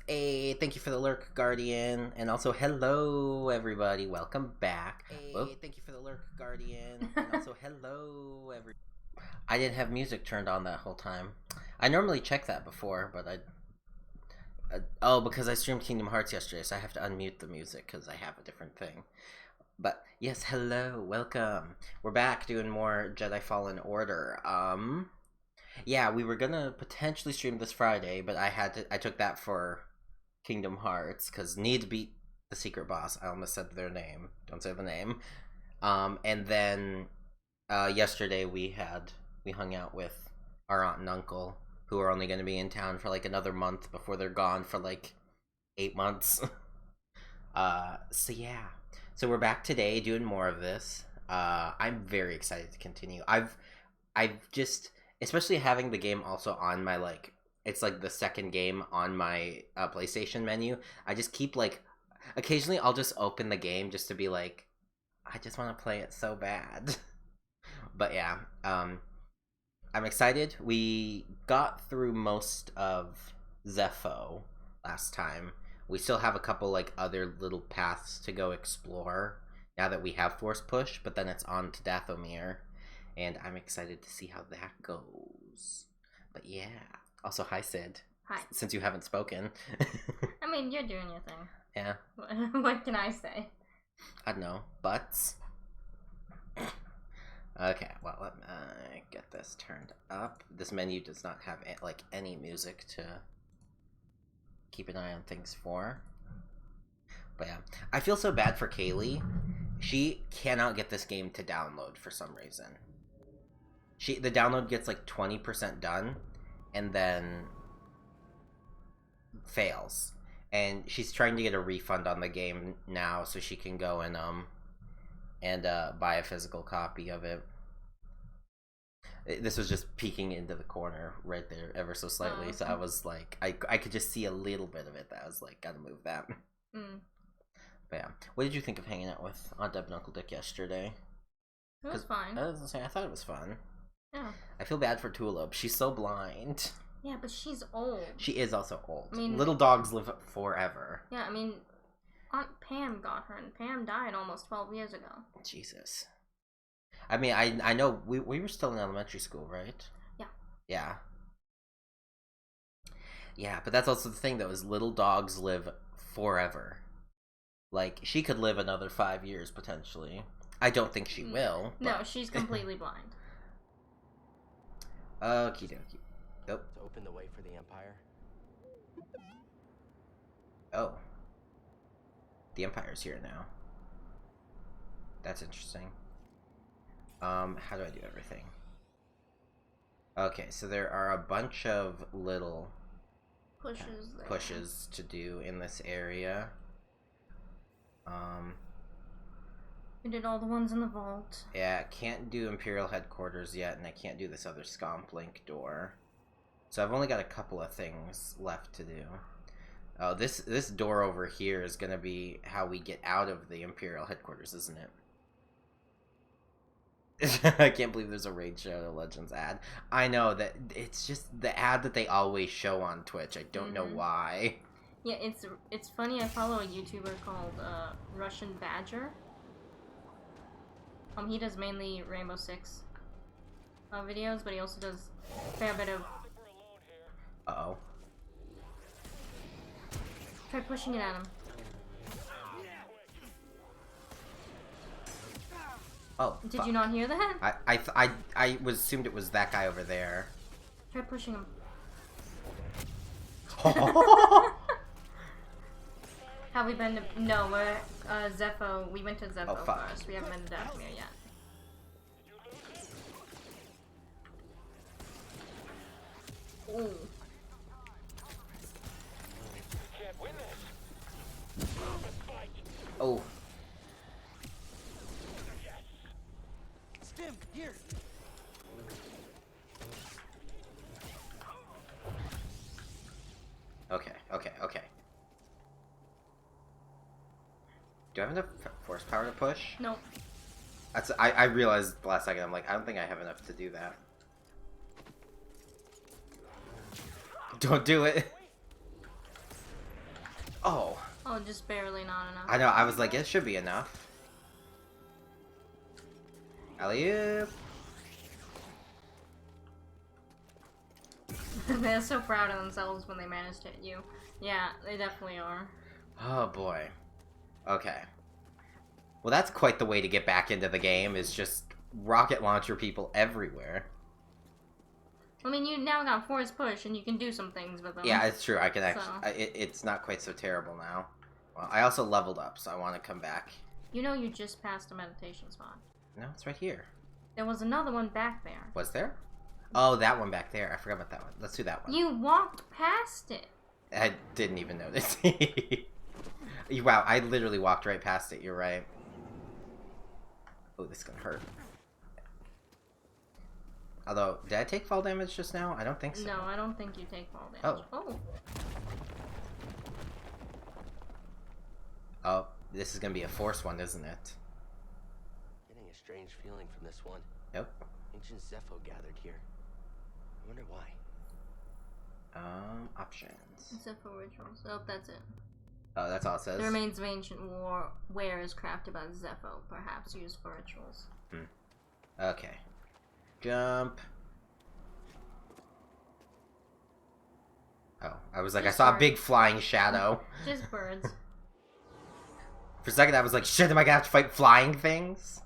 Hey, thank you for the lurk, Guardian, and also hello, everybody. Welcome back. Hey, thank you for the lurk, Guardian, and also hello, every. I didn't have music turned on that whole time. I normally check that before, but oh, because I streamed Kingdom Hearts yesterday, so I have to unmute the music because I have a different thing. But yes, hello, welcome. We're back doing more Jedi Fallen Order. Yeah, we were gonna potentially stream this Friday, but I took that for Kingdom Hearts because need to beat the secret boss. I almost said their name. Don't say the name. And then yesterday we hung out with our aunt and uncle who are only going to be in town for like another month before they're gone for like 8 months. So yeah, so we're back today doing more of this. I'm very excited to continue. I've just, especially having the game also on my like, it's like the second game on my PlayStation menu. I just keep like, occasionally I'll just open the game just to be like, I just want to play it so bad. But yeah, I'm excited. We got through most of Zepho last time. We still have a couple like other little paths to go explore now that we have Force Push, but then it's on to Dathomir, and I'm excited to see how that goes. But yeah. Also, hi Sid. Hi. Since you haven't spoken. I mean, you're doing your thing. Yeah. What can I say? I don't know. Butts. Okay, well, let me get this turned up. This menu does not have like any music to keep an eye on things for. But yeah, I feel so bad for Kaylee. She cannot get this game to download for some reason. The download gets like 20% done and then fails. And she's trying to get a refund on the game now so she can go and buy a physical copy of it. This was just peeking into the corner right there ever so slightly, so I was like, I could just see a little bit of it. That I was like, gotta move that. But yeah, what did you think of hanging out with Aunt Deb and Uncle Dick yesterday? It was fine. I thought it was fun. Yeah. I feel bad for Tulip. She's so blind. Yeah, but she's old. She is also old. I mean, little dogs live forever. Yeah, I mean, Aunt Pam got her, and Pam died almost 12 years ago. Jesus. I mean, I know we were still in elementary school, right? Yeah. Yeah. Yeah, but that's also the thing, though, is little dogs live forever. Like, she could live another 5 years, potentially. I don't think she will. But... No, she's completely blind. Okie dokie. Oh. To open the way for the Empire. Oh. The Empire's here now. That's interesting. How do I do everything? Okay, so there are a bunch of little pushes to do in this area. We did all the ones in the vault. Yeah, can't do Imperial Headquarters yet, and I can't do this other Scomp Link door. So I've only got a couple of things left to do. Oh, this door over here is gonna be how we get out of the Imperial Headquarters, isn't it? I can't believe there's a Raid Shadow Legends ad. I know that it's just the ad that they always show on Twitch. I don't know why. Yeah, it's funny. I follow a YouTuber called Russian Badger. He does mainly Rainbow Six videos, but he also does a fair bit of. Uh-oh. Try pushing it at him. Oh. Did you not hear that? I was assumed it was that guy over there. Try pushing him. Have we been to... No, we're Zepho. We went to Zepho first. We haven't been to Dathomir yet. Ooh. Oh. Stim, here. Okay. Do I have enough force power to push? No. I realized the last second, I'm like, I don't think I have enough to do that. Don't do it. Oh. Oh, just barely not enough. I know, I was like, it should be enough. Alley-oop. They're so proud of themselves when they manage to hit you. Yeah, they definitely are. Oh boy. Okay. Well, that's quite the way to get back into the game, is just rocket launcher people everywhere. I mean, you now got force push, and you can do some things with them. Yeah, it's true. I can actually... it's not quite so terrible now. Well, I also leveled up, so I want to come back. You know you just passed a meditation spot. No, it's right here. There was another one back there. Was there? Oh, that one back there. I forgot about that one. Let's do that one. You walked past it. I didn't even notice. Wow, I literally walked right past it. You're right. Oh, this is gonna hurt. Although, did I take fall damage just now? I don't think so. No, I don't think you take fall damage. Oh. Oh, this is gonna be a force one, isn't it? Getting a strange feeling from this one. Yep. Ancient Zepho gathered here. I wonder why. Options. Zepho rituals. Oh, that's it. Oh, that's all it says? The remains of ancient ware is crafted by Zepho, perhaps used for rituals. Okay. Jump. Oh, I was like, I saw a big flying shadow. Just birds. For a second, I was like, shit, am I gonna have to fight flying things?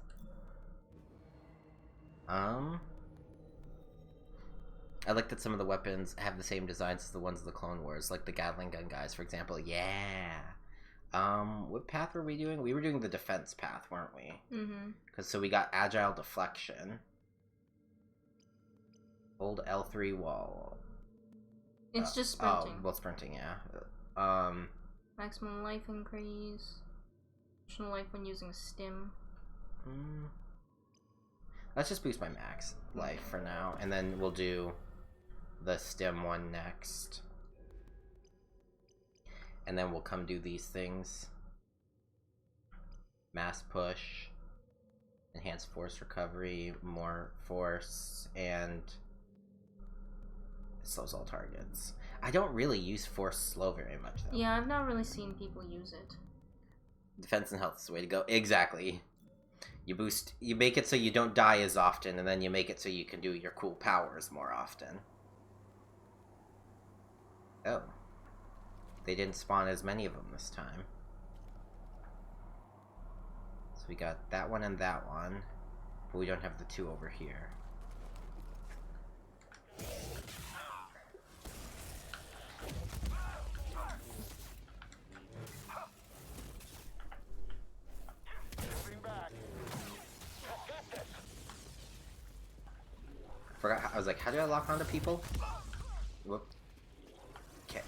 I like that some of the weapons have the same designs as the ones of the Clone Wars, like the Gatling gun guys, for example. Yeah. What path were we doing? We were doing the defense path, weren't we? Mm-hmm. So we got agile deflection. Hold L3 wall. It's just sprinting. Oh, well, sprinting, yeah. Maximum life increase. Additional life when using a stim. Let's just boost my max life for now, and then we'll do the stim one next. And then we'll come do these things. Mass push. Enhanced force recovery. More force. And it slows all targets. I don't really use force slow very much, though. Yeah, I've not really seen people use it. Defense and health is the way to go. Exactly. You make it so you don't die as often, and then you make it so you can do your cool powers more often. Oh. They didn't spawn as many of them this time. So we got that one and that one, but we don't have the two over here. I was like, how do I lock onto people? Whoop. Okay.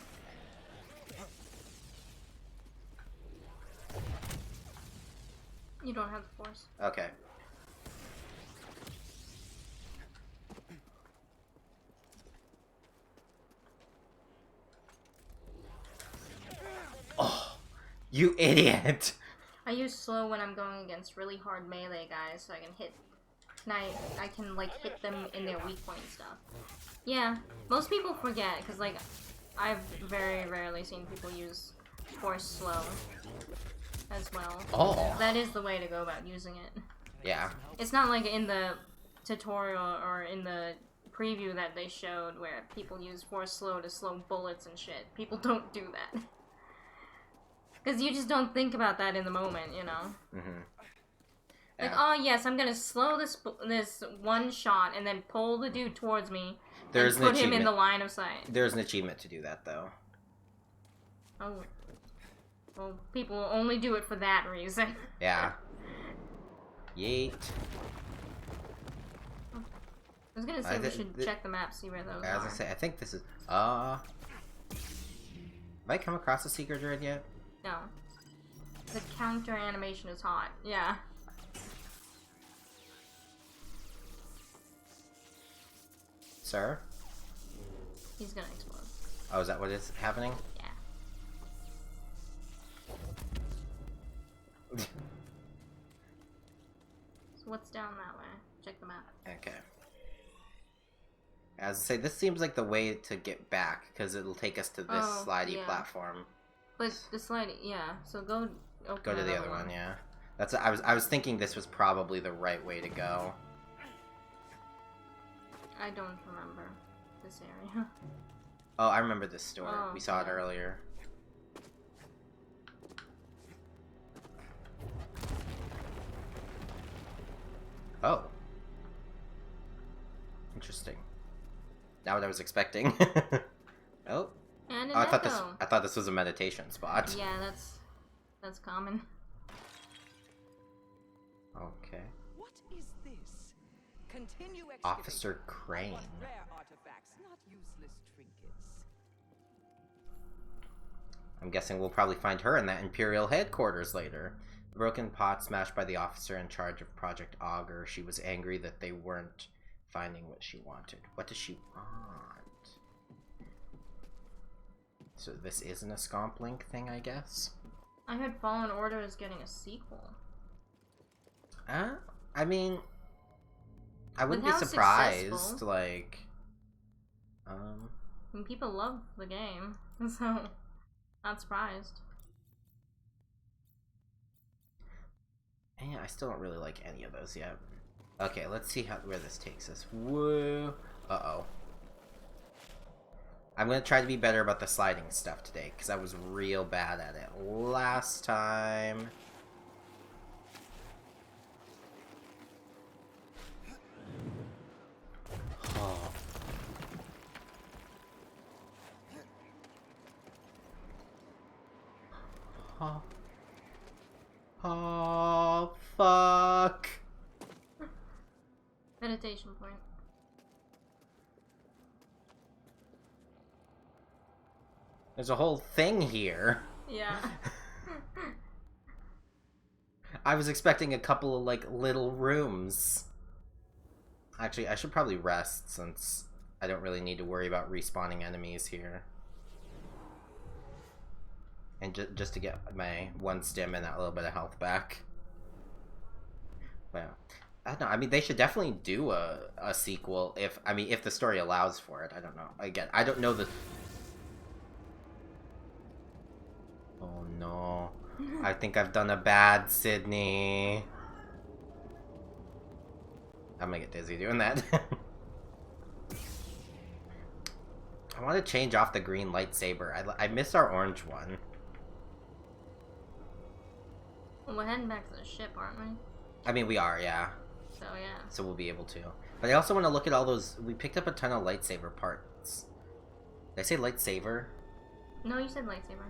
You don't have the force. Okay. Oh, you idiot! I use slow when I'm going against really hard melee guys, so I can hit. I can like hit them in their weak point stuff. Yeah, most people forget because like I've very rarely seen people use force slow as well. Oh, that is the way to go about using it. Yeah. It's not like in the tutorial or in the preview that they showed where people use force slow to slow bullets and shit. People don't do that. Because you just don't think about that in the moment, you know? Mm-hmm. Like, oh yes, I'm gonna slow this one shot and then pull the dude towards me and put him in the line of sight. There's an achievement to do that, though. Oh. Well, people only do it for that reason. Yeah. Yeet. I was gonna say we should check the map, see where those are. I was gonna say, I think this is... Have I come across a Seeker Druid yet? No. The counter animation is hot. Yeah. Sir? He's gonna explode. Oh, is that what is happening? Yeah. So what's down that way? Check the map. Okay. As I say, this seems like the way to get back, because it'll take us to this slidey platform. But the sliding, yeah. So go. Go to the other one, yeah. That's. I was thinking this was probably the right way to go. I don't remember this area. Oh, I remember this store. Oh, we saw it yeah. earlier. Oh. Interesting. Not what I was expecting. Oh. And an Oh, echo. I thought this was a meditation spot. Yeah, that's common. Okay. What is this? Continue excavating. Officer Crane. I want rare artifacts, not useless trinkets. I'm guessing we'll probably find her in that Imperial headquarters later. The broken pot smashed by the officer in charge of Project Augur. She was angry that they weren't finding what she wanted. What does she want? So this isn't a Scomp Link thing, I guess? I heard Fallen Order is getting a sequel. I mean, I wouldn't be how surprised, successful- like, I mean, people love the game, so not surprised. yeah, I still don't really like any of those yet. Okay, let's see where this takes us. Whoa. Uh-oh. I'm gonna try to be better about the sliding stuff today, because I was real bad at it last time. Oh. Oh. Oh, fuck. Meditation point. There's a whole thing here. Yeah. I was expecting a couple of, like, little rooms. Actually, I should probably rest, since I don't really need to worry about respawning enemies here. And just to get my one stim and that little bit of health back. Well, I don't know. I mean, they should definitely do a sequel if the story allows for it. I don't know. Again, I don't know the... Oh no. I think I've done a bad Sydney. I'm gonna get dizzy doing that. I want to change off the green lightsaber. I miss our orange one. Well, we're heading back to the ship, aren't we? I mean, we are, yeah. So yeah. So we'll be able to. But I also want to look at all those... We picked up a ton of lightsaber parts. Did I say lightsaber? No, you said lightsaber.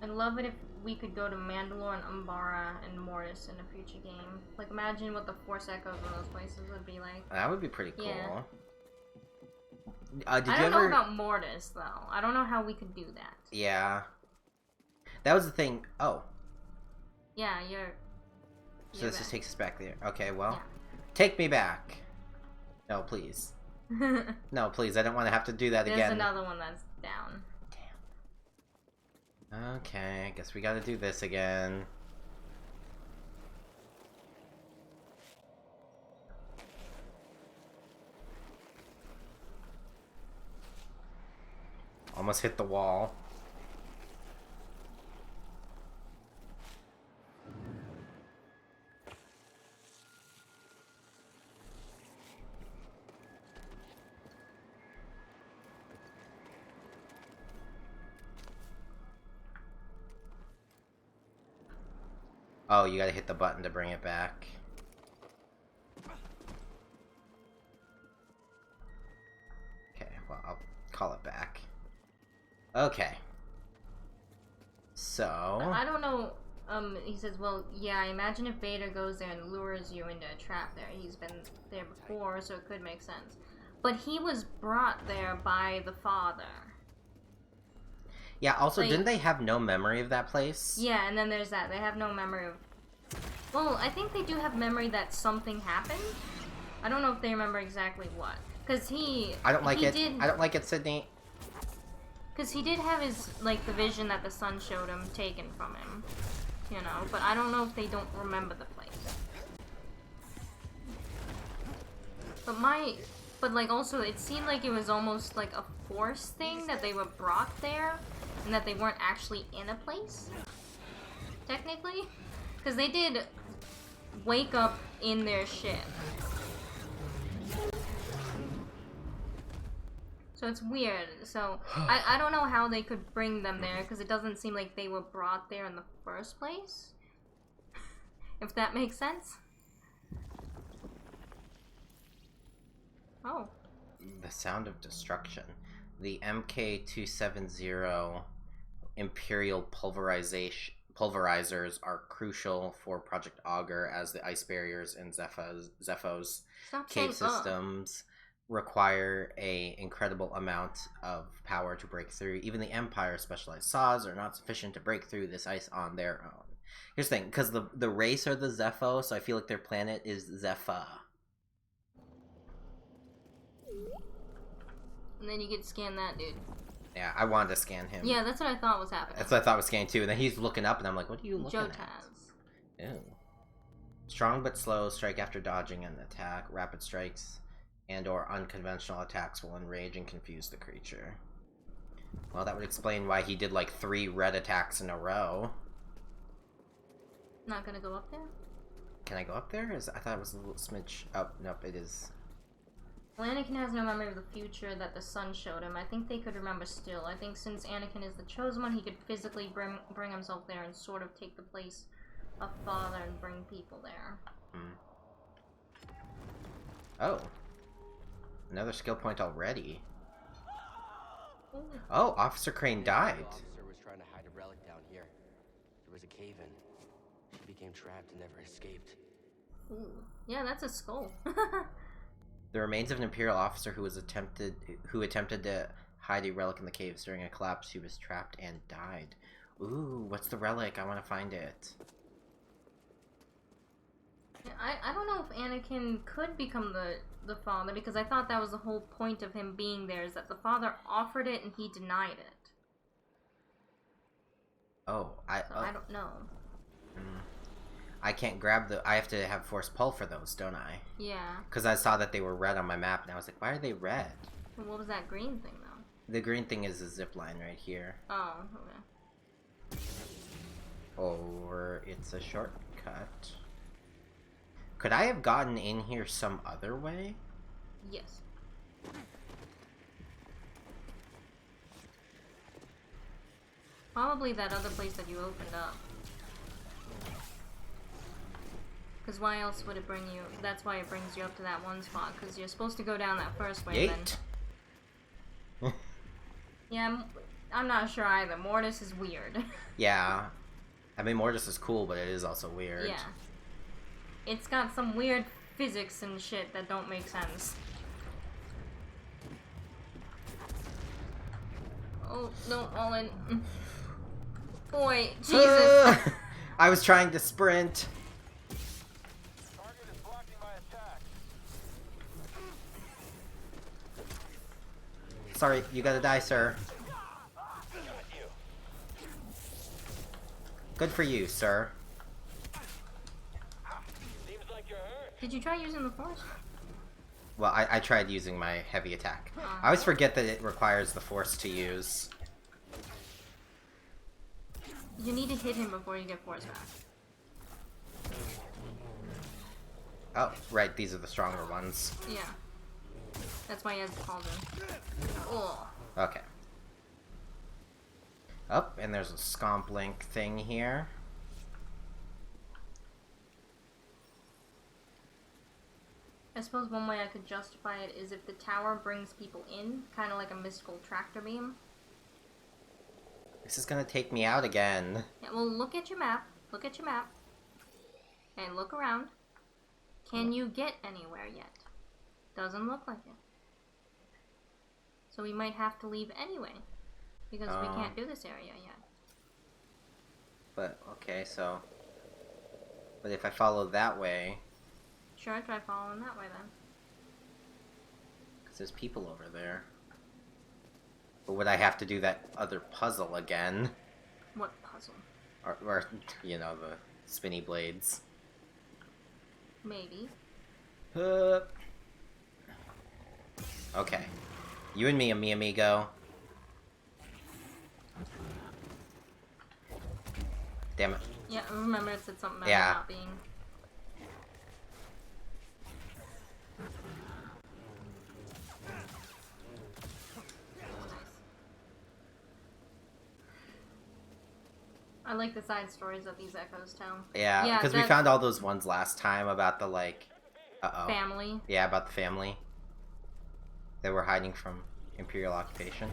I'd love it if we could go to Mandalore and Umbara and Mortis in a future game. Like, imagine what the Force Echoes in those places would be like. That would be pretty cool. Yeah. Did you I don't ever... know about Mortis, though. I don't know how we could do that. Yeah. That was the thing. Oh. Yeah, you're So this back. just takes us back there. Okay, well. Yeah. Take me back. No, please. No, please. I don't want to have to do that There's again. another one that's down. Damn. Okay, I guess we gotta do this again. Almost hit the wall. Oh, you gotta hit the button to bring it back. Okay, well, I'll call it back. Okay. So... I don't know. He says, well, yeah, imagine if Vader goes there and lures you into a trap there. He's been there before, so it could make sense. But he was brought there by the father. Yeah, also, Like- didn't they have no memory of that place? Yeah, and then there's that. They have no memory of... Well, I think they do have memory that something happened. I don't know if they remember exactly what. Because he... I don't like he it. Did... I don't like it, Sydney. Because he did have his, like, the vision that the sun showed him taken from him. You know, but I don't know if they don't remember the place. But like, also, it seemed like it was almost like a force thing that they were brought there. and that they weren't actually in a place, technically. Because they did wake up in their ship. So it's weird. So I don't know how they could bring them there, because it doesn't seem like they were brought there in the first place. If that makes sense. Oh. The sound of destruction. The MK270 Imperial pulverizers are crucial for Project Augur, as the ice barriers in Zepho's cave systems require a incredible amount of power to break through. Even the Empire's specialized saws are not sufficient to break through this ice on their own. Here's the thing, because the race are the Zepho, so I feel like their planet is Zepha. And then you get to scan that dude. Yeah, I wanted to scan him. Yeah, that's what I thought was happening. That's what I thought was scanning too. And then he's looking up, and I'm like, what are you looking Jotaz. at? Ew. Strong but slow, strike after dodging an attack. Rapid strikes and or unconventional attacks will enrage and confuse the creature. Well, that would explain why he did like 3 red attacks in a row. Not gonna go up there? Can I go up there? I thought it was a little smidge. Oh, nope, it is. Well, Anakin has no memory of the future that the sun showed him. I think they could remember still. I think since Anakin is the chosen one, he could physically bring himself there and sort of take the place of Father and bring people there. Oh. Another skill point already. Ooh. Oh, Officer Crane died. The officer was trying to hide a relic down here. There was a cave-in. She became trapped and never escaped. Ooh. Yeah, that's a skull. The remains of an Imperial officer who attempted to hide a relic in the caves. During a collapse, he was trapped and died. Ooh, what's the relic? I want to find it. I don't know if Anakin could become the father, because I thought that was the whole point of him being there, is that the father offered it and he denied it. Oh, I don't know. I can't grab I have to have force pull for those, don't I? Yeah. Because I saw that they were red on my map, and I was like, why are they red? Well, what was that green thing, though? The green thing is a zip line right here. Oh, okay. Or it's a shortcut. Could I have gotten in here some other way? Yes. Probably that other place that you opened up. Because why else would it bring you? That's why it brings you up to that one spot, because you're supposed to go down that first way. Yeet. Then... Yeah, I'm not sure either. Mortis is weird. Yeah. I mean, Mortis is cool, but it is also weird. Yeah. It's got some weird physics and shit that don't make sense. Oh, no, Olin. Boy, Jesus. I was trying to sprint. Target is blocking my attack. Sorry, you gotta die, sir. Got you. Good for you, sir. Seems like you're hurt. Did you try using the force? Well, I tried using my heavy attack. I always forget that it requires the force to use. You need to hit him before you get force back. Oh, right, these are the stronger ones. Yeah. That's why he has the cauldron. Oh. Okay. Oh, and there's a Scomp Link thing here. I suppose one way I could justify it is if the tower brings people in, kind of like a mystical tractor beam. This is gonna take me out again. Yeah, well, look at your map. Look at your map. And look around. Can you get anywhere yet? Doesn't look like it. So we might have to leave anyway. Because we can't do this area yet. But, okay, so... But if I follow that way... Sure, try following that way then. Because there's people over there. But would I have to do that other puzzle again? What puzzle? Or you know, the spinny blades. Maybe. Okay. You and me, amigo. Damn it. Yeah, I remember it said something about Yeah. it not being. I like the side stories that these echoes tell. Yeah, because we found all those ones last time about the, like... Uh-oh. Family. Yeah, about the family. They were hiding from Imperial occupation.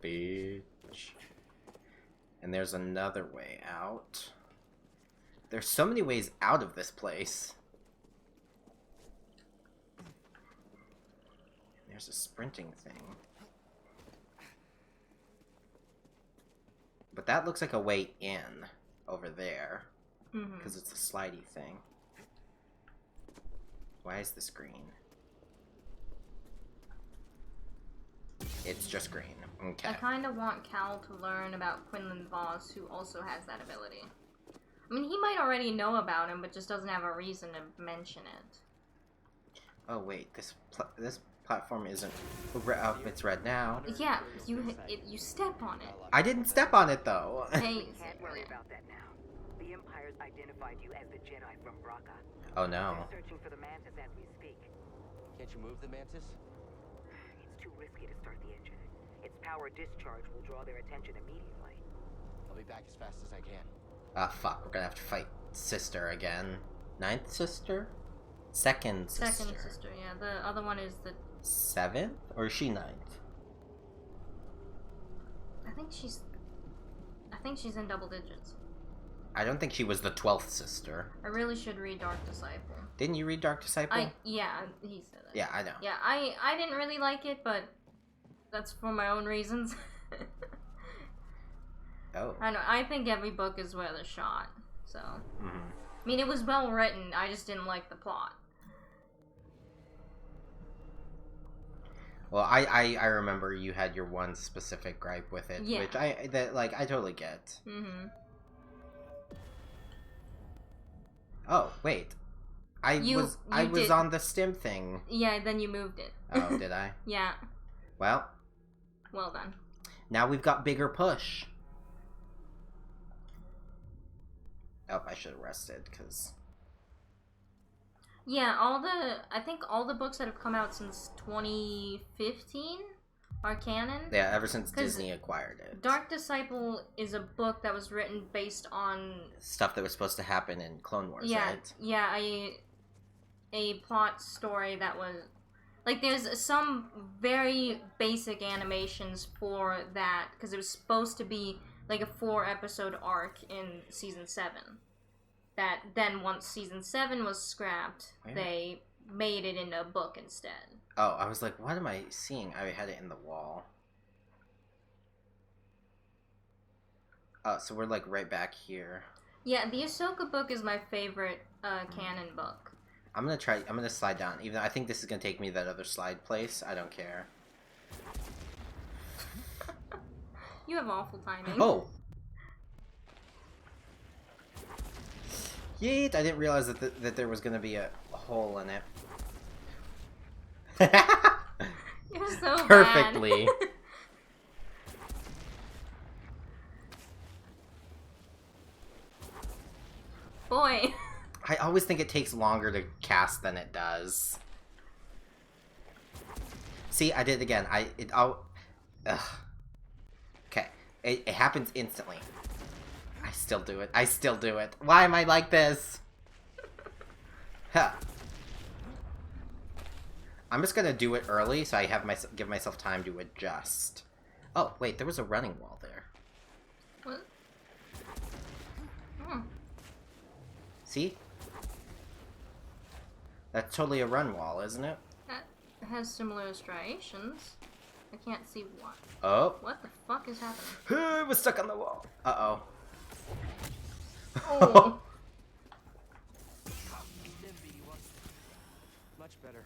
Bitch. And there's another way out. There's so many ways out of this place. There's a sprinting thing. But that looks like a way in over there. Because it's a slidey thing. Why is this green? It's just green. Okay. I kind of want Cal to learn about Quinlan Voss, who also has that ability. I mean, he might already know about him, but just doesn't have a reason to mention it. Oh wait, this platform isn't. Oh, it's red now. Yeah, you step on it. I didn't step on it though. Hey, Can't worry about that now. The Empire's identified you as the Jedi from Braca. Oh no. They're searching for the Mantis as we speak. Can't you move the Mantis? It's too risky to start the engine. Its power discharge will draw their attention immediately. I'll be back as fast as I can. Ah, fuck. We're gonna have to fight sister again. Ninth sister? Second sister. second sister, yeah. The other one is the... Seventh? Or is she ninth? I think she's in double digits. I don't think she was the 12th sister. I really should read Dark Disciple. Didn't you read Dark Disciple? Yeah, he said that. Yeah, I know. Yeah, I didn't really like it, but that's for my own reasons. Oh. I know. I think every book is worth a shot. So, Mm-hmm. I mean, it was well written. I just didn't like the plot. Well, I remember you had your one specific gripe with it, Yeah. which I totally get. Mm-hmm. Oh, wait. I was on the stim thing. Yeah, then you moved it. Oh, did I? Yeah. Well, Well done. now we've got bigger push. Oh, I should have rested, because... Yeah, I think all the books that have come out since 2015 are canon. Yeah, ever since Disney acquired it. Dark Disciple is a book that was written based on... Stuff that was supposed to happen in Clone Wars, Yeah, right? yeah, a plot story that was... Like, there's some very basic animations for that, because it was supposed to be, like, a 4-episode arc in Season 7. That then, once Season 7 was scrapped, they made it into a book instead. Oh, I was like, what am I seeing? I had it in the wall. Oh, so we're, like, right back here. Yeah, the Ahsoka book is my favorite canon book. I'm gonna slide down. Even though I think this is gonna take me that other slide place. I don't care. You have awful timing. Oh! Yeet! I didn't realize that there was gonna be a hole in it. You're so Perfectly. bad. Boy. I always think it takes longer to cast than it does. See, I did it again. Ugh. Okay. It happens instantly. I still do it. I still do it. Why am I like this? Huh. I'm just gonna do it early so I have give myself time to adjust. Oh, wait, there was a running wall there. What? Hmm. See? That's totally a run wall, isn't it? That has similar striations. I can't see what. Oh. What the fuck is happening? I was stuck on the wall. Uh-oh. Oh. Much better.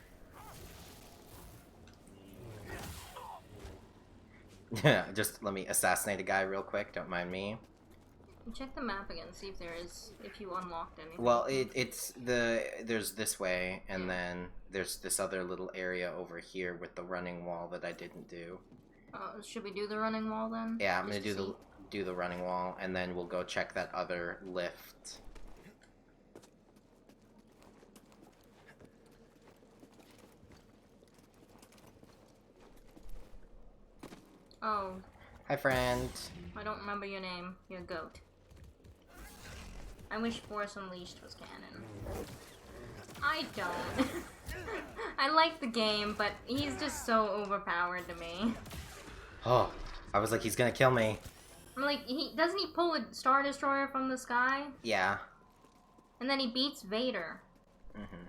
Yeah, just let me assassinate a guy real quick. Don't mind me. Check the map again, see if you unlocked anything. Well, there's this way, and then there's this other little area over here with the running wall that I didn't do. Should we do the running wall then? Yeah, I'm Just gonna do to see? do the running wall, and then we'll go check that other lift. Oh. Hi, friend. I don't remember your name. You're a goat. I wish Force Unleashed was canon. I don't. I like the game, but he's just so overpowered to me. Oh, I was like, he's gonna kill me. I'm like, doesn't he pull a Star Destroyer from the sky? Yeah. And then he beats Vader. Mm-hmm.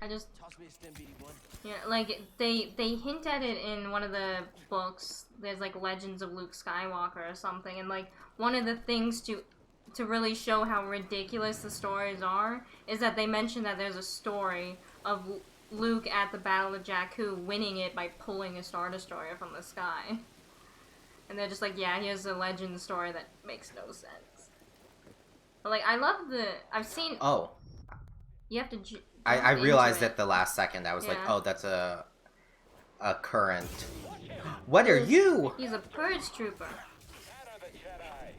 I just... Toss me a stem, BD1. Yeah, like, they hint at it in one of the books. There's, like, Legends of Luke Skywalker or something. And, like, one of the things to really show how ridiculous the stories are is that they mention that there's a story of Luke at the Battle of Jakku winning it by pulling a Star Destroyer from the sky. And they're just like, yeah, here's a legend story that makes no sense. But, like, I love the... I've seen... Oh. You have to... I realized at the last second. I was like, Yeah. oh, that's a current. What are you? He's a purge trooper. Out of the Jedi.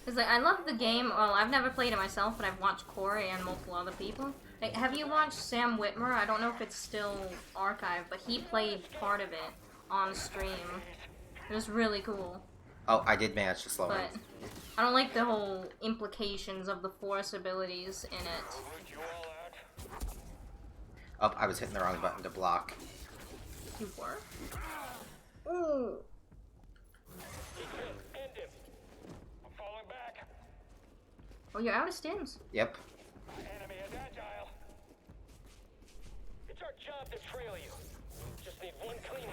Cause like, I love the game. Well, I've never played it myself, but I've watched Corey and multiple other people. Like, have you watched Sam Whitmer? I don't know if it's still archived, but he played part of it on stream. It was really cool. Oh, I did manage to slow But it. I don't like the whole implications of the Force abilities in it. Would you all out? Oh, I was hitting the wrong button to block. You were? Ooh. End him. I'm falling back. Oh, you're out of stims. Yep. Enemy is agile. It's our job to trail you. Just need one clean hit.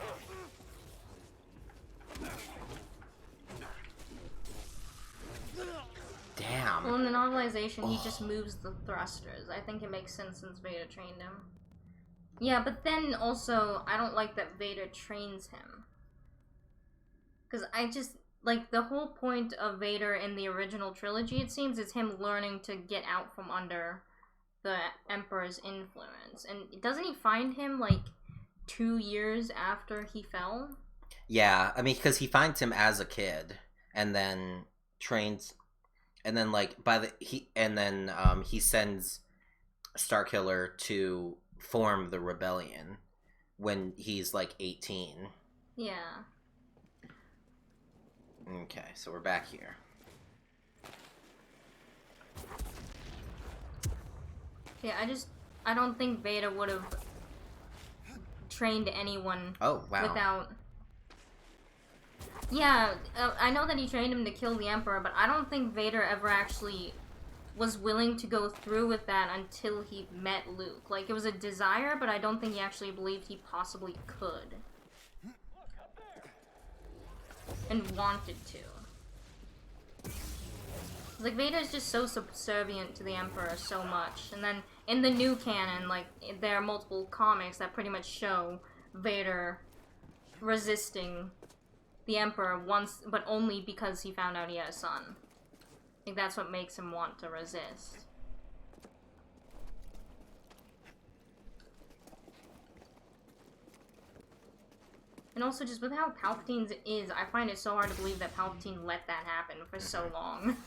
Damn. Well, in the novelization, he just moves the thrusters. I think it makes sense since Vader trained him. Yeah, but then also, I don't like that Vader trains him. Because I just, like, the whole point of Vader in the original trilogy, it seems, is him learning to get out from under the Emperor's influence. And doesn't he find him, like, 2 years after he fell? Yeah, I mean, because he finds him as a kid, and then trains, and then like he sends Starkiller to form the rebellion when he's like 18. Yeah. Okay, so we're back here. Yeah, I don't think Vader would have trained anyone Oh, wow. without... Yeah, I know that he trained him to kill the Emperor, but I don't think Vader ever actually was willing to go through with that until he met Luke. Like, it was a desire, but I don't think he actually believed he possibly could. And wanted to. Like, Vader's just so subservient to the Emperor so much. And then, in the new canon, like, there are multiple comics that pretty much show Vader resisting the Emperor once, but only because he found out he had a son. I think that's what makes him want to resist. And also, just with how Palpatine's is, I find it so hard to believe that Palpatine let that happen for so long.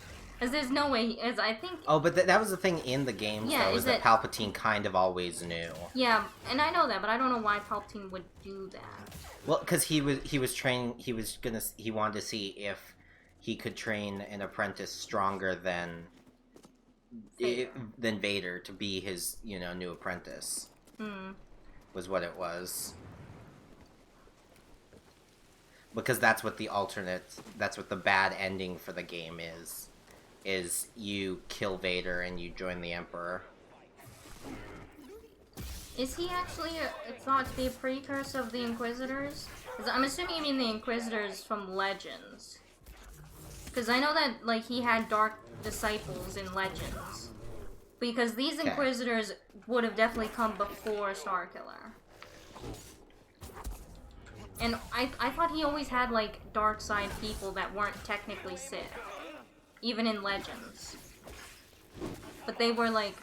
As there's no way, as I think... Oh, but that was the thing in the games, Yeah, though, is is that Palpatine kind of always knew. Yeah, and I know that, but I don't know why Palpatine would do that. Well, because he was training. He wanted to see if he could train an apprentice stronger than Vader to be his, new apprentice. Was what it was. Because that's what the bad ending for the game is you kill Vader and you join the Emperor. Is he actually thought to be a precursor of the Inquisitors? 'Cause I'm assuming you mean the Inquisitors from Legends. Because I know that, like, he had Dark Disciples in Legends. Because these Okay. Inquisitors would have definitely come before Starkiller. And I thought he always had, like, dark side people that weren't technically Sith. Even in Legends. But they were, like,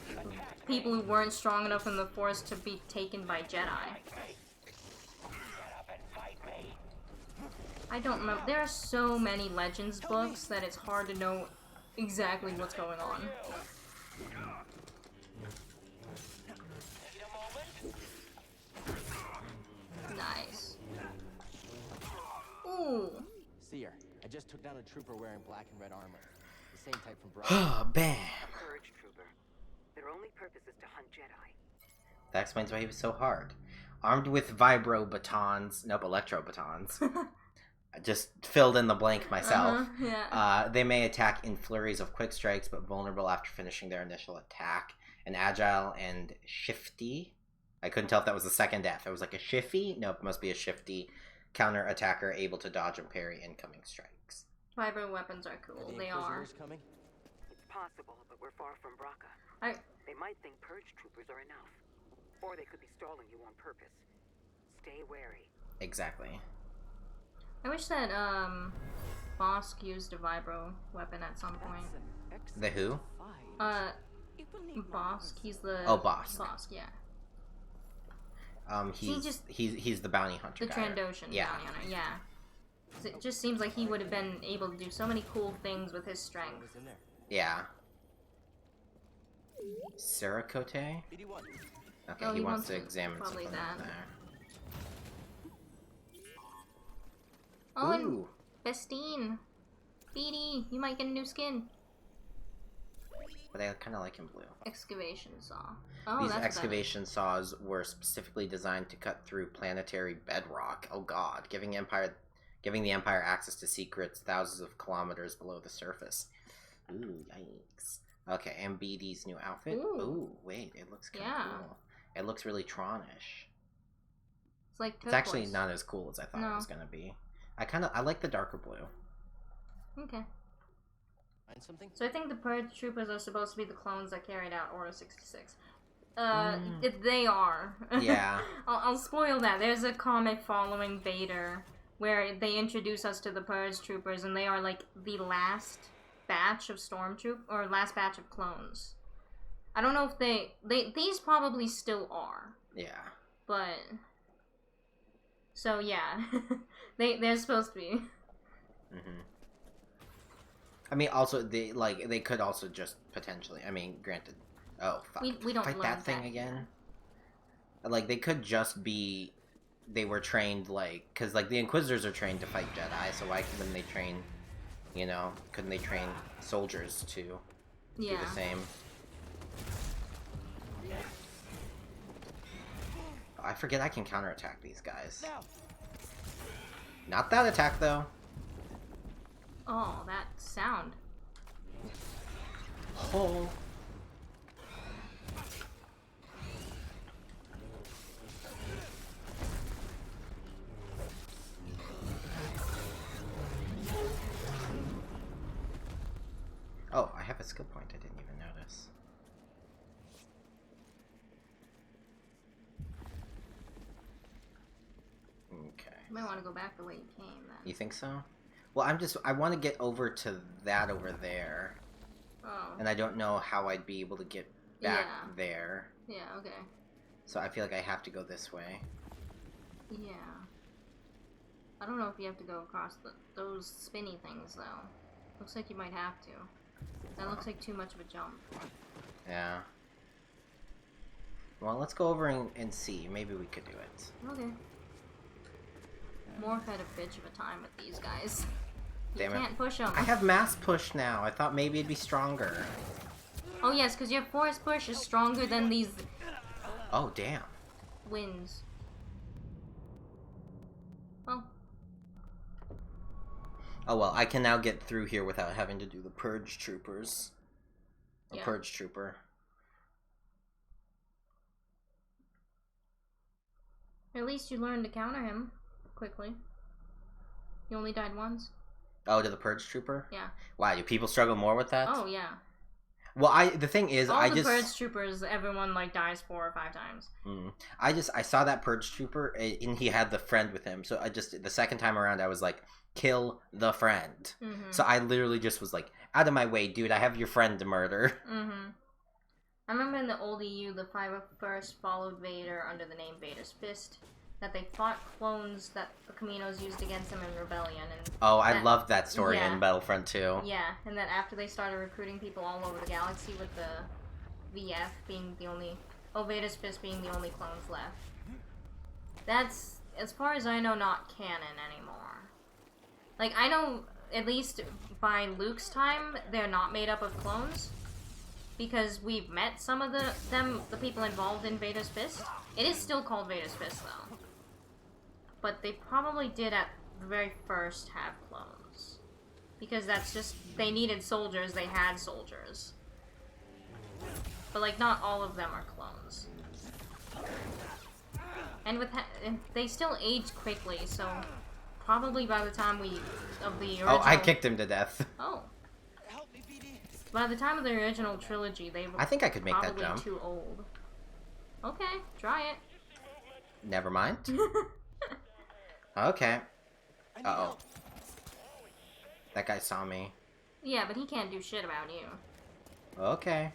people who weren't strong enough in the Force to be taken by Jedi. I don't remember. There are so many Legends books that it's hard to know exactly what's going on. Nice. Ooh. Seer, I just took down a trooper wearing black and red armor. The same type from Bravo. Bam! Purge trooper. Their only purpose is to hunt Jedi. That explains why he was so hard. Armed with vibro batons, nope, electro batons. I just filled in the blank myself. Yeah. They may attack in flurries of quick strikes, but vulnerable after finishing their initial attack. And agile and shifty. I couldn't tell if that was the second F. It was like a shifty? Nope, it must be a shifty. Counter attacker able to dodge and parry incoming strikes. Vibro weapons are cool. Are the They are. Inquisitors coming? It's possible, but we're far from Braca. They might think purge troopers are enough. Or they could be stalling you on purpose. Stay wary. Exactly. I wish that Bosk used a vibro weapon at some point. The who? Bosk. He's the Bosk. Bosk, yeah. He's the bounty hunter. The guy. Trandoshan Yeah. bounty hunter, yeah. 'Cause it just seems like he would have been able to do so many cool things with his What strength. was in there? Yeah. Sarakote? BD1. Okay, Oh, he he wants wants to to- examine probably something that. up there. Oh, and Ooh. Bestine. BD, you might get a new skin. But I kind of like him blue. Excavation saw. Oh, These that's what that is. excavation saws were specifically designed to cut through planetary bedrock. Oh god, giving the Empire access to secrets thousands of kilometers below the surface. Ooh, yikes. Okay, and BD's new outfit. Ooh, wait, it looks kind of Yeah. cool. It looks really Tronish. It's like It's actually turquoise. not as cool as I thought it No. was gonna be. I like the darker blue. Okay. Find something? So I think the Purge Troopers are supposed to be the clones that carried out Order 66. Mm. If they are. Yeah. I'll spoil that. There's a comic following Vader where they introduce us to the Purge Troopers, and they are like the last batch of or last batch of clones. I don't know if these probably still are, Yeah. but so yeah, they're supposed to be. Mm-hmm. I mean, also they could also just potentially. I mean, granted. Oh, fuck. We don't fight learn that thing that again. Like they could just be. They were trained because the Inquisitors are trained to fight Jedi. So why couldn't they train? You know, couldn't they train soldiers to do Yeah. the same? Oh, I forget I can counterattack these guys. Now. Not that attack though. Oh, that sound. Oh. Oh, I have a skill point I didn't even notice. Okay. You might want to go back the way you came then. You think so? Well, I want to get over to that over there. Oh. And I don't know how I'd be able to get back Yeah. there. Yeah, okay. So I feel like I have to go this way. Yeah. I don't know if you have to go across those spinny things, though. Looks like you might have to. That looks like too much of a jump. Yeah. Well, let's go over and see. Maybe we could do it. Okay. Morph had a bitch of a time with these guys. You Damn it. can't push them. I have mass push now. I thought maybe it'd be stronger. Oh yes, because your force push is stronger than these Oh, damn. winds. Well, Oh well, I can now get through here without having to do the Purge Troopers. Or Yeah. Purge Trooper. at least you learned to counter him quickly. You only died once. Oh, to the Purge Trooper? Yeah. Wow, do people struggle more with that? Oh yeah. Well, the thing is, All I the just... Purge Troopers, everyone like dies 4 or 5 times. I saw that Purge Trooper, and he had the friend with him, so the second time around, I was like, kill the friend. Mm-hmm. So I literally just was like, out of my way, dude, I have your friend to murder. Mm-hmm. I remember in the old EU, the 501st followed Vader under the name Vader's Fist, that they fought clones that the Caminos used against them in Rebellion. And oh, I loved that story yeah, in Battlefront 2. Yeah, and then after they started recruiting people all over the galaxy with the VF being the only... Oh, Vader's Fist being the only clones left. That's, as far as I know, not canon anymore. Like, I know, at least by Luke's time, they're not made up of clones. Because we've met some of the people involved in Vader's Fist. It is still called Vader's Fist, though. But they probably did at the very first have clones. Because that's just, they needed soldiers, they had soldiers. But, like, not all of them are clones. And they still age quickly, so probably by the time of the original... Oh, I kicked him to death. Oh. By the time of the original trilogy, they were I think I could make that probably jump. too old. Okay, try it. Never mind. Okay. Uh-oh. That guy saw me. Yeah, but he can't do shit about you. Okay.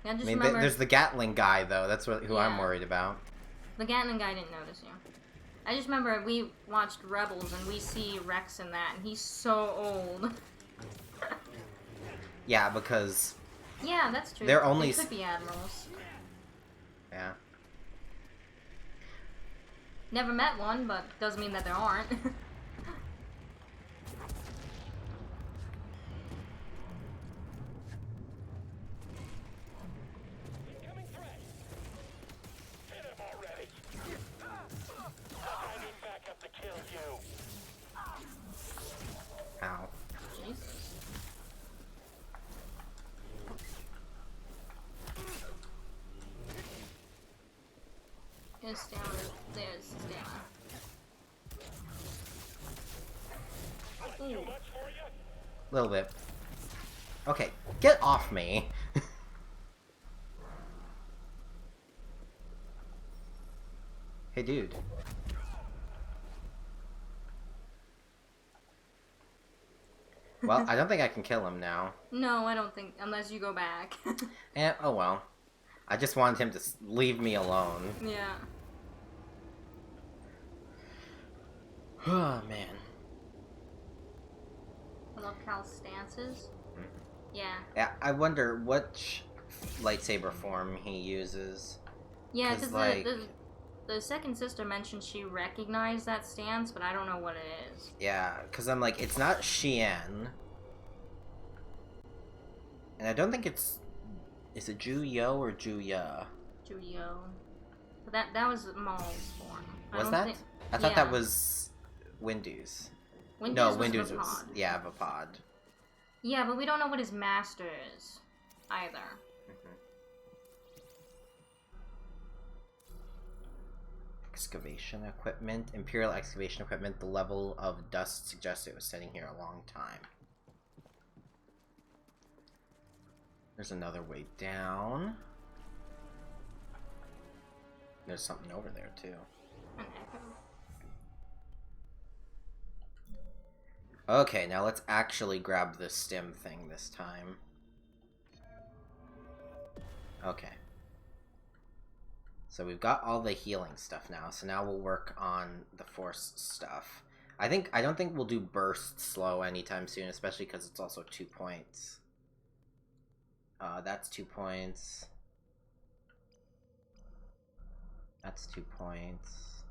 Yeah, just I mean, remember, there's the Gatling guy, though. That's who I'm Yeah. worried about. the Gatling guy didn't notice you. I just remember we watched Rebels and we see Rex in that, and he's so old. Yeah, because... Yeah, that's true. They're only... They could be admirals. Yeah. Never met one, but doesn't mean that there aren't. Incoming threat. Hit him already. I need backup to kill you. Ow. Jesus. There's stamina. There's stamina. Ooh. Much for you? Little bit. Okay, get off me. Hey, dude. Well, I don't think I can kill him now. No, I don't think, unless you go back. And, oh well. I just wanted him to leave me alone. Yeah. Oh, man. I love Cal's stances. Yeah. Yeah, I wonder which lightsaber form he uses. Yeah, 'Cause, because like- the second sister mentioned she recognized that stance, but I don't know what it is. Yeah, because I'm like, it's not Xian. And I don't think it's... Is it Ju-Yo or Ju-Ya? Juyo. But that was Maul's form. Was that? I thought yeah. that was Windu's. Windu's No, was Windu's Vapod. was... Yeah, Vapod. Yeah, but we don't know what his master is, either. Excavation equipment. Imperial excavation equipment. The level of dust suggests it was sitting here a long time. There's another way down. There's something over there, too. An echo. Okay, now let's actually grab this stim thing this time. Okay. So we've got all the healing stuff now, so now we'll work on the force stuff. I don't think we'll do burst slow anytime soon, especially because it's also 2 points. That's 2 points. That's 2 points.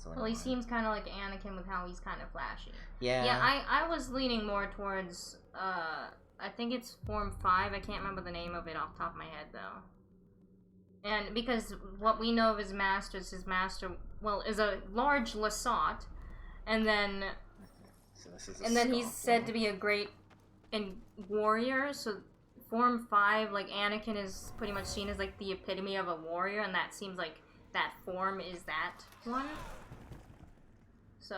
Well, he seems kind of like Anakin with how he's kind of flashy. Yeah. Yeah, I was leaning more towards, I think it's Form 5. I can't remember the name of it off the top of my head, though. And because what we know of his master, well, is a large Lasat, and then... So this is and then he's said to be a great warrior, so Form 5, like, Anakin is pretty much seen as, like, the epitome of a warrior, and that seems like that form is that one. So...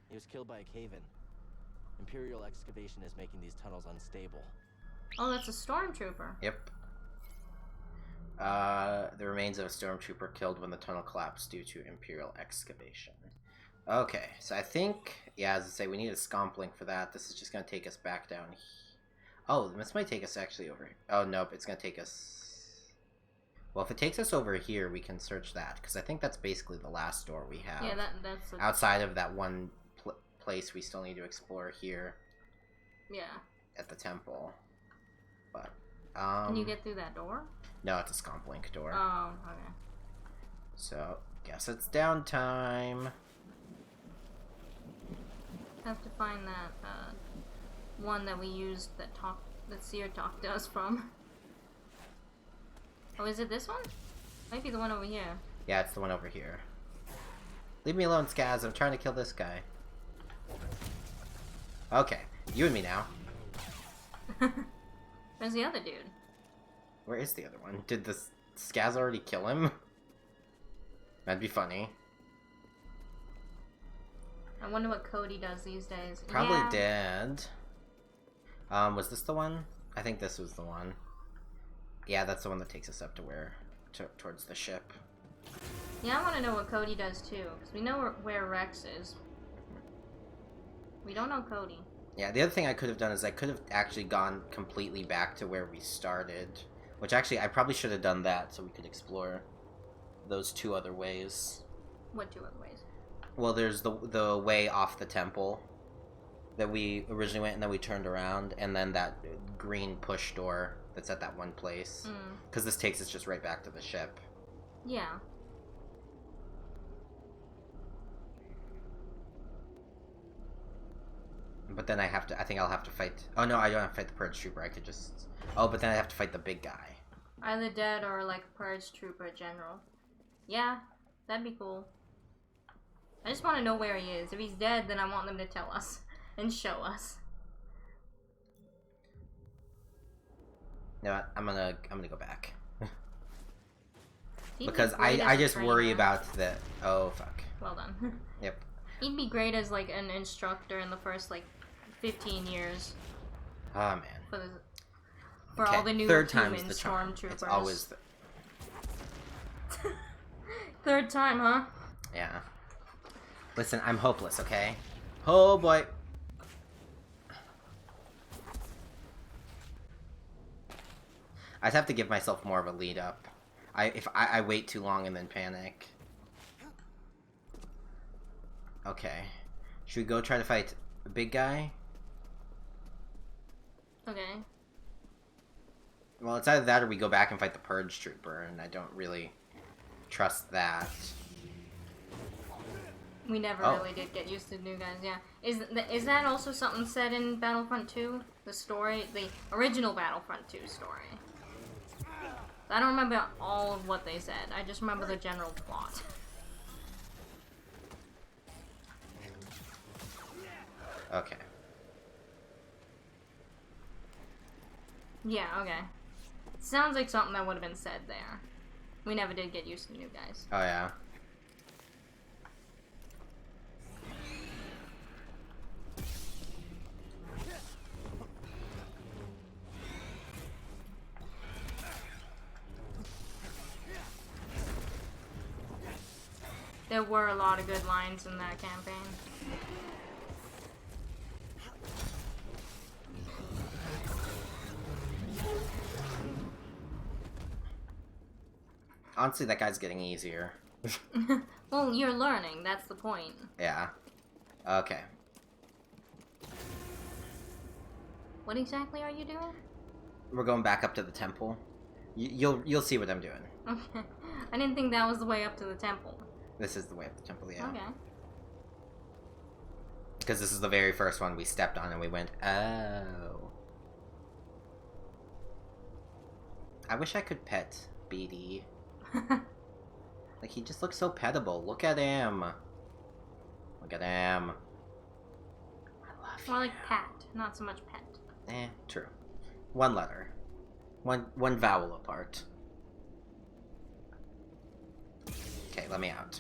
He was killed by a cave-in. Imperial excavation is making these tunnels unstable. Oh, that's a stormtrooper. Yep. The remains of a stormtrooper killed when the tunnel collapsed due to Imperial excavation. Okay, so I think, yeah, as I say, we need a scomp link for that. This is just going to take us back down here. Oh, this might take us actually over here. Oh, nope, it's going to take us... Well, if it takes us over here, we can search that, because I think that's basically the last door we have. Yeah, that's... Outside of that one place we still need to explore here. Yeah. At the temple. But, Can you get through that door? No, it's a Scomp Link door. Oh, okay. So, guess it's downtime. Have to find that, one that we used that Seer talked to us from. Oh, is it this one? Might be the one over here. Yeah, it's the one over here. Leave me alone, Skaz. I'm trying to kill this guy. Okay, you and me now. Where's the other dude? Where is the other one? Did the Skaz already kill him? That'd be funny. I wonder what Cody does these days. Probably yeah. dead. Was this the one? I think this was the one. Yeah, that's the one that takes us up to towards the ship. Yeah, I want to know what Cody does too, because we know where Rex is. We don't know Cody. Yeah, the other thing I could have done is I could have actually gone completely back to where we started. Which actually, I probably should have done that so we could explore those two other ways. What two other ways? Well, there's the way off the temple that we originally went, and then we turned around, and then that green push door that's at that one place. Because this takes us just right back to the ship. Yeah. But then I think I'll have to fight... Oh, no, I don't have to fight the Purge Trooper. I could just... Oh, but then I have to fight the big guy. Either dead or, like, Purge Trooper General. Yeah, that'd be cool. I just want to know where he is. If he's dead, then I want them to tell us. And show us. No, I'm gonna go back. Because I just worry about the... Oh, fuck. Well done. Yep. He'd be great as, like, an instructor in the first, like, 15 years. Oh, man. For okay. all the new Third human time's the charm. stormtroopers. It's always the... Third time, huh? Yeah. Listen, I'm hopeless, okay? Oh, boy. I'd have to give myself more of a lead up. If I wait too long and then panic. Okay. Should we go try to fight the big guy? Okay. Well, it's either that or we go back and fight the Purge Trooper, and I don't really trust that. We never really did get used to new guys, yeah. Is that also something said in Battlefront 2? The story? The original Battlefront 2 story? I don't remember all of what they said. I just remember the general plot. Okay. Yeah, okay. Sounds like something that would have been said there. We never did get used to new guys. Oh, yeah. There were a lot of good lines in that campaign. Honestly, that guy's getting easier. Well, you're learning. That's the point. Yeah. Okay. What exactly are you doing? We're going back up to the temple. You'll see what I'm doing. Okay. I didn't think that was the way up to the temple. This is the way up the temple, yeah. Okay. Because this is the very first one we stepped on and we went, oh. I wish I could pet BD. Like, he just looks so petable. Look at him. Look at him. I love More like pat, not so much pet. True. One letter. One vowel apart. Okay, let me out.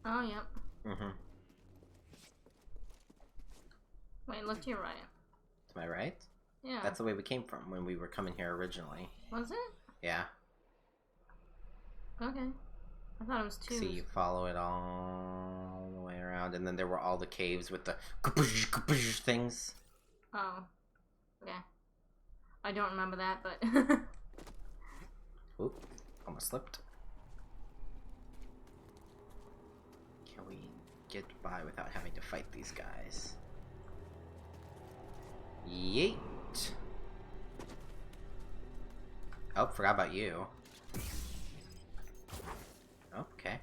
Oh, yep. Mm-hmm. Wait, look to your right. Am I right? Yeah. That's the way we came from when we were coming here originally. Was it? Yeah. Okay. I thought it was two. See, you follow it all the way around, and then there were all the caves with the kapoosh, kapoosh things. Oh. Okay. I don't remember that, but... Oop, almost slipped. Can we get by without having to fight these guys? Yeet! Oh, forgot about you. Okay.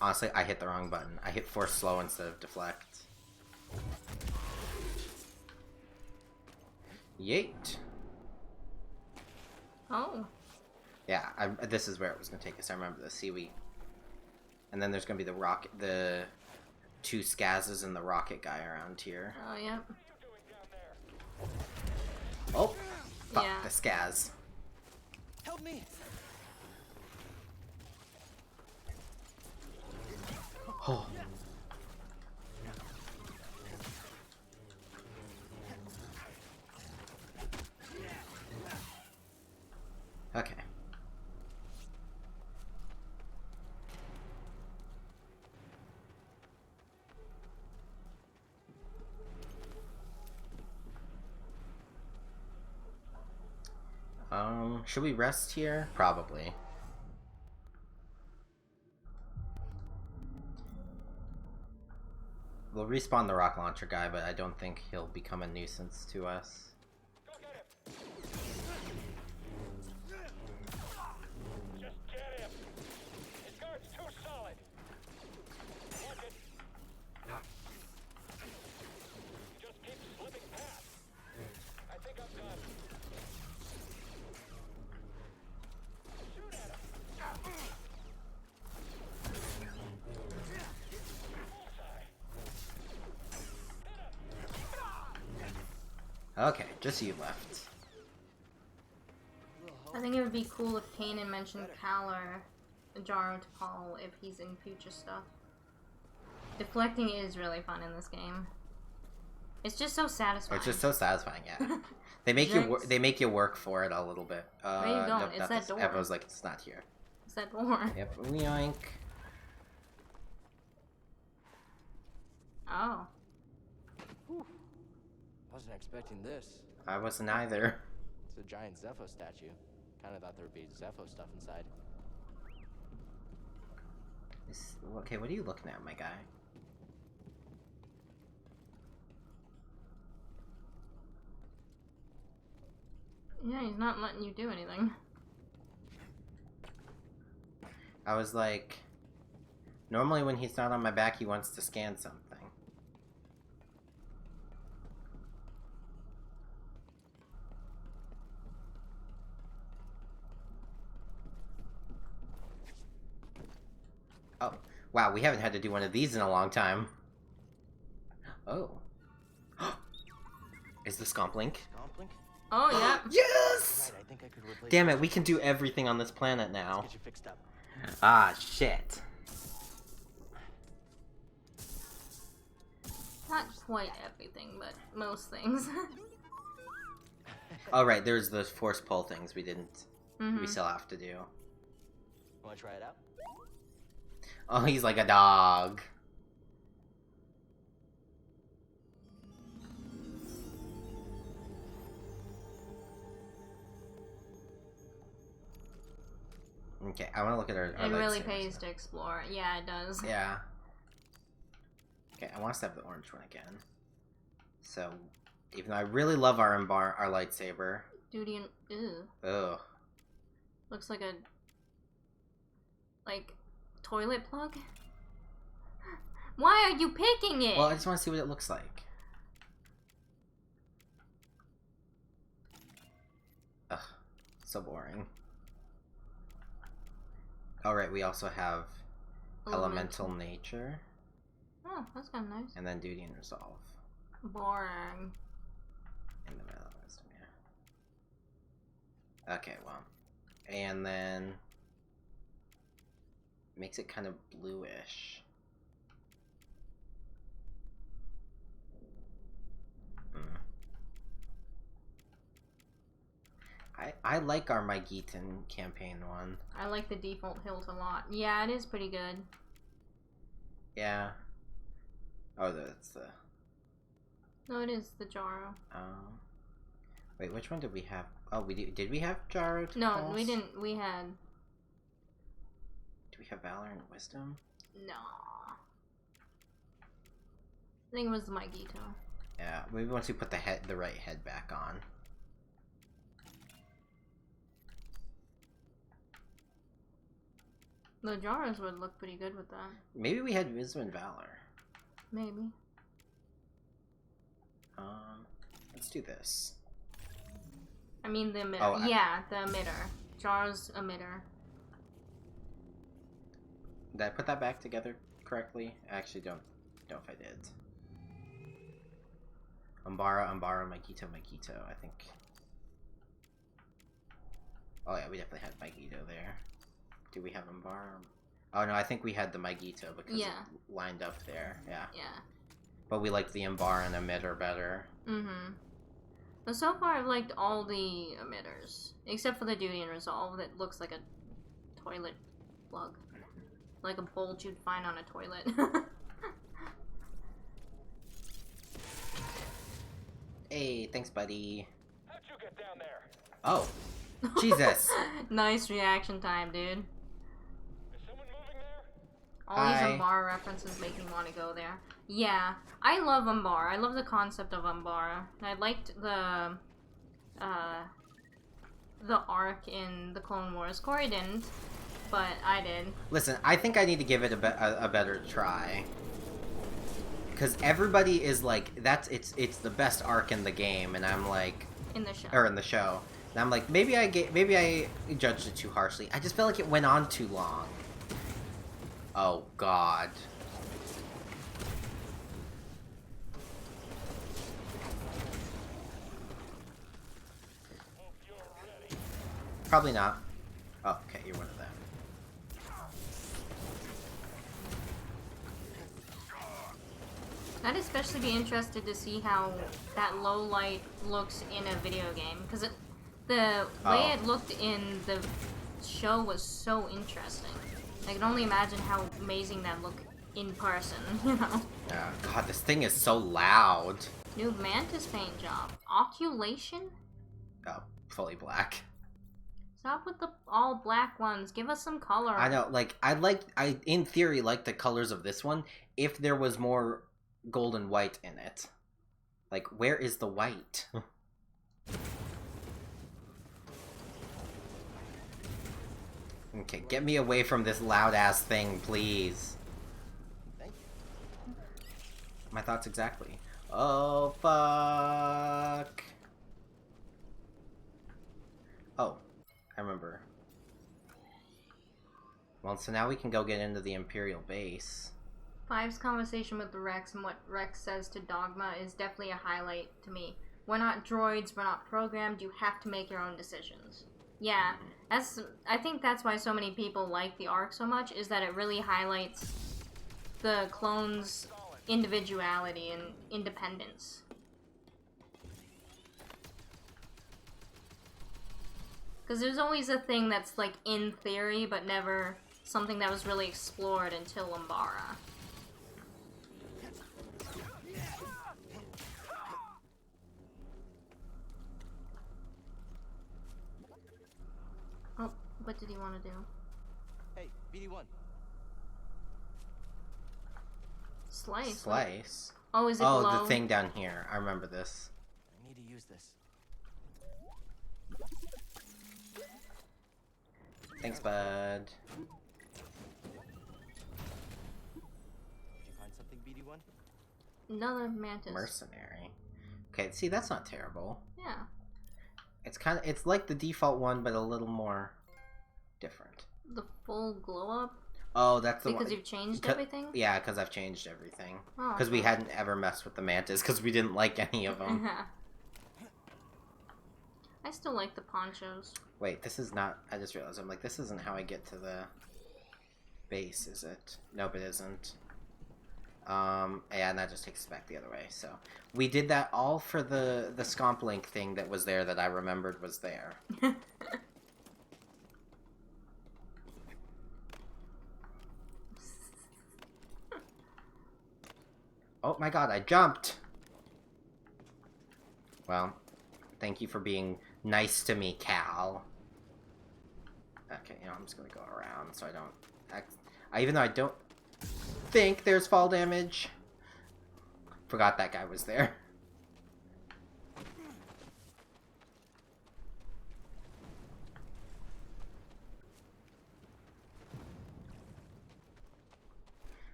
Honestly, I hit the wrong button. I hit force slow instead of deflect. Yeet! Oh. Yeah, this is where it was gonna take us. I remember the seaweed. And then there's gonna be the rocket, the 2 Skazes and the rocket guy around here. Oh, yeah. Oh! Fuck, Yeah. the Skaz. Help me! Oh. Okay. Should we rest here? Probably. We'll respawn the rocket launcher guy, but I don't think he'll become a nuisance to us. Just get him. His guard's too solid. Look it. He just keeps slipping past. I think I'm done. Shoot at him. Okay, just you left. I think it would be cool if Kanan mentioned Cal or Jaro to Paul if he's in future stuff. Deflecting is really fun in this game. It's just so satisfying. It's just so satisfying, yeah. They make you work for it a little bit. Where are you going? Nope, It's that door. Everyone's like, it's not here. It's that door. Yep, yoink. Oh. Wasn't expecting this. I wasn't either. It's a giant Zepho statue. Kinda thought there would be Zepho stuff inside. Okay, what are you looking at, my guy? Yeah, he's not letting you do anything. I was like... Normally when he's not on my back, he wants to scan something. Oh, wow, we haven't had to do one of these in a long time. Oh. Is the Scomp Link? Scomplink? Oh, yeah. Yes! Right, I think I could replace Damn it, we can do everything on this planet now. Let's get you fixed up. Ah, shit. Not quite everything, but most things. Oh, right, there's the force pull things we didn't... We still have to do. Wanna try it out? Oh, he's like a dog. Okay, I want to look at our It really lightsabers pays now. to explore. Yeah, it does. Yeah. Okay, I want us to have the orange one again. So, even though I really love our lightsaber. Duty and... Ew. Ugh. Looks like a... Like... Toilet plug? Why are you picking it? Well, I just want to see what it looks like. Ugh. So boring. Alright, we also have Elemental Nature. Oh, that's kind of nice. And then Duty and Resolve. Boring. In the middle of wisdom, yeah. Okay, well. And then... Makes it kind of bluish. I like our Mygeeton campaign one. I like the default hilt a lot. Yeah, it is pretty good. Yeah. Oh, that's the... No, it is the Jaro. Wait, which one did we have? Oh, did we have Gyro? No, we didn't. We had... Do we have Valor and Wisdom? No. I think it was the Magito. Yeah, maybe once we put the right head back on. The Jaras would look pretty good with that. Maybe we had Wisdom and Valor. Maybe. Let's do this. I mean the emitter. Oh, yeah, the emitter. Jar's emitter. Did I put that back together correctly? I actually don't know if I did. Umbara, Magito, I think. Oh yeah, we definitely had Magito there. Do we have Umbara? Oh no, I think we had the Magito because it lined up there. Yeah. Yeah. But we like the Umbara and emitter better. Mm-hmm. But so far I've liked all the emitters. Except for the Duty and Resolve that looks like a toilet plug. Like a bulge you'd find on a toilet. Hey, thanks buddy. How'd you get down there? Oh. Jesus. Nice reaction time, dude. Is someone moving there? All these Umbara references make me want to go there. Yeah, I love Umbara. I love the concept of Umbara. I liked the arc in the Clone Wars. Corey didn't, but I did. Listen, I think I need to give it a better try. Because everybody is like, it's the best arc in the game, and I'm like... In the show. Or in the show. And I'm like, maybe I judged it too harshly. I just felt like it went on too long. Oh, God. Hope you're ready. Probably not. Oh, okay, you're one of them. I'd especially be interested to see how that low light looks in a video game, because the way it looked in the show was so interesting. I can only imagine how amazing that looked in person, you know? Yeah, God, this thing is so loud. New Mantis paint job. Oculation? Oh, fully black. Stop with the all black ones. Give us some color. I know, like, I in theory like the colors of this one if there was more gold and white in it. Like, where is the white? Okay, get me away from this loud-ass thing, please. Thank you. My thoughts exactly. Oh, fuck. Oh, I remember. Well, so now we can go get into the Imperial base. Five's conversation with Rex and what Rex says to Dogma is definitely a highlight to me. We're not droids, we're not programmed, you have to make your own decisions. Yeah, I think that's why so many people like the arc so much, is that it really highlights the clones' individuality and independence. Because there's always a thing that's like in theory, but never something that was really explored until Umbara. Oh, what did he want to do? Hey, BD1. Slice? Slice? Oh, is it Oh, below? the thing down here. I remember this. I need to use this. Thanks, bud. Did you find something, BD1? Another Mantis. Mercenary. Okay, see, that's not terrible. Yeah. It's like the default one, but a little more different. The full glow up? Oh, that's the one. Because you've changed everything? Yeah, because I've changed everything. Oh, Because we hadn't ever messed with the Mantis, because we didn't like any of them. I still like the ponchos. Wait, this is not... I just realized, I'm like, this isn't how I get to the base, is it? Nope, it isn't. Yeah, and that just takes us back the other way, so... We did that all for the Scomp Link thing that was there that I remembered was there. Oh my god, I jumped! Well, Thank you for being nice to me, Cal. Okay, you know, I'm just gonna go around so I don't... even though I don't think there's fall damage. Forgot that guy was there.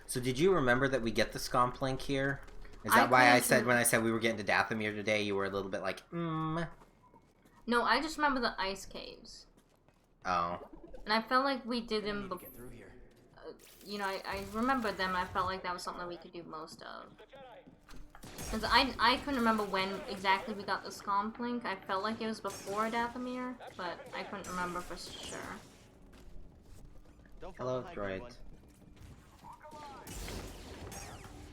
So did you remember that we get the Scomp link here? Is that why I said when I said we were getting to Dathomir today, you were a little bit like, No, I just remember the ice caves. Oh. And I felt like we did them before. You know, I remembered them, and I felt like that was something that we could do most of. Because I couldn't remember when exactly we got the Scomp link. I felt like it was before Dathomir, but I couldn't remember for sure. Hello, droid.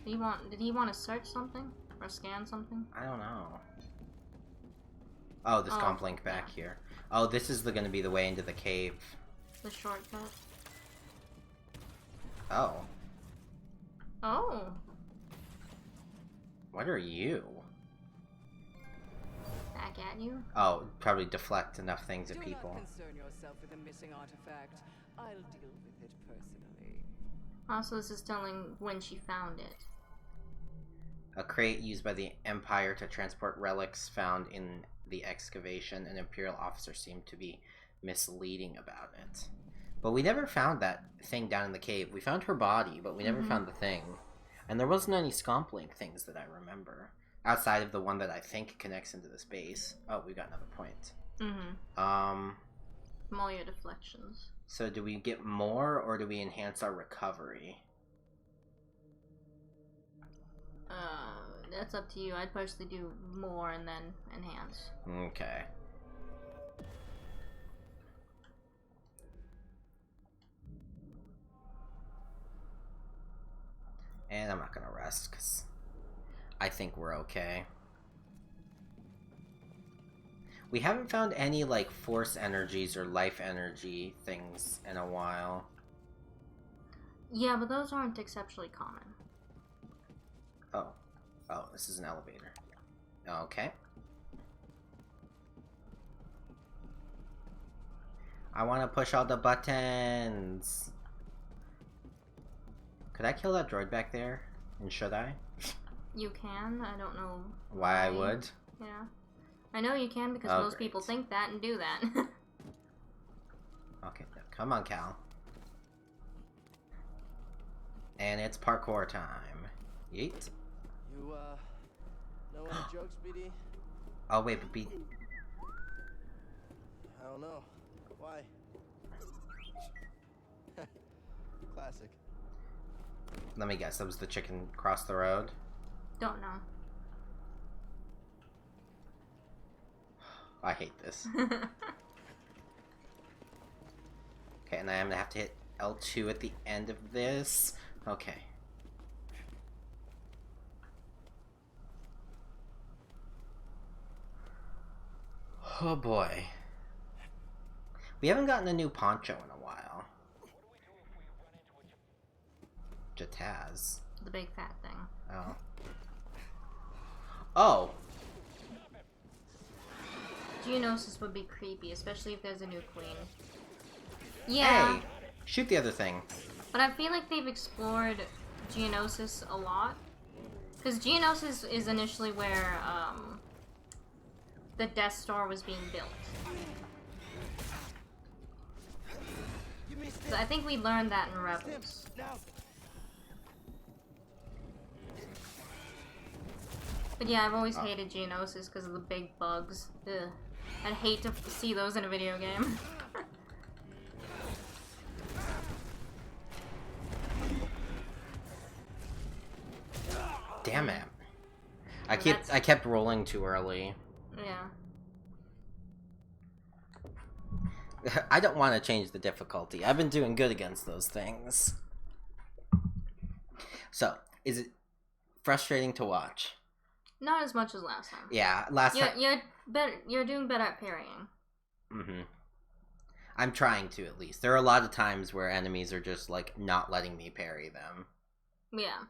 Did he want to search something? Or scan something? I don't know. Oh, the Scomp link back here. Oh, this is gonna be the way into the cave. The shortcut. Oh. Oh. What are you? Back at you? Oh, probably deflect enough things at people. Do not concern yourself with a missing artifact. I'll deal with it personally. Also, this is telling when she found it. A crate used by the Empire to transport relics found in the excavation. An Imperial officer seemed to be misleading about it. But we never found that thing down in the cave. We found her body, but we never found the thing. And there wasn't any Scomp link things that I remember. Outside of the one that I think connects into this base. Oh, we got another point. From all your deflections. So do we get more, or do we enhance our recovery? That's up to you. I'd personally do more and then enhance. Okay. And I'm not gonna rest, because I think we're okay. We haven't found any, like, force energies or life energy things in a while. Yeah, but those aren't exceptionally common. Oh. Oh, this is an elevator. Okay. I want to push all the buttons. Could I kill that droid back there? And should I? You can. I don't know why I would. Yeah. I know you can because most people think that and do that. Okay, come on, Cal. And it's parkour time. Yeet. You, know any jokes, BD? Oh, wait, but BD... I don't know. Why? Classic. Let me guess, that was the chicken across the road? Don't know. I hate this. Okay, and I'm gonna have to hit L2 at the end of this. Okay. Oh boy. We haven't gotten a new poncho in a while. Jataz. The big fat thing. Oh. Oh! Geonosis would be creepy, especially if there's a new queen. Yeah. Hey! Shoot the other thing. But I feel like they've explored Geonosis a lot. Because Geonosis is initially where, the Death Star was being built. So I think we learned that in Rebels. But yeah, I've always hated Geonosis because of the big bugs. Ugh. I'd hate to see those in a video game. Damn it. I kept rolling too early. Yeah. I don't want to change the difficulty. I've been doing good against those things. So, is it frustrating to watch? Not as much as last time. Yeah, last time... You're doing better at parrying. Mm-hmm. I'm trying to, at least. There are a lot of times where enemies are just, like, not letting me parry them. Yeah.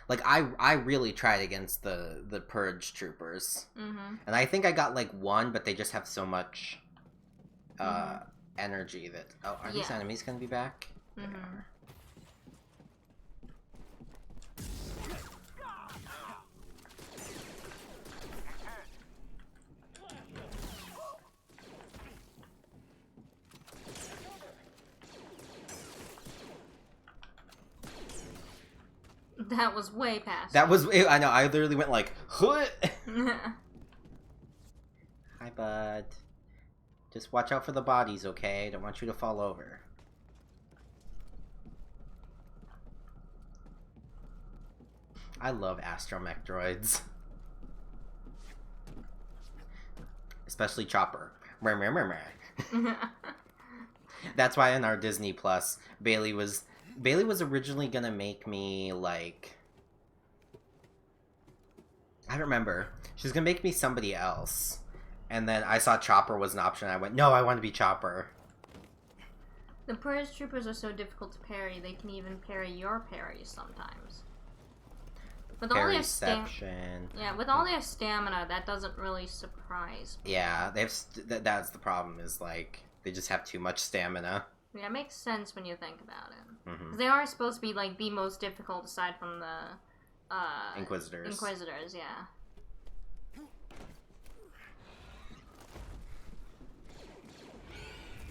Like, I really tried against the Purge troopers. And I think I got, like, one, but they just have so much energy that... Oh, are these enemies gonna be back? They are. That was way past. That was... I know, I literally went like... Hi, bud. Just watch out for the bodies, okay? Don't want you to fall over. I love astromech droids. Especially Chopper. That's why in our Disney Plus, Bailey was originally gonna make me, like... I don't remember. She was gonna make me somebody else. And then I saw Chopper was an option. I went, no, I want to be Chopper. The Purge troopers are so difficult to parry, they can even parry your parries sometimes. With all their with all their stamina, that doesn't really surprise me. Yeah, they have that's the problem, is like they just have too much stamina. Yeah, it makes sense when you think about it. 'Cause they are supposed to be like the most difficult aside from the Inquisitors. Inquisitors, yeah.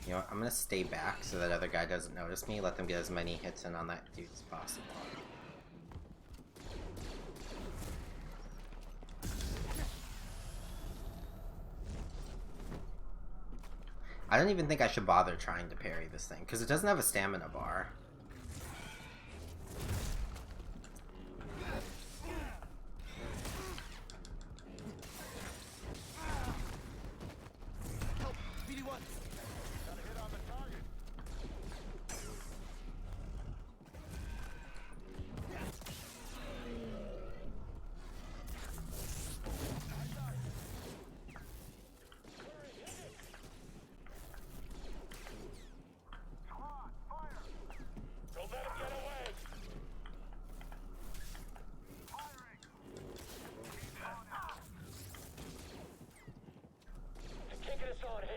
You know what, I'm gonna stay back so that other guy doesn't notice me. Let them get as many hits in on that dude as possible. I don't even think I should bother trying to parry this thing, because it doesn't have a stamina bar.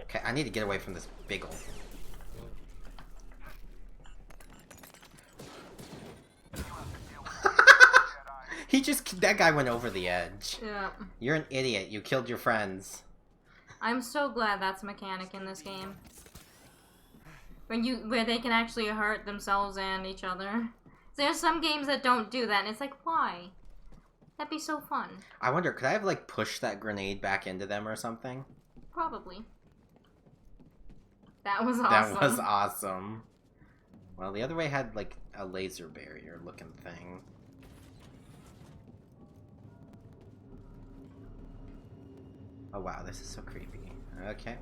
Okay, I need to get away from this big ol'... that guy went over the edge. Yeah. You're an idiot. You killed your friends. I'm so glad that's a mechanic in this game. Where they can actually hurt themselves and each other. There's some games that don't do that, and it's like, why? That'd be so fun. I wonder, could I have, like, pushed that grenade back into them or something? Probably. That was awesome. That was awesome. Well, the other way had, like, a laser barrier looking thing. Oh wow, this is so creepy. Okay.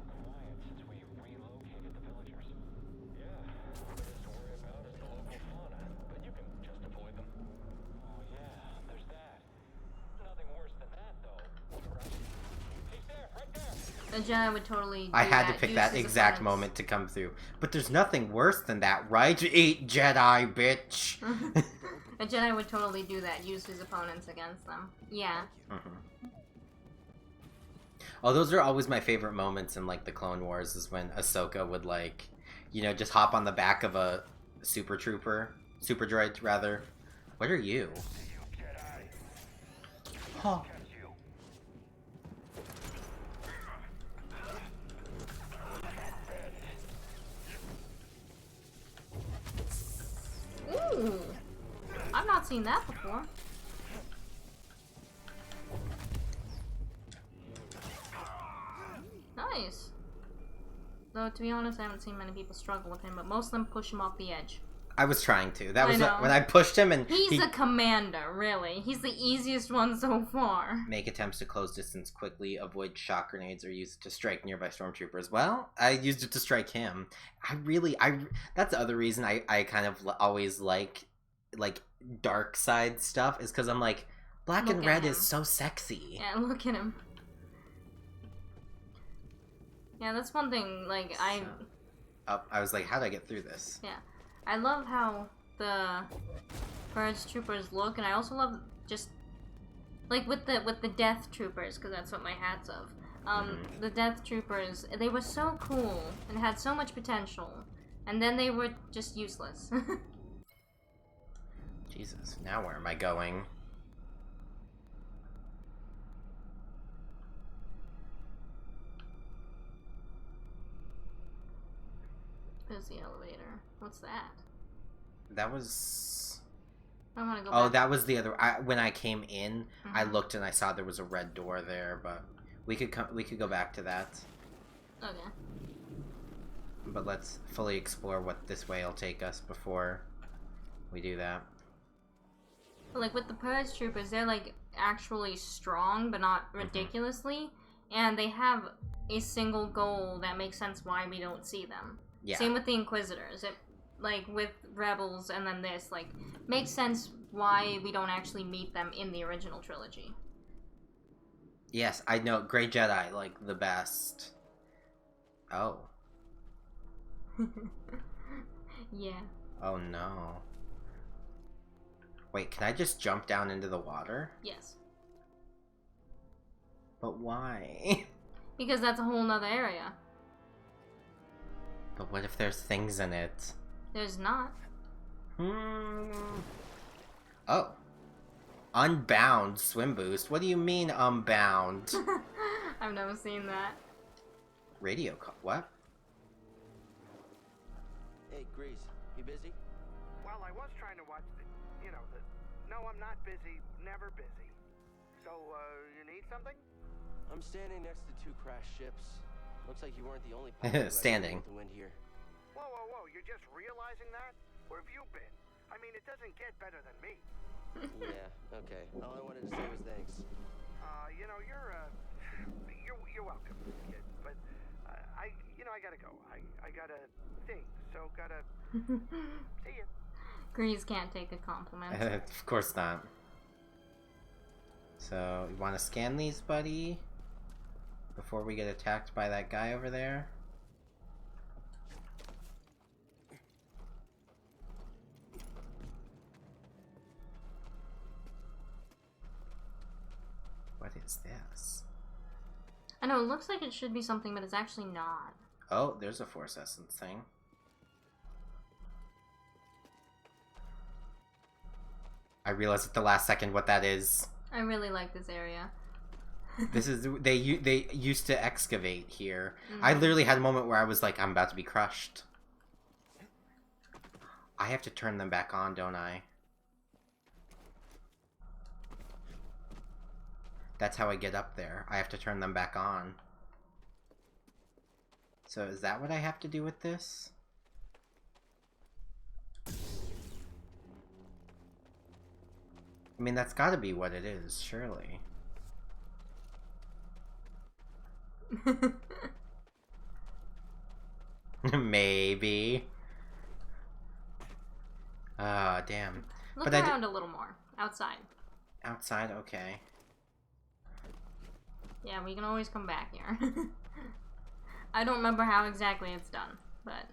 A Jedi would totally do I had that. to pick that exact moment to come through. But there's nothing worse than that, right? Eat Jedi, bitch! A Jedi would totally do that, use his opponents against them. Yeah. Oh, those are always my favorite moments in, like, the Clone Wars, is when Ahsoka would, like, you know, just hop on the back of a super droid, rather. What are you? Huh. Ooh! I've not seen that before. Nice. Though, to be honest, I haven't seen many people struggle with him, but most of them push him off the edge. I was trying to. That was when I pushed him, and he's a commander, really. He's the easiest one so far. Make attempts to close distance quickly, avoid shock grenades, or use it to strike nearby stormtroopers. Well, I used it to strike him. That's the other reason I kind of always like dark side stuff, is because I'm like, black and red is so sexy. Yeah, look at him. Yeah, that's one thing, like, I was like, how do I get through this? Yeah. I love how the Purge Troopers look, and I also love just like with the Death Troopers, because that's what my hat's of. The Death Troopers, they were so cool and had so much potential, and then they were just useless. Jesus, now where am I going? There's the elevator. What's that? That was... I want to go Oh, back. that was the other... when I came in, I looked and I saw there was a red door there, but we could go back to that. Okay. But let's fully explore what this way will take us before we do that. Like with the Purge Troopers, they're like actually strong, but not ridiculously, and they have a single goal that makes sense why we don't see them. Yeah. Same with the Inquisitors. It, like with Rebels and then this, like, makes sense why we don't actually meet them in the original trilogy. Yes, I know. Grey Jedi, like, the best. Oh. Yeah. Oh no. Wait, can I just jump down into the water? Yes. But why? Because that's a whole nother area. But what if there's things in it? There's not. Oh. Unbound swim boost? What do you mean unbound? I've never seen that. Radio call. What? Hey, Grease, you busy? Well, I was trying to watch the... No, I'm not busy. Never busy. So, you need something? I'm standing next to two crashed ships. Looks like you weren't the only pilot who had Standing. the wind here. Whoa, you're just realizing that? Where have you been? I mean, it doesn't get better than me. Yeah, okay. All I wanted to say was thanks. You're welcome, kid. But, I gotta go. I got a thing, so gotta... See ya. Grease can't take a compliment. Of course not. So, you want to scan these, buddy? Before we get attacked by that guy over there? What is this? I know, it looks like it should be something, but it's actually not. Oh, there's a Force Essence thing. I realized at the last second what that is. I really like this area. This is they used to excavate here. I literally had a moment where I was like, I'm about to be crushed. I have to turn them back on, don't I? That's how I get up there. I have to turn them back on. So is that what I have to do with this? I mean, that's gotta be what it is, surely. Maybe. Ah, damn. Look but around a little more. Outside. Outside, okay. Yeah, we can always come back here. I don't remember how exactly it's done, but...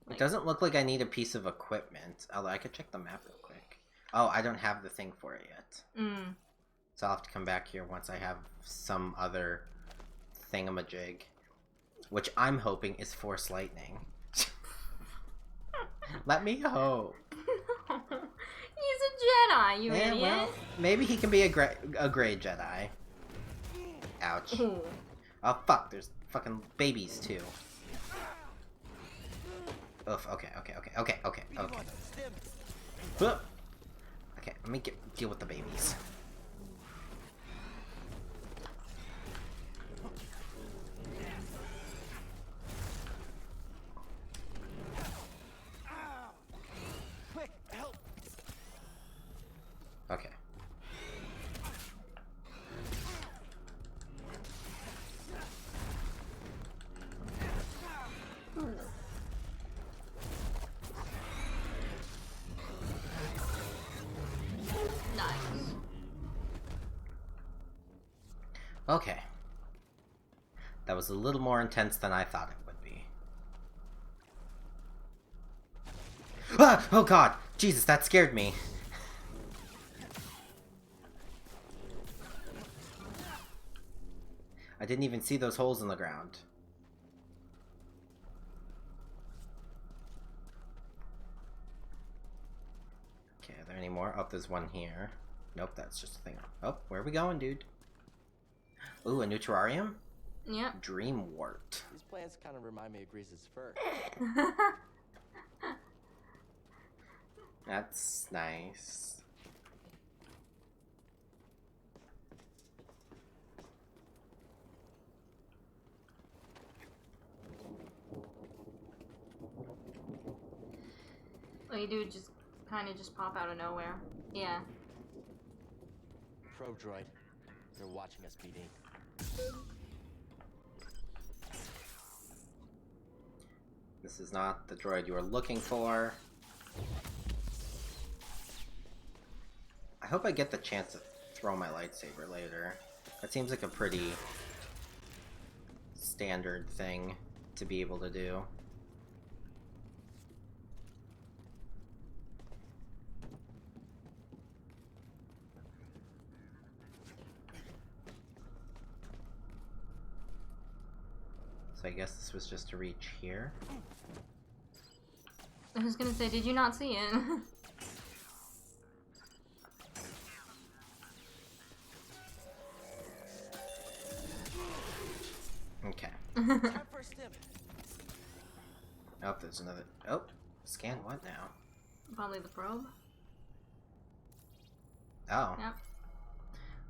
It doesn't look like I need a piece of equipment, although I could check the map real quick. Oh, I don't have the thing for it yet. So I'll have to come back here once I have some other thingamajig. Which I'm hoping is Force Lightning. Let me hope. He's a Jedi, you idiot. Well, maybe he can be a gray Jedi. Ouch. Ooh. Oh, fuck. There's fucking babies, too. Oof. Okay. Huh. Okay, let me deal with the babies. Quick, help! Okay. Nice. Okay. That was a little more intense than I thought it would be. Ah! Oh god! Jesus, that scared me. I didn't even see those holes in the ground. Okay, are there any more? Oh, there's one here. Nope, that's just a thing. Oh, where are we going, dude? Ooh, a new terrarium? Yep. Dream wart. These plants kind of remind me of Grease's fur. That's nice. Oh, you do just kind of just pop out of nowhere. Yeah. Probe droid. They're watching us, PD. This is not the droid you are looking for. I hope I get the chance to throw my lightsaber later. That seems like a pretty standard thing to be able to do. So I guess this was just to reach here. I was gonna say, did you not see it? Okay. Time for a stim. Oh, there's another. Oh, scan what now? Probably the probe. Oh. Yep.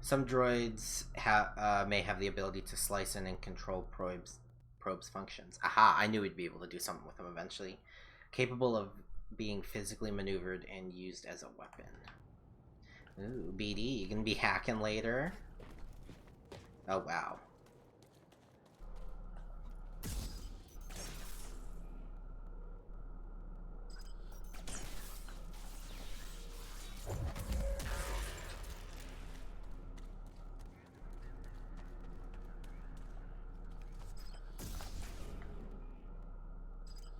Some droids may have the ability to slice in and control probes functions. Aha! I knew we'd be able to do something with them eventually. Capable of being physically maneuvered and used as a weapon. Ooh, BD, you gonna be hacking later? Oh wow.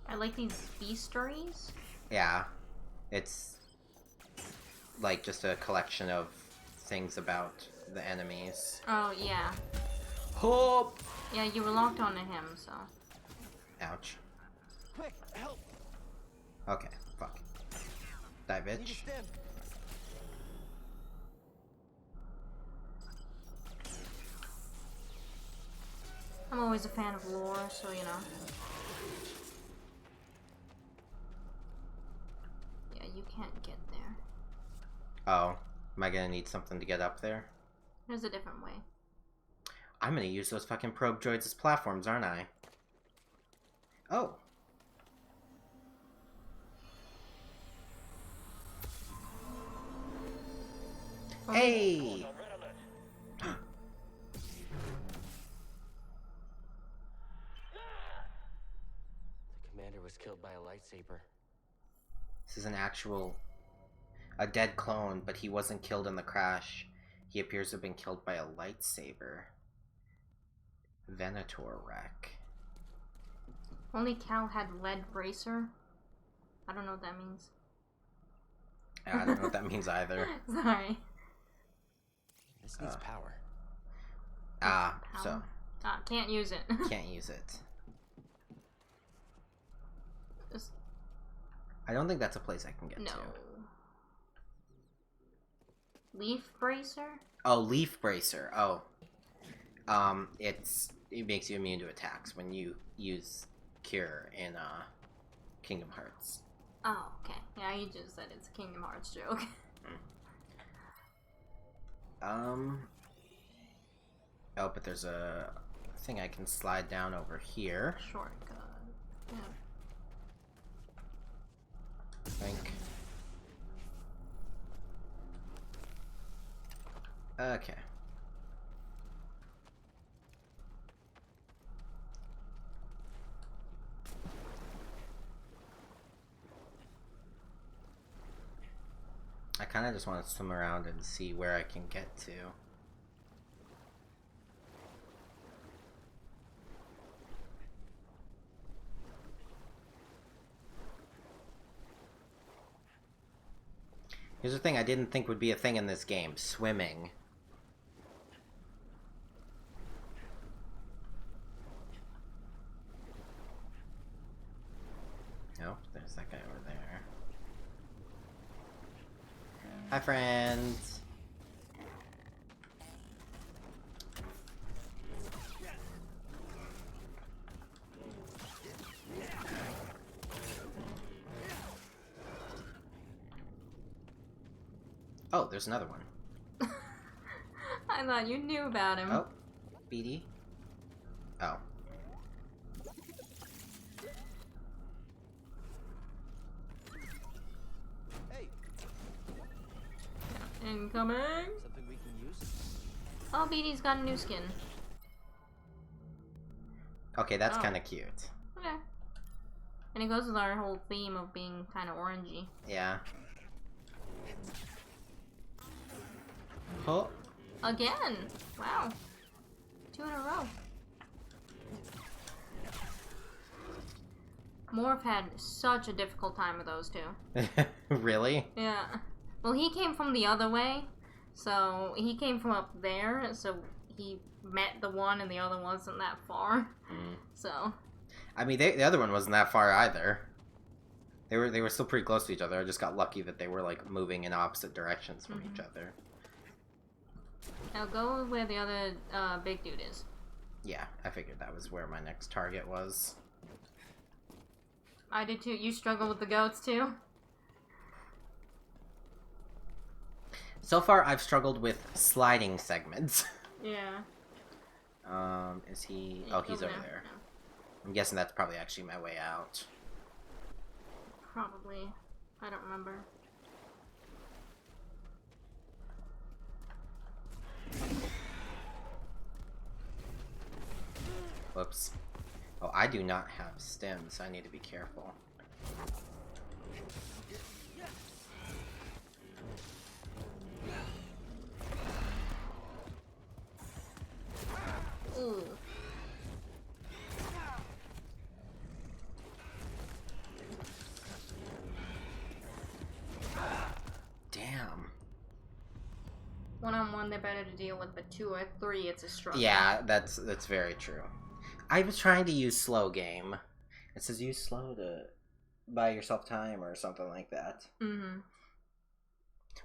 I like these beasteries. Yeah, it's like just a collection of things about the enemies. Oh, yeah. Hope! Yeah, you were locked onto him, so. Ouch. Quick, help! Okay, fuck. Die, Need a bitch. stim. I'm always a fan of lore, so you know. Yeah, you can't get there. Oh, am I gonna need something to get up there? There's a different way. I'm gonna use those fucking probe droids as platforms, aren't I? Oh. Hey! The commander was killed by a lightsaber. This is an actual... a dead clone, but he wasn't killed in the crash. He appears to have been killed by a lightsaber. Venator wreck. Only Cal had lead bracer. I don't know what that means. I don't know what that means either. Sorry. This needs power. Ah, Power? so Ah, can't use it. can't use it. Just, I don't think that's a place I can get no. to. Leaf bracer? Oh, leaf bracer. Oh. It makes you immune to attacks when you use cure in Kingdom Hearts. Oh, okay. Yeah, you just said it's a Kingdom Hearts joke. Oh, but there's a thing I can slide down over here. Shortcut. Yeah. I think. Okay. I kind of just want to swim around and see where I can get to. Here's the thing I didn't think would be a thing in this game. Swimming. Nope, there's that guy over there. Hi, friends. Oh, there's another one. I thought you knew about him. Oh, BD. Oh. Hey, Incoming. something we can use? Oh, BD's got a new skin. Okay, that's Oh. kind of cute. Okay. And it goes with our whole theme of being kind of orangey. Yeah. Oh. Again! Wow. 2 in a row. Morph had such a difficult time with those two. Really? Yeah. Well, he came from the other way, so he came from up there, so he met the one and the other wasn't that far. So. I mean, the other one wasn't that far either. They were still pretty close to each other. I just got lucky that they were like moving in opposite directions from each other. I'll go where the other big dude is. Yeah, I figured that was where my next target was. I did too. You struggle with the goats too? So far, I've struggled with sliding segments. Yeah. Is he... Oh, he's over there. No. I'm guessing that's probably actually my way out. Probably. I don't remember. Whoops. Oh, I do not have stems, so I need to be careful. Ooh. Damn. One-on-one, they're better to deal with, but 2 or 3, it's a struggle. Yeah, that's very true. I was trying to use slow game. It says use slow to buy yourself time or something like that. Mm-hmm.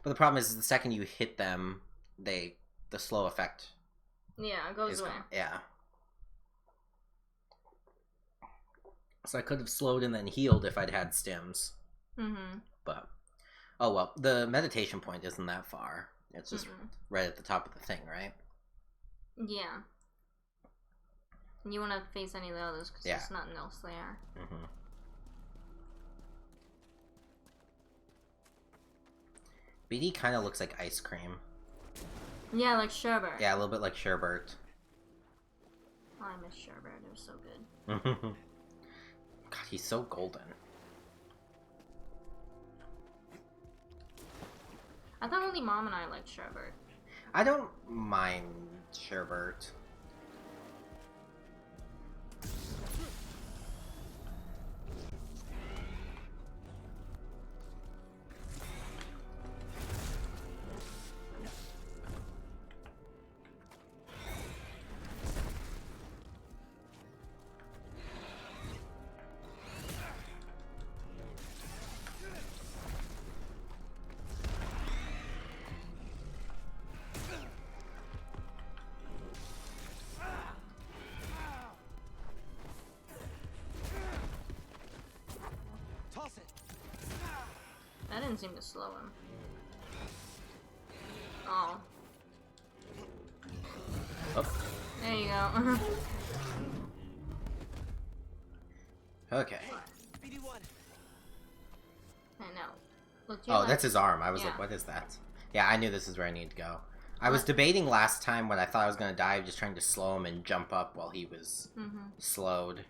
But the problem is the second you hit them, the slow effect. Yeah, it goes away. Yeah. So I could have slowed and then healed if I'd had stims. Mm-hmm. But, oh well, the meditation point isn't that far. It's just right at the top of the thing, right? Yeah. You want to face any of the others because there's nothing else there. Mm-hmm. BD kind of looks like ice cream. Yeah, like sherbet. Yeah, a little bit like sherbet. Oh, I miss sherbet. It was so good. God, he's so golden. I thought only Mom and I liked sherbet. I don't mind sherbet. That didn't seem to slow him. Oh. Oh. There you go. Okay. I know. Look to your Oh, left. that's his arm. I was Yeah. like, what is that? Yeah, I knew this is where I need to go. I was debating last time when I thought I was going to die, just trying to slow him and jump up while he was slowed.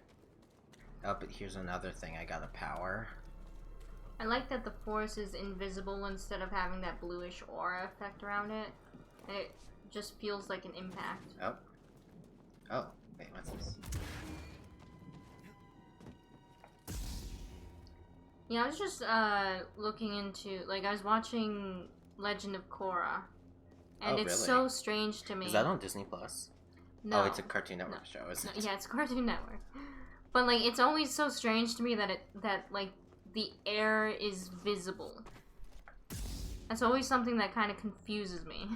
Oh, but here's another thing I gotta power. I like that the force is invisible instead of having that bluish aura effect around it. And it just feels like an impact. Oh. Oh, wait, what's this? Yeah, I was just looking into, like, I was watching Legend of Korra, and it's really? so strange to me. Is that on Disney Plus? No. Oh, it's a Cartoon Network show, isn't it? Yeah, it's Cartoon Network. But like, it's always so strange to me that like the air is visible. That's always something that kind of confuses me.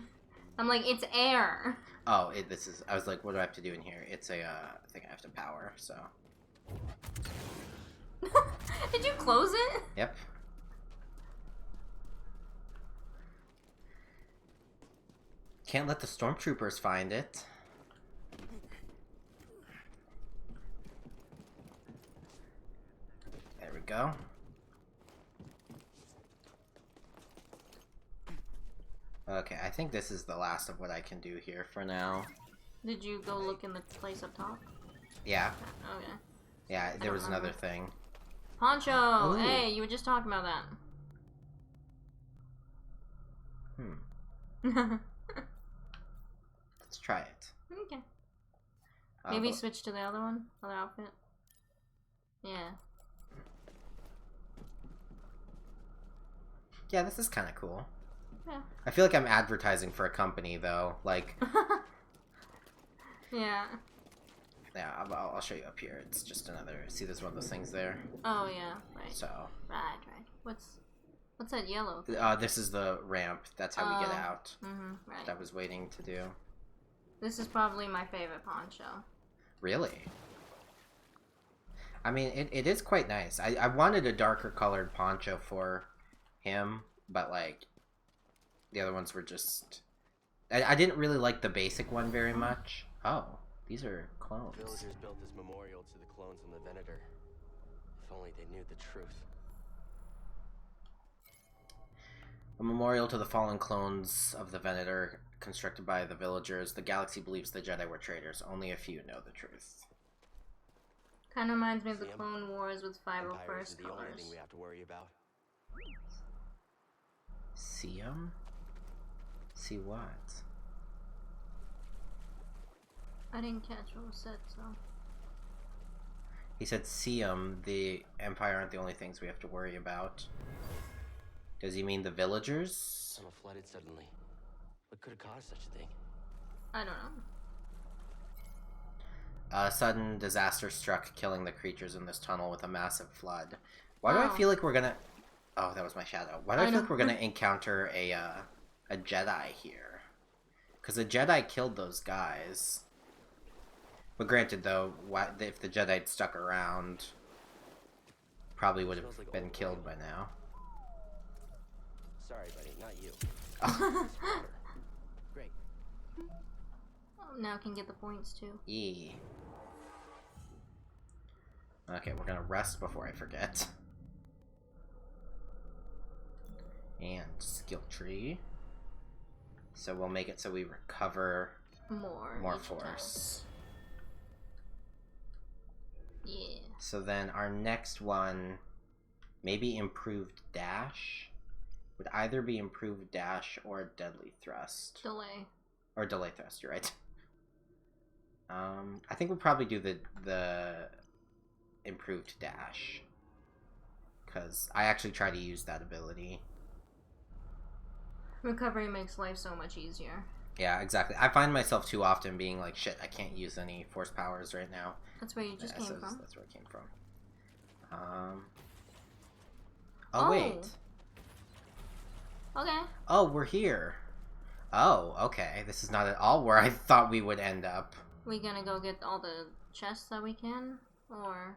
I'm like, it's air. Oh, this is. I was like, what do I have to do in here? It's a thing I have to power. So. Did you close it? Yep. Can't let the stormtroopers find it. There we go. Okay, I think this is the last of what I can do here for now. Did you go look in the place up top? Yeah. Okay. Yeah, there was another thing. Poncho! Ooh. Hey, you were just talking about that. Let's try it. Okay. Maybe switch to the other one? Other outfit? Yeah. Yeah, this is kind of cool. Yeah. I feel like I'm advertising for a company, though. Like... Yeah. Yeah, I'll show you up here. It's just another... See, there's one of those things there? Oh, yeah. Right. So... Right. What's that yellow thing? This is the ramp. That's how we get out. Right. That I was waiting to do. This is probably my favorite poncho. Really? I mean, it is quite nice. I wanted a darker colored poncho for him, but, like, the other ones were just... I didn't really like the basic one very much. Oh, these are clones. Villagers built this memorial to the clones on the Venator. If only they knew the truth. A memorial to the fallen clones of the Venator, constructed by the villagers. The galaxy believes the Jedi were traitors. Only a few know the truth. Kind of reminds me of the Clone Wars with 501st Empires is the only colors. thing we have to worry about. See 'em? See what? I didn't catch what was said, so... He said, see 'em, the Empire aren't the only things we have to worry about. Does he mean the villagers? Tunnel flooded suddenly. What could have caused such a thing? I don't know. A sudden disaster struck, killing the creatures in this tunnel with a massive flood. Why do I Oh. feel like we're gonna... Oh, that was my shadow. Why do I feel like we're gonna encounter a Jedi here? Because the Jedi killed those guys. But granted, though, if the Jedi had stuck around, probably would have been killed by now. Sorry, buddy, not you. Great. Oh, now I can get the points, too. Yeah. Okay, we're gonna rest before I forget. And skill tree. So we'll make it so we recover more force. Yeah. So then our next one, maybe improved dash, would either be improved dash or deadly thrust. Delay. Or delay thrust, you're right. I think we'll probably do the improved dash, because I actually try to use that ability. Recovery makes life so much easier. Yeah, exactly. I find myself too often being like, shit, I can't use any force powers right now. That's where you just came from. That's where it came from. Oh, wait. Okay. Oh, we're here. Oh, okay. This is not at all where I thought we would end up. We gonna go get all the chests that we can? Or...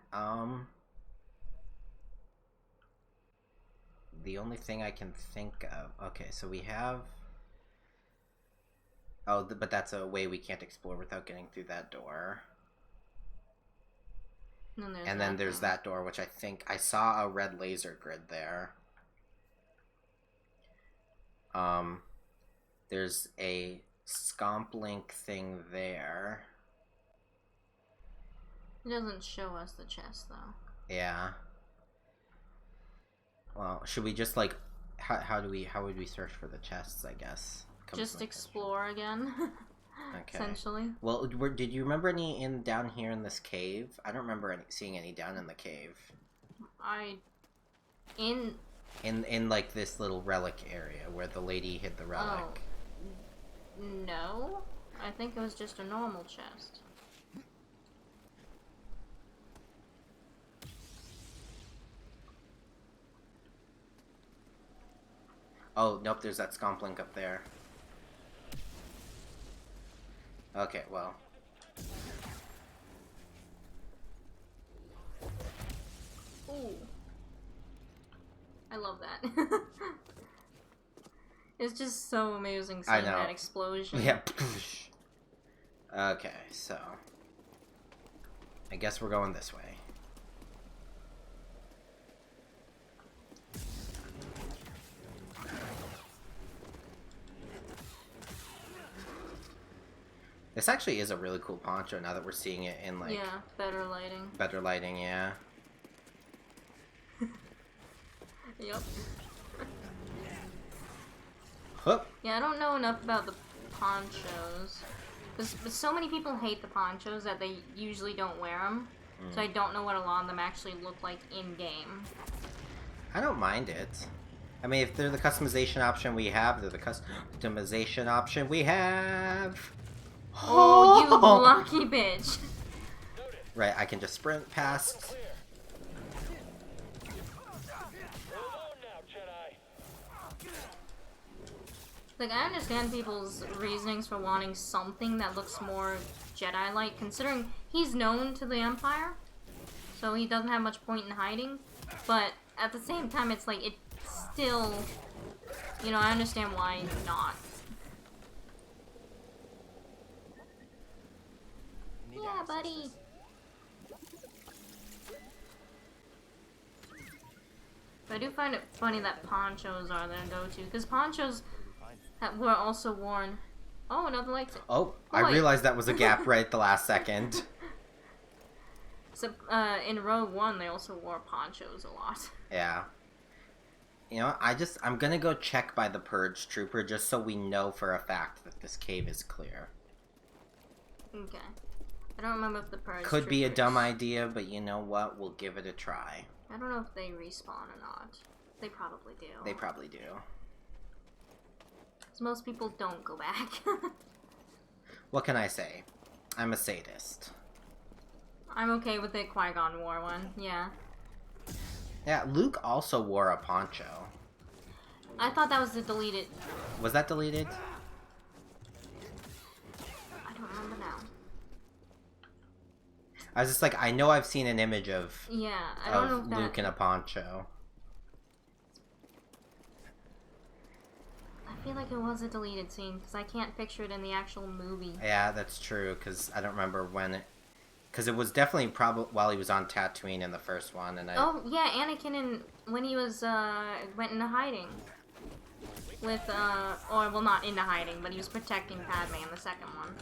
The only thing I can think of... Okay, so we have... Oh, but that's a way we can't explore without getting through that door. And then there's that door, which I think... I saw a red laser grid there. There's a Scomp Link thing there. It doesn't show us the chest, though. Yeah. Well, should we just, like... How would we search for the chests, I guess? Just explore again. Okay. Essentially. Well, did you remember any down here in this cave? I don't remember seeing any down in the cave. In like this little relic area where the lady hid the relic. Oh. No. I think it was just a normal chest. Oh, nope, there's that scomp up there. Okay, well. Ooh. I love that. It's just so amazing seeing that explosion. Yeah. Okay, so. I guess we're going this way. This actually is a really cool poncho now that we're seeing it in like... Yeah, better lighting. Better lighting, yeah. Yep. Hup. Yeah, I don't know enough about the ponchos. Because so many people hate the ponchos that they usually don't wear them. So I don't know what a lot of them actually look like in-game. I don't mind it. I mean, if they're the customization option we have, they're the customization option we have. Oh, you lucky bitch. Right, I can just sprint past. Like, I understand people's reasonings for wanting something that looks more Jedi-like, considering he's known to the Empire, so he doesn't have much point in hiding. But at the same time, it's like, it's still, you know, I understand why not. Yeah, buddy. But I do find it funny that ponchos are their go-to, because ponchos were also worn. Oh, another light. Oh, I realized that was a gap right at the last second. So, in Rogue One, they also wore ponchos a lot. Yeah. You know, I'm gonna go check by the Purge Trooper just so we know for a fact that this cave is clear. Okay. I don't remember if the Purge Could be a dumb idea, but you know what? We'll give it a try. I don't know if they respawn or not. They probably do. They probably do. Because most people don't go back. What can I say? I'm a sadist. I'm okay with it. Qui-Gon wore one. Yeah. Yeah, Luke also wore a poncho. I thought that was the deleted. Was that deleted? I don't remember now. I was just like, I know I've seen an image of I don't know if Luke in a poncho. I feel like it was a deleted scene because I can't picture it in the actual movie. Yeah, that's true, because I don't remember when it... Because it was definitely probably while he was on Tatooine in the first one, and I... Oh, yeah, Anakin when he was, went into hiding. With, or, well, not into hiding, but he was protecting Padme in the second one.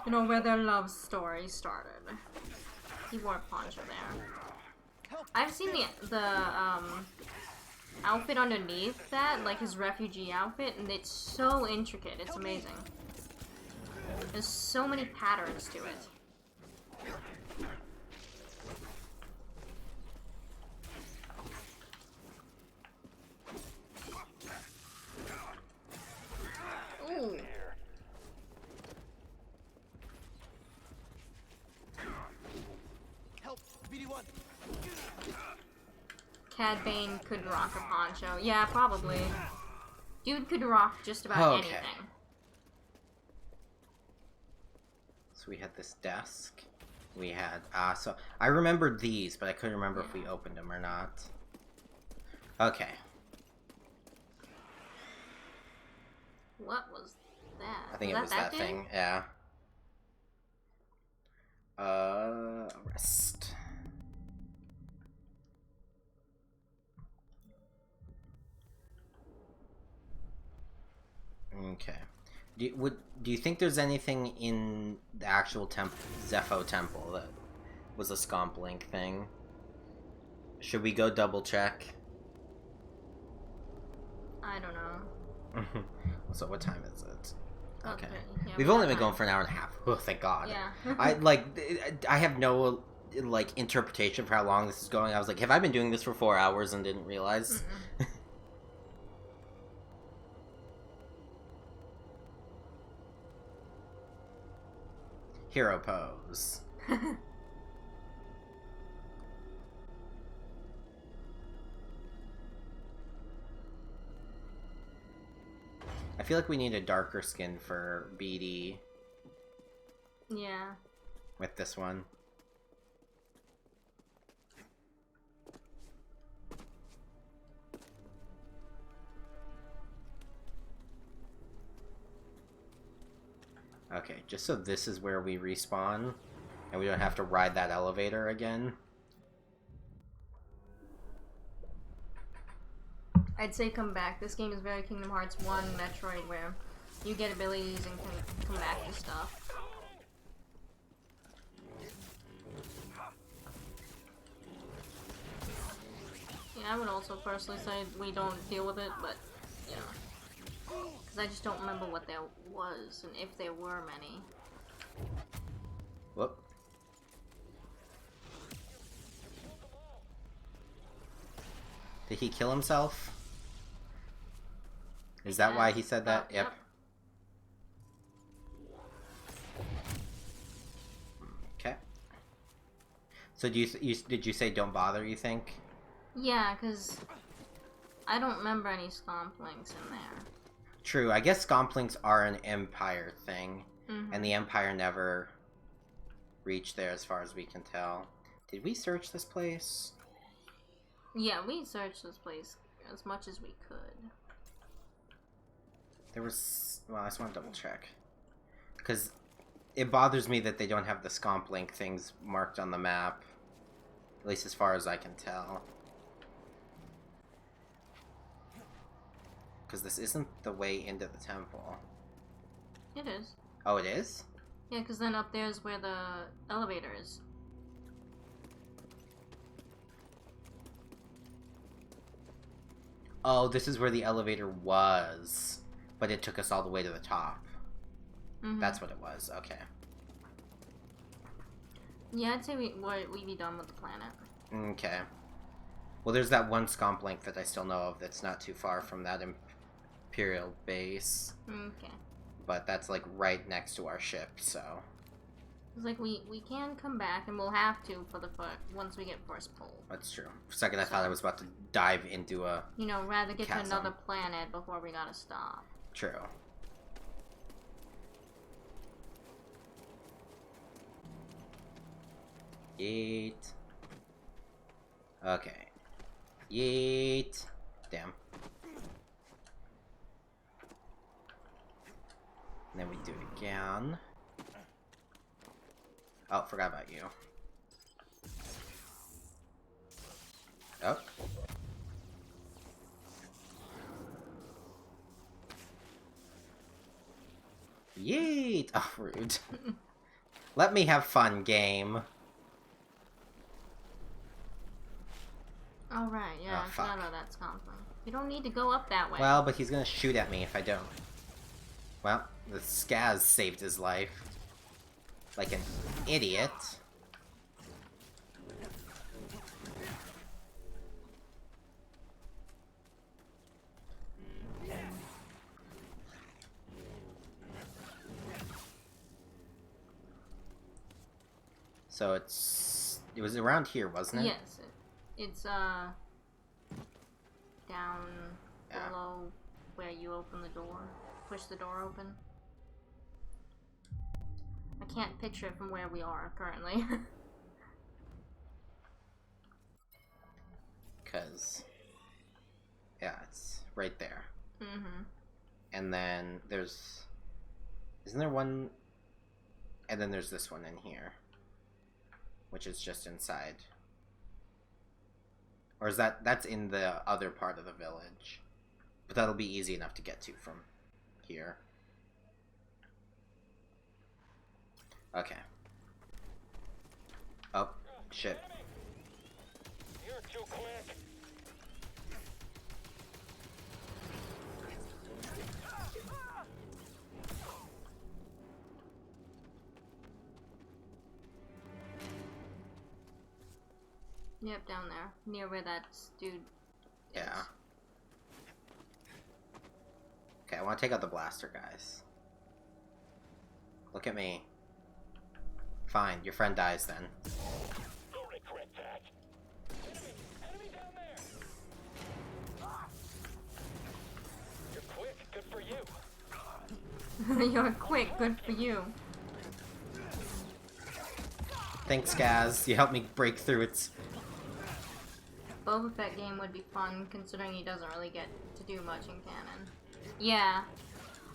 You know, where their love story started. He wore a poncho there. I've seen the outfit underneath that, like his refugee outfit, and it's so intricate, it's amazing. There's so many patterns to it. Ooh. Help! BD1! Cad Bane could rock a poncho. Yeah, probably. Dude could rock just about anything. So we had this desk. We had, so I remembered these, but I couldn't remember if we opened them or not. Okay. What was that? I think it was that thing, yeah. Arrest. Okay. Do you think there's anything in the actual Zepho temple that was a Scomp Link thing? Should we go double check? I don't know. So what time is it? Okay. Yeah, We've only been going for an hour and a half. Oh, thank God. Yeah. I have no like interpretation for how long this is going. I was like, have I been doing this for 4 hours and didn't realize? Hero pose. I feel like we need a darker skin for BD. Yeah. With this one. Okay, just so this is where we respawn, and we don't have to ride that elevator again. I'd say come back. This game is very Kingdom Hearts 1 Metroid, where you get abilities and can come back to stuff. Yeah, I would also personally say we don't deal with it, but, you know. Because I just don't remember what there was, and if there were many. Whoop. Did he kill himself? Is that why he said that? Yep. Okay. So did you say don't bother, you think? Yeah, because I don't remember any Stomp Links in there. True, I guess Scomplings are an Empire thing, and the Empire never reached there as far as we can tell. Did we search this place? Yeah, we searched this place as much as we could. There was... well, I just want to double check. Because it bothers me that they don't have the Scomplink things marked on the map. At least as far as I can tell. Because this isn't the way into the temple. It is. Oh, it is? Yeah, because then up there is where the elevator is. Oh, this is where the elevator was. But it took us all the way to the top. That's what it was. Okay. Yeah, I'd say we'd be done with the planet. Okay. Well, there's that one Scomplink that I still know of that's not too far from that Imperial base. Okay. But that's like right next to our ship, so... It's like we can come back, and we'll have to for the once we get first pull. That's true. For a second I thought I was about to dive into a... you know, rather get chasm. to another planet before we gotta stop. True. Yeet. Okay. Yeet. Damn. And then we do it again. Oh, forgot about you. Oh. Yeet! Oh, rude. Let me have fun, game. Alright, yeah, Oh, I forgot fuck. about that Scomplink. You don't need to go up that way. Well, but he's gonna shoot at me if I don't. Well, the Skaz saved his life. Like an idiot. So it was around here, wasn't it? Yes, it's down below where you open the door. Push the door open. I can't picture it from where we are currently. Because, yeah, it's right there. And then there's... isn't there one... and then there's this one in here. Which is just inside. Or is that's in the other part of the village. But that'll be easy enough to get to from here. Okay. Oh, shit. You're too quick. Yep, down there. Near where that dude is. Yeah. Okay, I want to take out the blaster guys. Look at me. Fine, your friend dies then. You'll regret that. Enemy down there. You're quick. Good for you. You're quick, good for you. Thanks, Gaz. You helped me break through its... Boba Fett game would be fun, considering he doesn't really get to do much in canon. Yeah.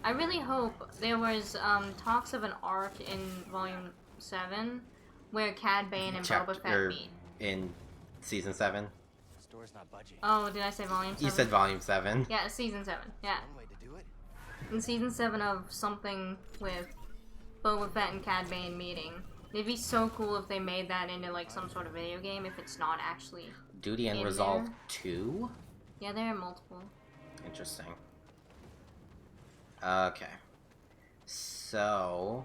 I really hope there was talks of an arc in Volume 7 where Cad Bane and Boba Fett meet. In Season 7? The store's not budging. Oh, did I say Volume 7? You said Volume 7. Yeah, Season 7. Yeah. One way to do it. In Season 7 of something with Boba Fett and Cad Bane meeting. It'd be so cool if they made that into like some sort of video game if it's not actually Duty and in Resolve there. 2? Yeah, there are multiple. Interesting. Okay. So...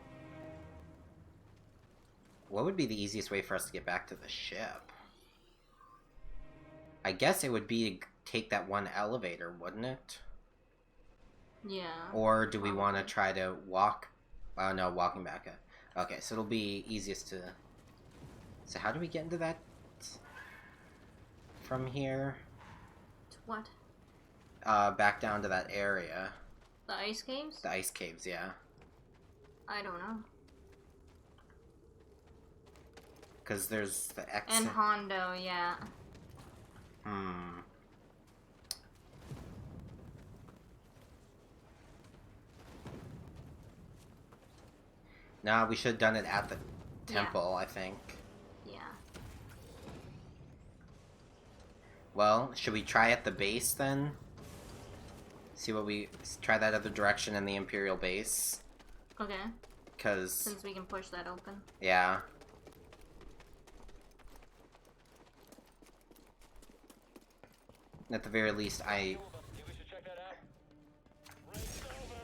what would be the easiest way for us to get back to the ship? I guess it would be to take that one elevator, wouldn't it? Yeah. Or do we want to try to walk? No, walking back up. Okay, so it'll be easiest to... so how do we get into that? From here? To what? Back down to that area. The ice caves? The ice caves, yeah. I don't know. Because there's the exit. And Hondo, yeah. Nah, we should have done it at the temple, I think. Yeah. Well, should we try at the base then? See what we... try that other direction in the Imperial base. Okay. Because... since we can push that open. yeah. At the very least, I... Think we should check that out? Race over.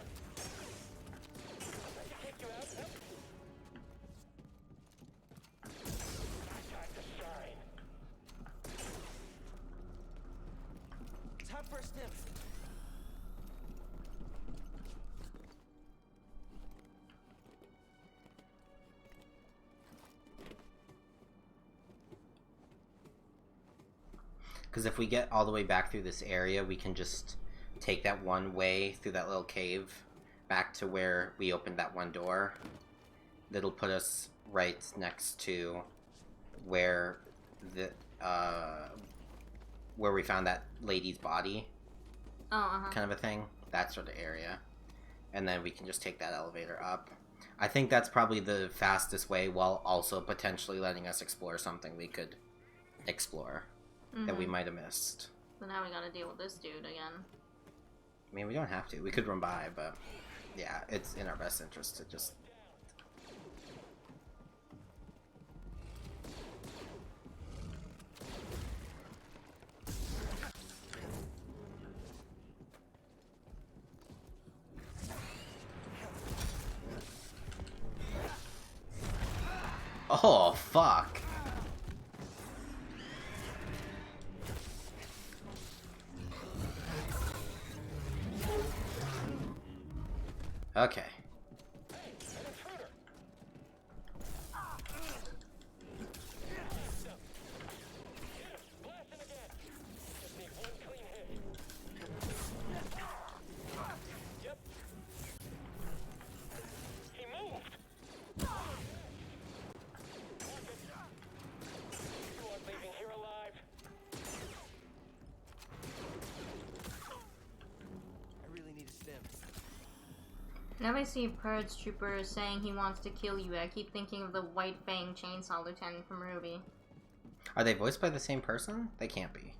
Let me take you out. Yep. Time to shine. Time for a stim. Because if we get all the way back through this area, we can just take that one way through that little cave back to where we opened that one door. That'll put us right next to where the where we found that lady's body. Oh, uh-huh. Kind of a thing. That sort of area. And then we can just take that elevator up. I think that's probably the fastest way, while also potentially letting us explore something we could explore. That we might have missed. So now we gotta deal with this dude again. I mean, we don't have to. We could run by, but yeah, it's in our best interest to just... oh, fuck. Okay. Whenever I see a Purge Trooper saying he wants to kill you, I keep thinking of the White Fang Chainsaw Lieutenant from Ruby. Are they voiced by the same person? They can't be.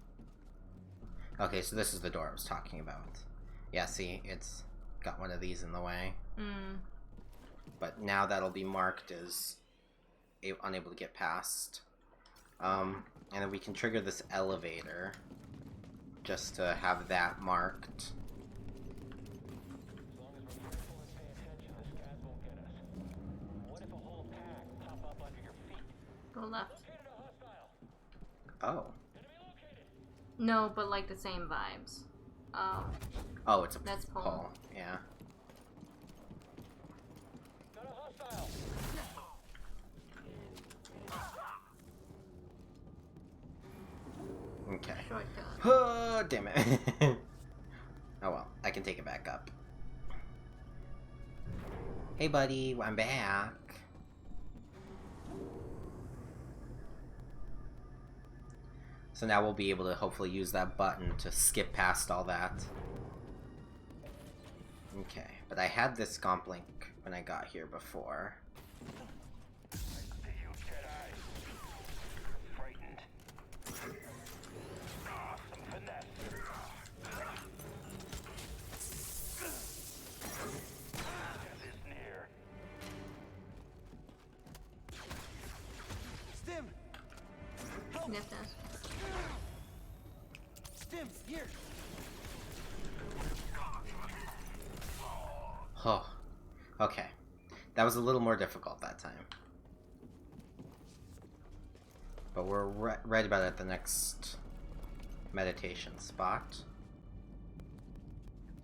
Okay, so this is the door I was talking about. Yeah, see, it's got one of these in the way. But now that'll be marked as unable to get past. And then we can trigger this elevator just to have that marked. Go left. Oh. No, but like the same vibes. Oh, it's a That's pole. pole. Yeah. Got a hostile. Okay. Shortcut. Oh, damn it. Oh well, I can take it back up. Hey buddy, I'm back. So now we'll be able to hopefully use that button to skip past all that. Okay, but I had this comp link when I got here before. See you, Jedi. Frightened. Some finesse. Death is near. Stim! Yes, yes. Stim, here! Oh, okay. That was a little more difficult that time. But we're right about at the next meditation spot.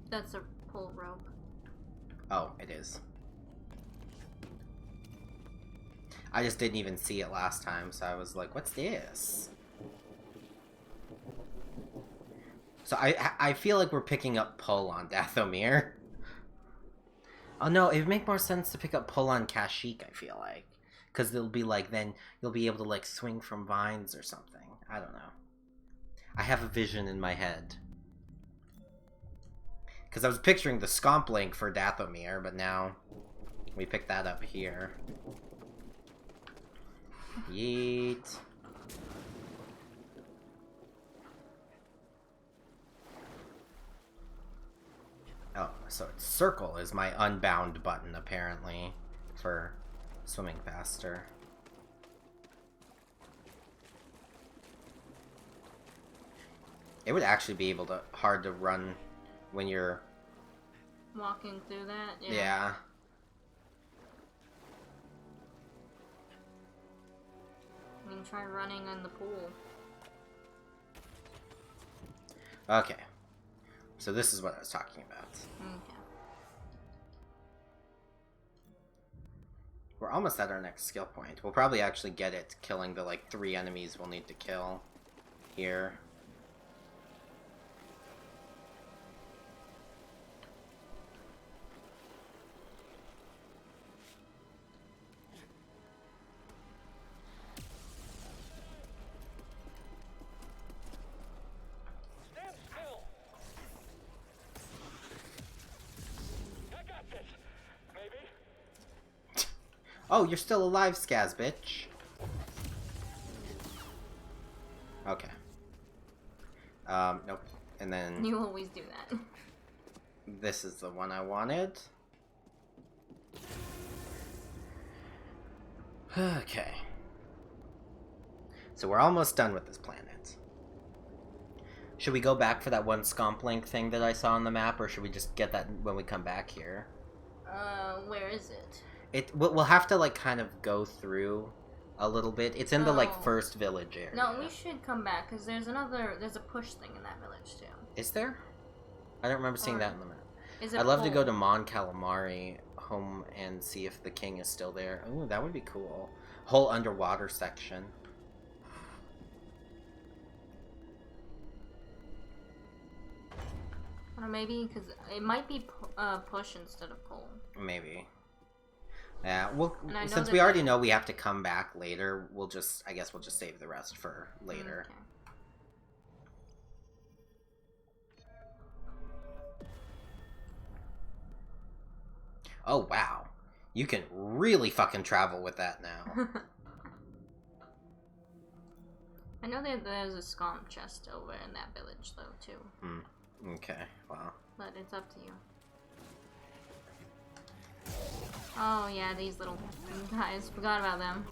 That's a pull rope. Oh, it is. I just didn't even see it last time, so I was like, what's this? So I feel like we're picking up pull on Dathomir. Oh no, it would make more sense to pick up pull on Kashyyyk, I feel like. Because it'll be like, then you'll be able to like swing from vines or something. I don't know. I have a vision in my head. Because I was picturing the Scomp link for Dathomir, but now we pick that up here. Yeet. Oh, so circle is my unbound button, apparently, for swimming faster. It would actually be hard to run when you're Walking through that? Yeah. I mean, try running in the pool. Okay. So this is what I was talking about. Okay. We're almost at our next skill point. We'll probably actually get it killing the, like, 3 enemies we'll need to kill here. Stand still. I got this. Maybe. Oh, you're still alive, Skaz, bitch. Okay. Nope. And then You always do that. this is the one I wanted. Okay. So we're almost done with this planet. Should we go back for that one Scomp link thing that I saw on the map, or should we just get that when we come back here? Where is it? We'll have to, like, kind of go through a little bit. It's in the, like, Oh. first village area. No, we should come back, because there's a push thing in that village, too. Is there? I don't remember seeing Or- that on the map. Is it I'd love to go pull? to Mon Calamari home and see if the king is still there. Ooh, that would be cool. Whole underwater section. Or maybe, because it might be push instead of pull. Maybe. Yeah, well, And I know since that we already the- know we have to come back later, I guess we'll just save the rest for later. Okay. Oh, wow. You can really fucking travel with that now. I know that there's a scomp chest over in that village, though, too. Okay, wow. But it's up to you. Oh, yeah, these little guys. Forgot about them.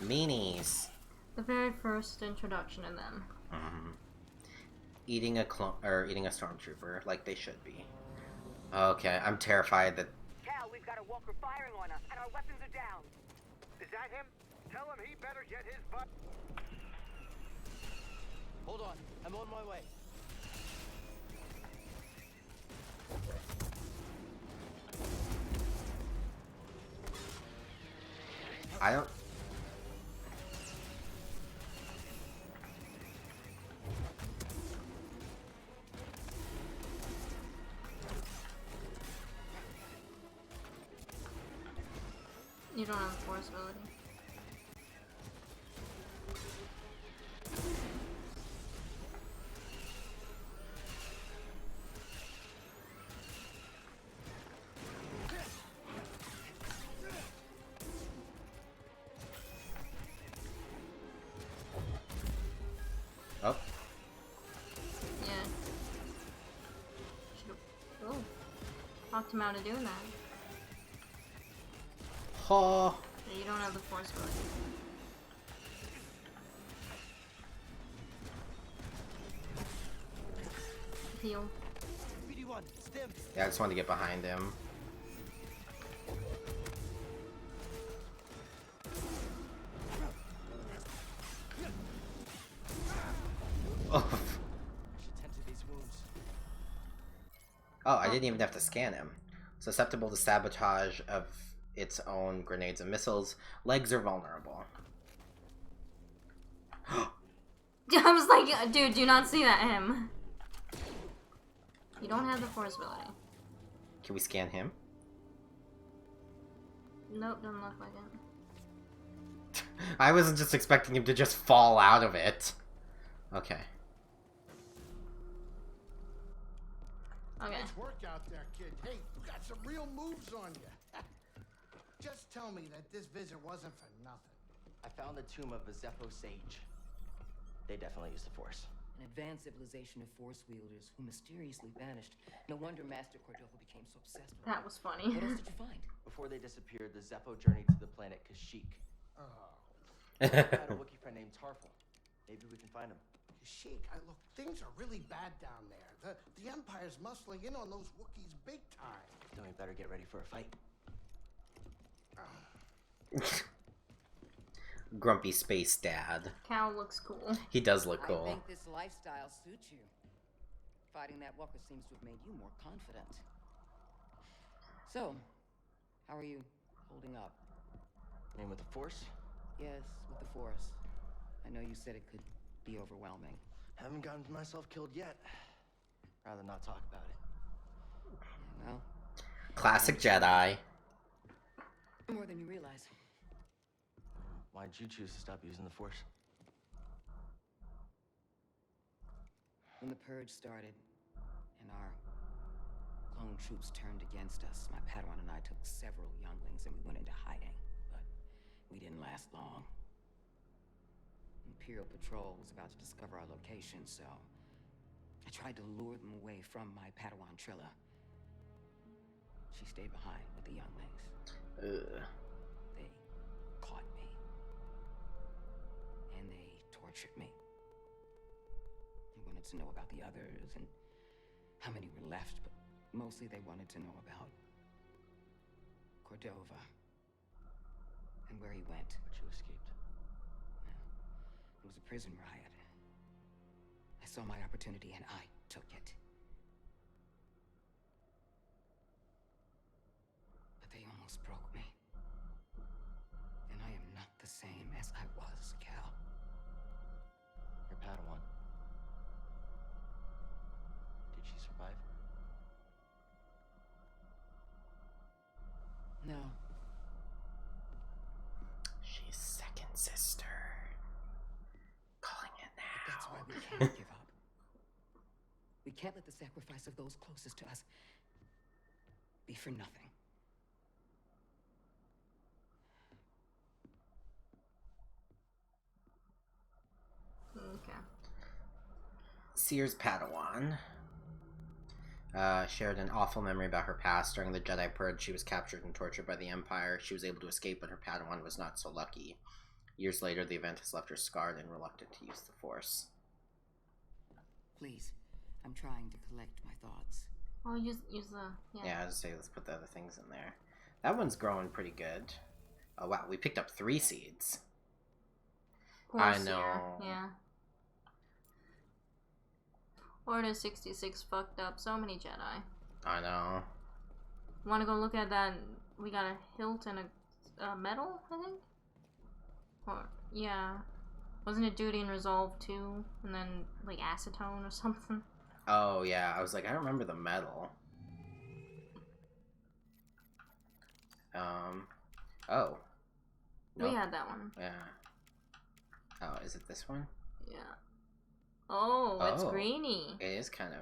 Meanies. The very first introduction of them. Eating a stormtrooper, like they should be. Okay, I'm terrified that... Cal, we've got a walker firing on us, and our weapons are down. Is that him? Tell him he better get his butt. Hold on, I'm on my way. I don't. You don't have the force ability. Oh. Yeah. Should've... Oh. Talked him out of doing that. Oh. Yeah, you don't have the force ability. Heal. BD1, stim. Yeah, I just wanted to get behind him. Oh. Tend to these wounds. Oh, I didn't even have to scan him. Susceptible to sabotage of its own grenades and missiles. Legs are vulnerable. I was like, dude, do not see that him. You don't have the force ability. Can we scan him? Nope, doesn't look like it. I wasn't just expecting him to just fall out of it. Okay. Okay. Nice work out there, kid. Hey, you got some real moves on you. Just tell me that this visit wasn't for nothing. I found the tomb of a Zeppo sage. They definitely used the Force. An advanced civilization of Force wielders who mysteriously vanished. No wonder Master Cordova became so obsessed with That them. was funny. What else did you find? Before they disappeared, the Zeppo journeyed to the planet Kashyyyk. Oh, I had a Wookiee friend named Tarful. Maybe we can find him. Sheik, look, things are really bad down there. The Empire's muscling in on those Wookiees big time. Then we better get ready for a fight. Grumpy space dad. Cal looks cool. He does look I cool. think this lifestyle suits you. Fighting that walker seems to have made you more confident. So, how are you holding up? I mean, with the Force? Yes, with the Force. I know you said it could be overwhelming. Haven't gotten myself killed yet. Rather not talk about it. Well, Classic Jedi. more than you realize. Why'd you choose to stop using the Force? When the Purge started, and our clone troops turned against us, my Padawan and I took several younglings and we went into hiding. But we didn't last long. Imperial Patrol was about to discover our location, so I tried to lure them away from my Padawan Trilla. She stayed behind with the younglings. Ugh. They caught me. And they tortured me. They wanted to know about the others and how many were left, but mostly they wanted to know about Cordova and where he went. But you escaped. It was a prison riot. I saw my opportunity and I took it. But they almost broke me. And I am not the same as I was, Cal. Your Padawan. Did she survive? No. She's second sister. Calling it But that's now. why we can't give up. We can't let the sacrifice of those closest to us be for nothing. Okay. Seer's Padawan. Shared an awful memory about her past. During the Jedi Purge, she was captured and tortured by the Empire. She was able to escape, but her Padawan was not so lucky. Years later, the event has left her scarred and reluctant to use the Force. Please, I'm trying to collect my thoughts. Oh, use the Yeah, I was say let's put the other things in there. That one's growing pretty good. Oh wow, we picked up 3 seeds. Poor I Seer, know. yeah. Order 66 fucked up so many Jedi. I know. Want to go look at that? We got a hilt and a medal, I think? Or, yeah. Wasn't it Duty and Resolve too? And then, like, Acetone or something? Oh, yeah. I was like, I remember the medal. Oh. We had that one. Yeah. Oh, is it this one? Yeah. Oh, it's greeny. It is kind of.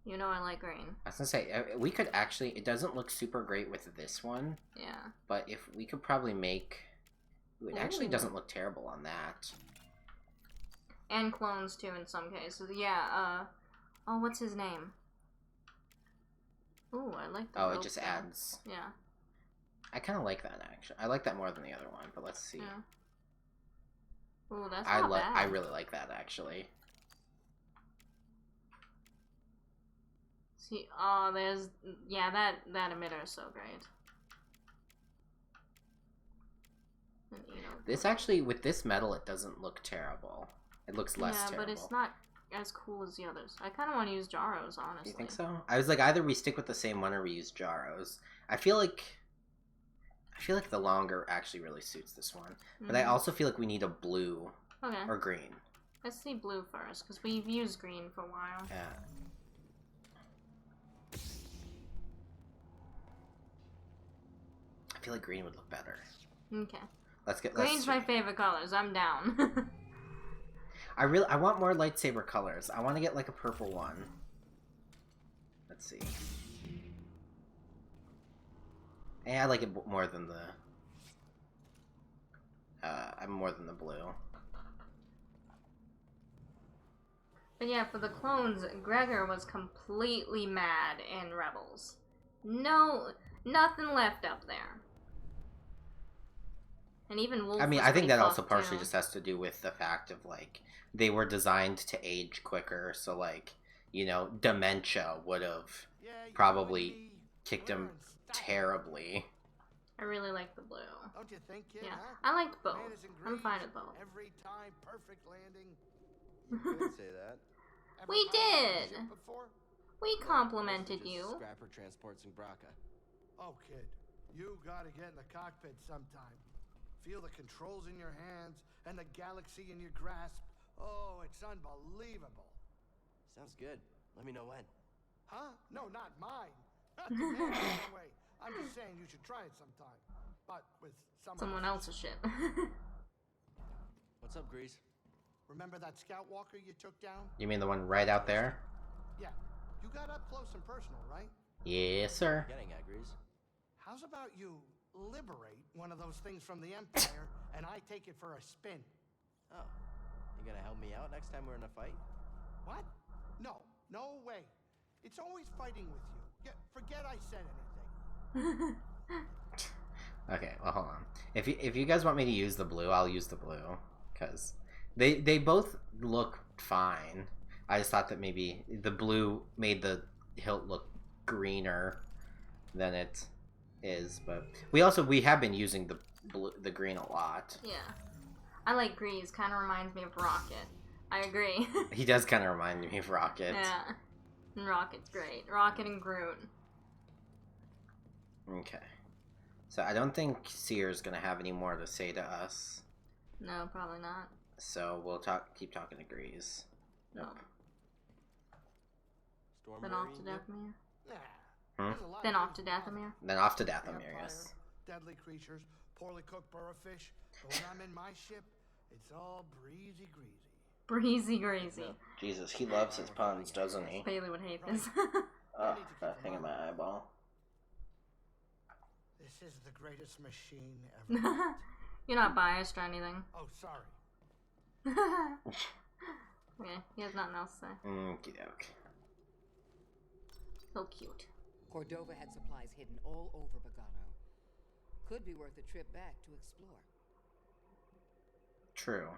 You know I like green. I was gonna say, we could actually, it doesn't look super great with this one. Yeah. But if we could probably make, it actually Ooh. doesn't look terrible on that. And clones too in some cases. Yeah, oh, what's his name? Ooh, I like the Oh, rope it just though. adds. Yeah. I kind of like that, actually. I like that more than the other one, but let's see. Yeah. Ooh, that's not bad. I really like that, actually. See, oh, there's, yeah, that emitter is so great. And, you know, This actually, with this metal, it doesn't look terrible. It looks less terrible. Yeah, but it's not as cool as the others. I kind of want to use Jaros, honestly. You think so? I was like, either we stick with the same one or we use Jaros. I feel like the longer actually really suits this one. But I also feel like we need a blue or green. Let's see blue first, because we've used green for a while. Yeah. I feel like green would look better. Okay. Let's Green's my favorite colors. I'm down. I want more lightsaber colors. I want to get like a purple one. Let's see. Yeah, I like it more than the. I'm more than the blue. But yeah, for the clones, Gregor was completely mad in Rebels. No, nothing left up there. And even Wolf. I mean, was I think that pretty also fucked, partially too. just has to do with the fact of like they were designed to age quicker, so like, you know, dementia would have probably kicked him terribly. I really like the blue. Don't you think, kid? Yeah, huh? I liked both. Tomatoes and I'm greens, fine with both. Every time, perfect landing. You could say that. Ever We pilot a did. ship before? We complimented Just you. Scrapper transports in Braca. Oh, kid, you gotta get in the cockpit sometime. Feel the controls in your hands and the galaxy in your grasp. Oh, it's unbelievable. Sounds good. Let me know when. Huh? No, not mine. Not the man, anyway. I'm just saying you should try it sometime. But with Someone else's ship. What's up, Grease? Remember that scout walker you took down? You mean the one right out there? Yeah. You got up close and personal, right? Yes, sir. Getting at, Grease? How's about you liberate one of those things from the Empire and I take it for a spin? Oh. You gonna help me out next time we're in a fight? What? No. No way. It's always fighting with you. Forget I said anything. Okay, well, hold on. If you guys want me to use the blue, I'll use the blue, because they both look fine. I just thought that maybe the blue made the hilt look greener than it is, but we have been using the green a lot. Yeah. I like Grease. Kind of reminds me of Rocket. I agree. He does kind of remind me of Rocket. Yeah. And Rocket's great. Rocket and Groot. Okay. So I don't think Seer's gonna have any more to say to us. No, probably not. So we'll keep talking to Grease. Nope. Storm Then off to Dathomir. Nah. Hmm? There's a lot Then of off to things Dathomir. Then off to Dathomir, Empire, yes. deadly creatures, poorly cooked burra fish. But when I'm in my ship, it's all breezy greasy. Breezy Greasy. Jesus, he loves his puns, doesn't he? Bailey would hate this. Oh, that thing in my eyeball. This is the greatest machine ever. You're not biased or anything. Oh, sorry. Okay, he has nothing else to say. Okie doke. So cute. Cordova had supplies hidden all over Bogano. Could be worth a trip back to explore. True.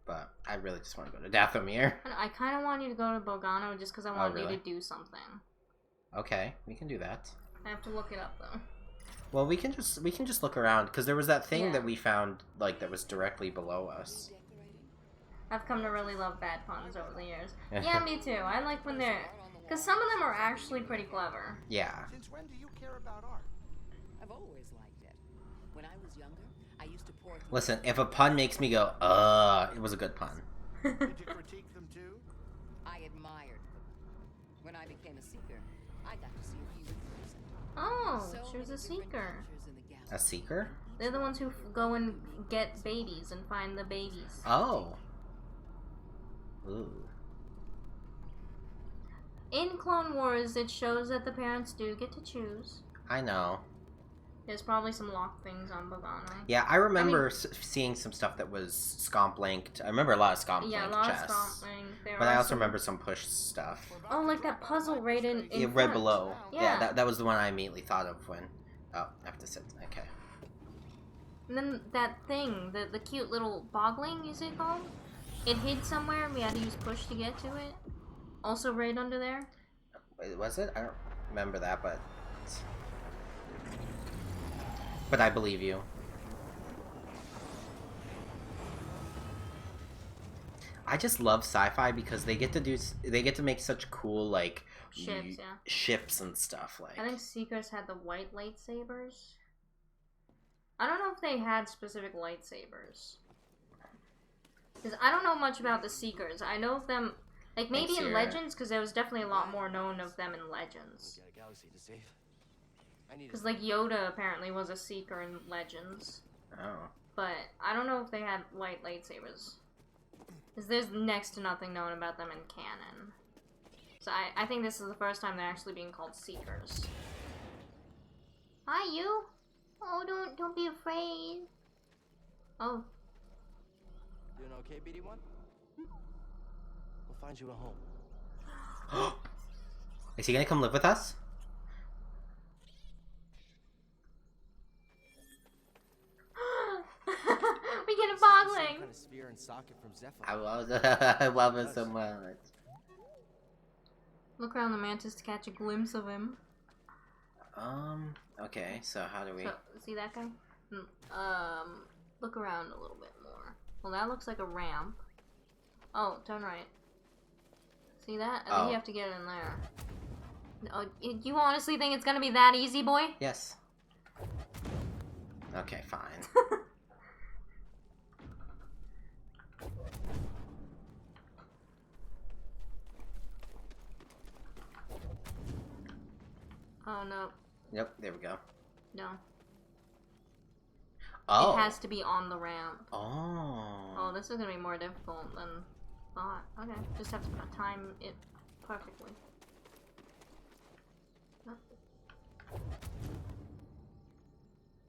But I really just want to go to Dathomir. I kind of want you to go to Bogano just because I want really? you to do something. Okay, we can do that. I have to look it up though. Well, we can just look around because there was that thing that Yeah. we found like that was directly below us. I've come to really love bad puns over the years. Yeah, me too. I like when they're... Because some of them are actually pretty clever. Yeah. Since when do you care about art? I've always liked it. When I was younger, I used to pour through... Listen, if a pun makes me go, it was a good pun. Did you critique them too? I admired them. When I became a seeker, I got to see a few in person. Oh, So she was a many different seeker. cultures in the galaxy. A seeker? They're the ones who go and get babies and find the babies. Oh. Ooh. In Clone Wars, it shows that the parents do get to choose. I know. There's probably some locked things on Bogano. Yeah, I remember seeing some stuff that was scomp linked. I remember a lot of scomp linked Yeah, a lot chests. of Scomp linked. But I also remember some push stuff. Oh, like that puzzle right in Yeah, right front. below. Yeah. That was the one I immediately thought of when... Oh, I have to sit. Okay. And then that thing, the cute little bogling, is it called? It hid somewhere and we had to use push to get to it. Also right under there. Wait, was it? I don't remember that, but... But I believe you. I just love sci-fi because they get to make such cool like Ships, yeah. ships and stuff like. I think Seekers had the white lightsabers. I don't know if they had specific lightsabers. Because I don't know much about the Seekers. I know of them, like maybe in Legends, because there was definitely a lot more known of them in Legends. We got a galaxy to save. I need Because like Yoda apparently was a Seeker in Legends. Oh. But I don't know if they had white lightsabers. Because there's next to nothing known about them in canon. So I think this is the first time they're actually being called Seekers. Hi, you! Oh, don't be afraid. Oh. Doing okay, BD1? We'll find you a home. Is he gonna come live with us? We get a bogling! Kind of sphere and socket from Zephyr. I love it so much. Look around the mantis to catch a glimpse of him. Okay, so how do we... So, see that guy? Look around a little bit more. Well, that looks like a ramp. Oh, turn right. See that? I think you have to get in there. Oh, you honestly think it's gonna be that easy, boy? Yes. Okay, fine. Oh, no. Yep, there we go. No. Oh. It has to be on the ramp. Oh. Oh, this is gonna be more difficult than thought. Okay, just have to time it perfectly.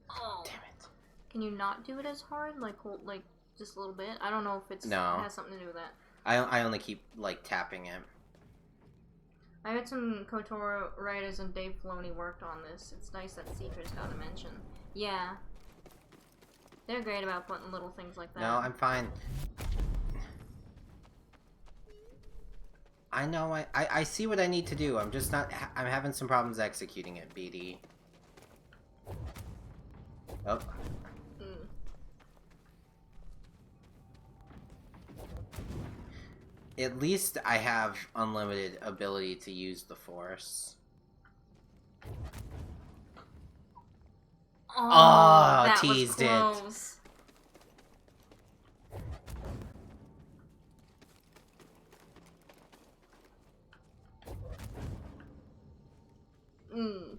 Oh. Damn it. Can you not do it as hard? Like, hold, like, just a little bit? I don't know if it's has something to do with that. I only keep, like, tapping it. I heard some KOTOR writers and Dave Filoni worked on this. It's nice that Seekers got a mention. Yeah. They're great about putting little things like that. No, I'm fine. I know, I see what I need to do. I'm just not... I'm having some problems executing it, BD. Oh. At least I have unlimited ability to use the Force. Oh, that teased was close.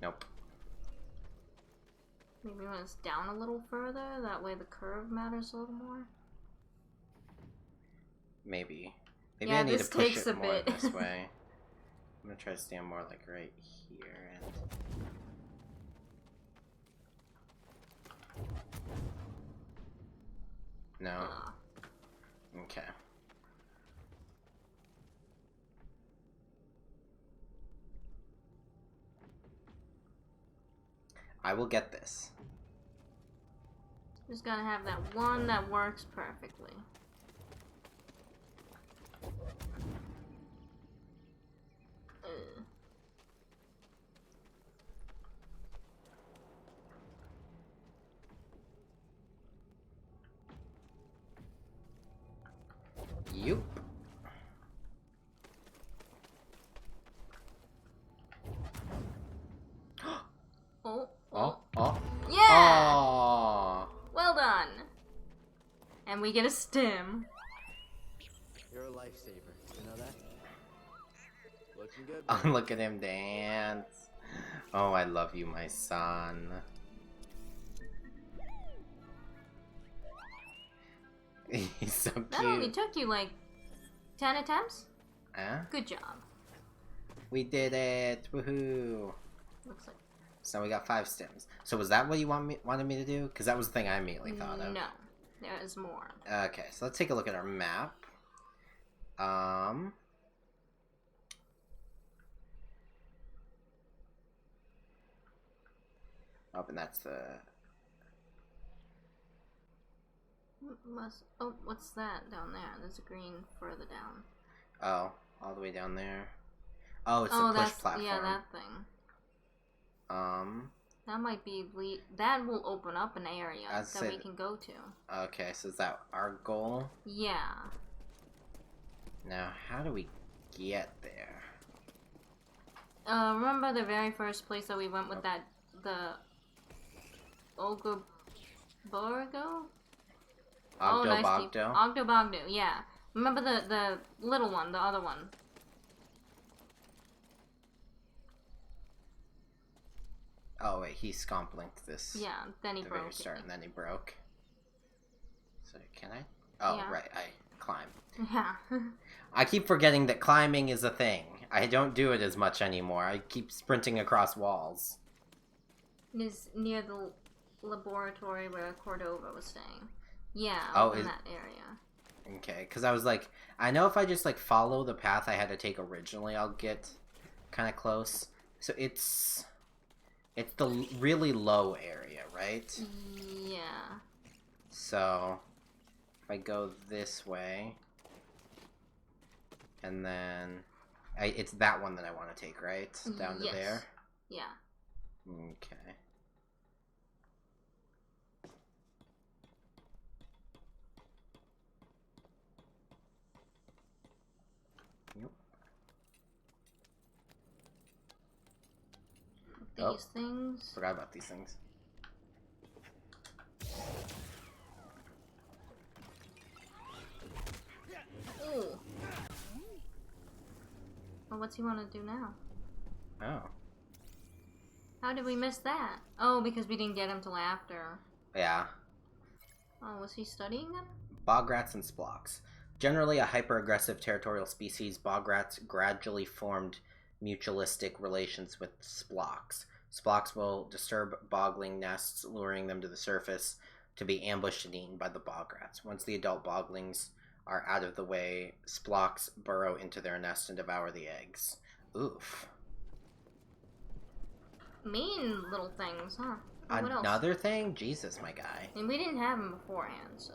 Nope. Maybe when it's down a little further, that way the curve matters a little more. Maybe. Maybe Yeah, I need this to push takes it a more bit. this way. I'm gonna try to stand more like right here and... No. Okay. I will get this. Just gotta have that one that works perfectly. we get a stim. You're a lifesaver. You know that? Looking good. Oh, look at him dance. Oh, I love you, my son. He's so cute. That only took you like 10 attempts? Huh? Good job. We did it! Woohoo! Looks like. So we got 5 stims. So was that what you wanted me to do? Because that was the thing I immediately thought of. No, there is more. Okay, so let's take a look at our map. Oh, and that's the... Oh, what's that down there? There's a green further down. Oh, all the way down there. Oh, it's the push platform. Yeah, that thing. That might be that will open up an area that we can go to. Okay, so is that our goal? Yeah. Now, how do we get there? Remember the very first place that we went with the Ogre Borgo? Ogdo-Bogdo? Ogdo-Bogdo, yeah. Remember the little one, the other one. Oh wait, he scomp linked this. Yeah, then he the broke very start, it. and then he broke. So can I? Oh Yeah. right, I climb. Yeah. I keep forgetting that climbing is a thing. I don't do it as much anymore. I keep sprinting across walls. It is near the laboratory where Cordova was staying. Yeah, in that area. Okay, because I was like, I know if I just like follow the path I had to take originally, I'll get kind of close. So it's the really low area, right? Yeah. So if I go this way, and then it's that one that I want to take, right? Down to there. Yeah. Okay. These things. Forgot about these things. Ooh. Well, what's he want to do now? Oh. How did we miss that? Oh, because we didn't get him till after. Yeah. Oh, was he studying them? Bograts and Splocks. Generally a hyper-aggressive territorial species, Bograts gradually formed mutualistic relations with Splocks. Splocks will disturb bogling nests, luring them to the surface to be ambushed and eaten by the Bograts. Once the adult boglings are out of the way, Splocks burrow into their nest and devour the eggs. Oof. Mean little things, huh? Oh, what Another else? thing? Jesus, my guy. And we didn't have them beforehand, so...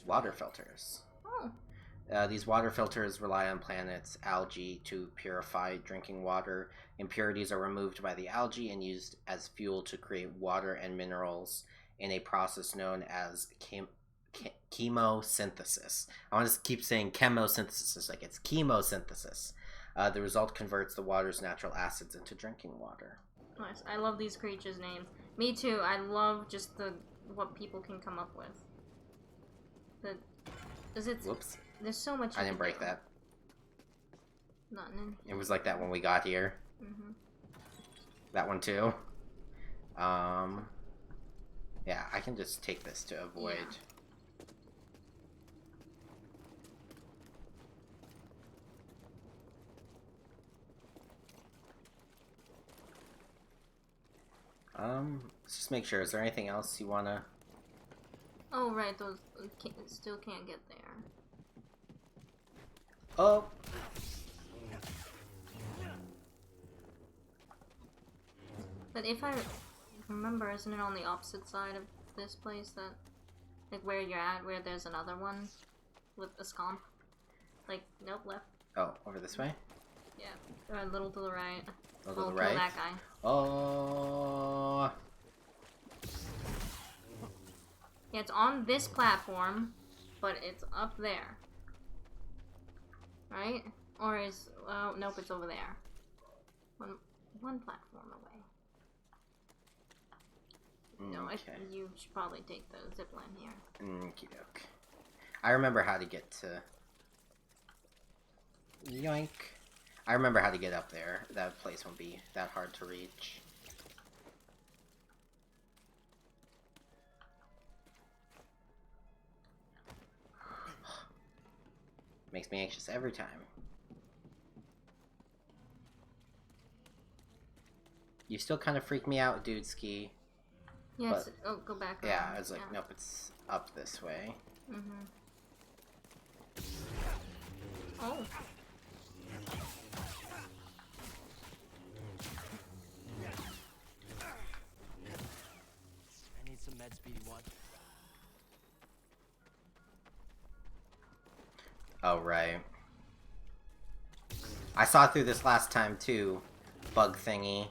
Water filters. Oh. These water filters rely on planets' algae to purify drinking water. Impurities are removed by the algae and used as fuel to create water and minerals in a process known as chemosynthesis. I want to keep saying chemosynthesis like it's chemosynthesis. The result converts the water's natural acids into drinking water. Nice. I love these creatures' names. Me too. I love just what people can come up with. Whoops. There's so much. I didn't break that. Nothing. It was like that when we got here. Mm-hmm. That one too. Yeah, I can just take this to avoid. Let's just make sure. Is there anything else you wanna? Oh right, those still can't get there. Oh. But if I remember, isn't it on the opposite side of this place that, like where you're at, where there's another one with a scomp? Like, nope, left. Oh, over this way? Yeah, a little to the right. A little to the right? Kill that guy. Oh. Yeah, it's on this platform, but it's up there. Right? Or is... Oh, nope, it's over there. One platform away. No, Okay. you should probably take the zipline here. Okie doke. I remember how to get to... Yoink. I remember how to get up there. That place won't be that hard to reach. Makes me anxious every time. You still kind of freak me out, dude ski. Yes. Oh, go back. Yeah, I was like, nope, it's up this way. Mm-hmm. Oh. I need some meds, BD1. Oh, right. I saw through this last time, too. Bug thingy.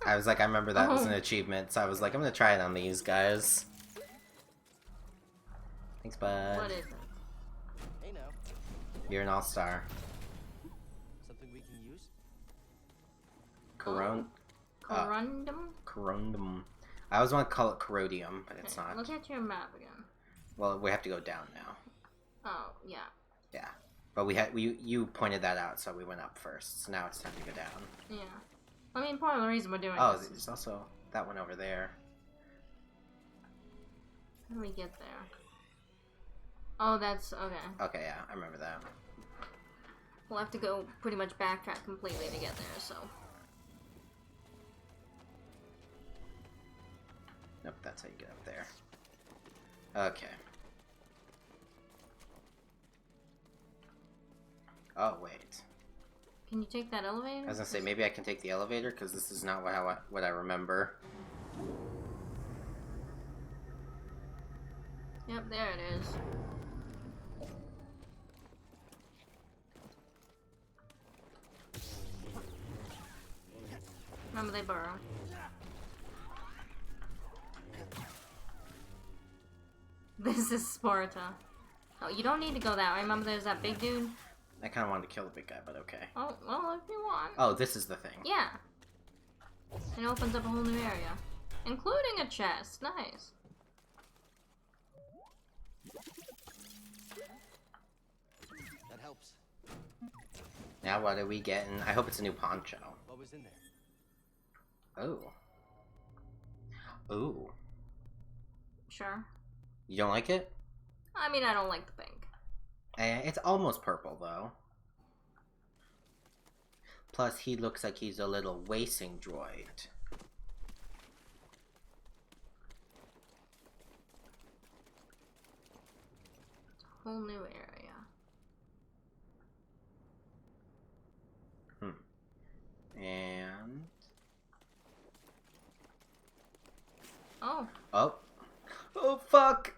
I was like, I remember that was an achievement, so I was like, I'm gonna try it on these guys. Thanks, bud. What is it? Hey now. You're an all-star. Something we can use? Corundum? Corundum. I always want to call it corrodium, but it's not. Look at your map again. Well, we have to go down now. Oh, yeah. Yeah. But you pointed that out, so we went up first. So now it's time to go down. Yeah. I mean, part of the reason we're doing Oh, this. there's also that one over there. How do we get there? Oh, that's... okay. Okay, yeah, I remember that. We'll have to go pretty much backtrack completely to get there, so... Nope, that's how you get up there. Okay. Oh, wait. Can you take that elevator? I was gonna say, maybe I can take the elevator, because this is not what I remember. Yep, there it is. Remember, they burrow. This is Sparta. Oh, you don't need to go that way. Remember, there's that big dude? I kind of wanted to kill the big guy, but okay. Oh, well, if you want. Oh, this is the thing. Yeah. It opens up a whole new area. Including a chest. Nice. That helps. Now what are we getting? I hope it's a new poncho. What was in there? Oh. Ooh. Sure. You don't like it? I mean, I don't like the pink. It's almost purple, though. Plus, he looks like he's a little wasting droid. It's a whole new area. And... Oh. Oh. Oh, fuck!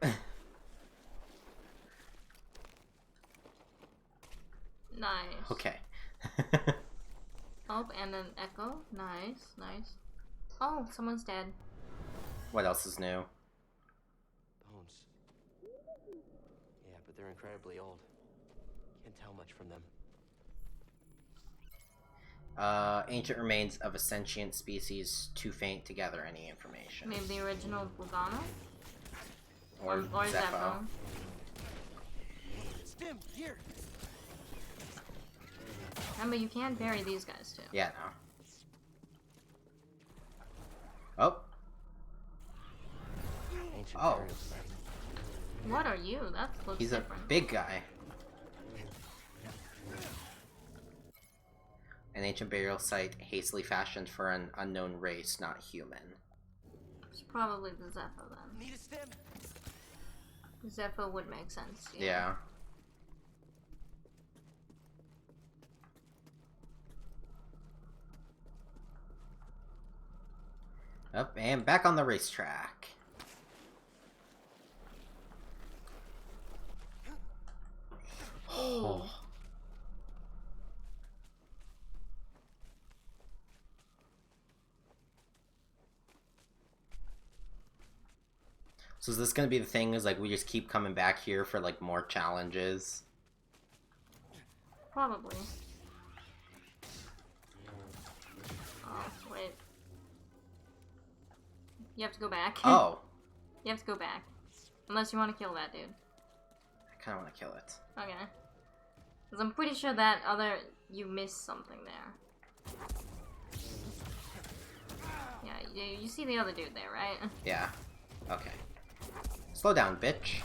Nice. Okay. Oh, and an echo. Nice, nice. Oh, someone's dead. What else is new? Bones. Yeah, but they're incredibly old. Can't tell much from them. Ancient remains of a sentient species too faint to gather any information. Maybe the original Lugano? Or Zepho. Stim, here! Remember, you can bury these guys too. Yeah, no. Oh. Ancient Oh. burial site. What are you? That looks He's different. a big guy. An ancient burial site hastily fashioned for an unknown race, not human. It's probably the Zepho then. Need a stim? Zepho would make sense. Yeah. Up and back on the racetrack. Oh. So is this gonna be the thing? Is like we just keep coming back here for like more challenges? Probably. Oh, wait. You have to go back. Oh. You have to go back. Unless you want to kill that dude. I kind of want to kill it. Okay. Because I'm pretty sure that other... You missed something there. Yeah, you see the other dude there, right? Yeah. Okay. Slow down, bitch.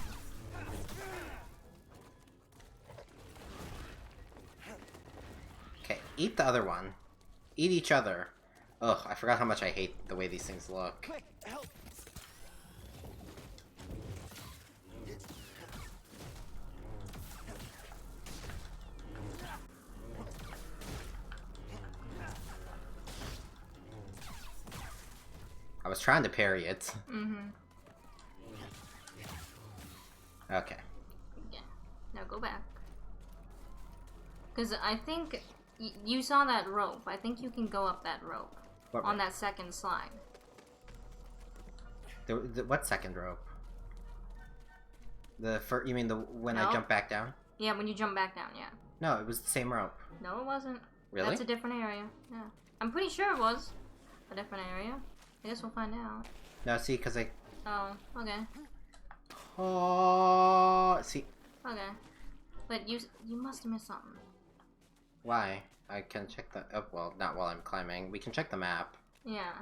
Okay, eat the other one. Eat each other. Ugh, I forgot how much I hate the way these things look. Quick, help! I was trying to parry it. Mm-hmm. Okay. Yeah. Now go back. Because I think... you saw that rope. I think you can go up that rope. What on rope? that second slide. What second rope? The first, you mean the when No. I jump back down? Yeah, when you jump back down, yeah. No, it was the same rope. No, it wasn't. Really? That's a different area. Yeah. I'm pretty sure it was a different area. I guess we'll find out. No, see, because I... Oh, okay. Oh, see... Okay. But you must have missed something. Why? I can check the... Oh, well, not while I'm climbing. We can check the map. Yeah.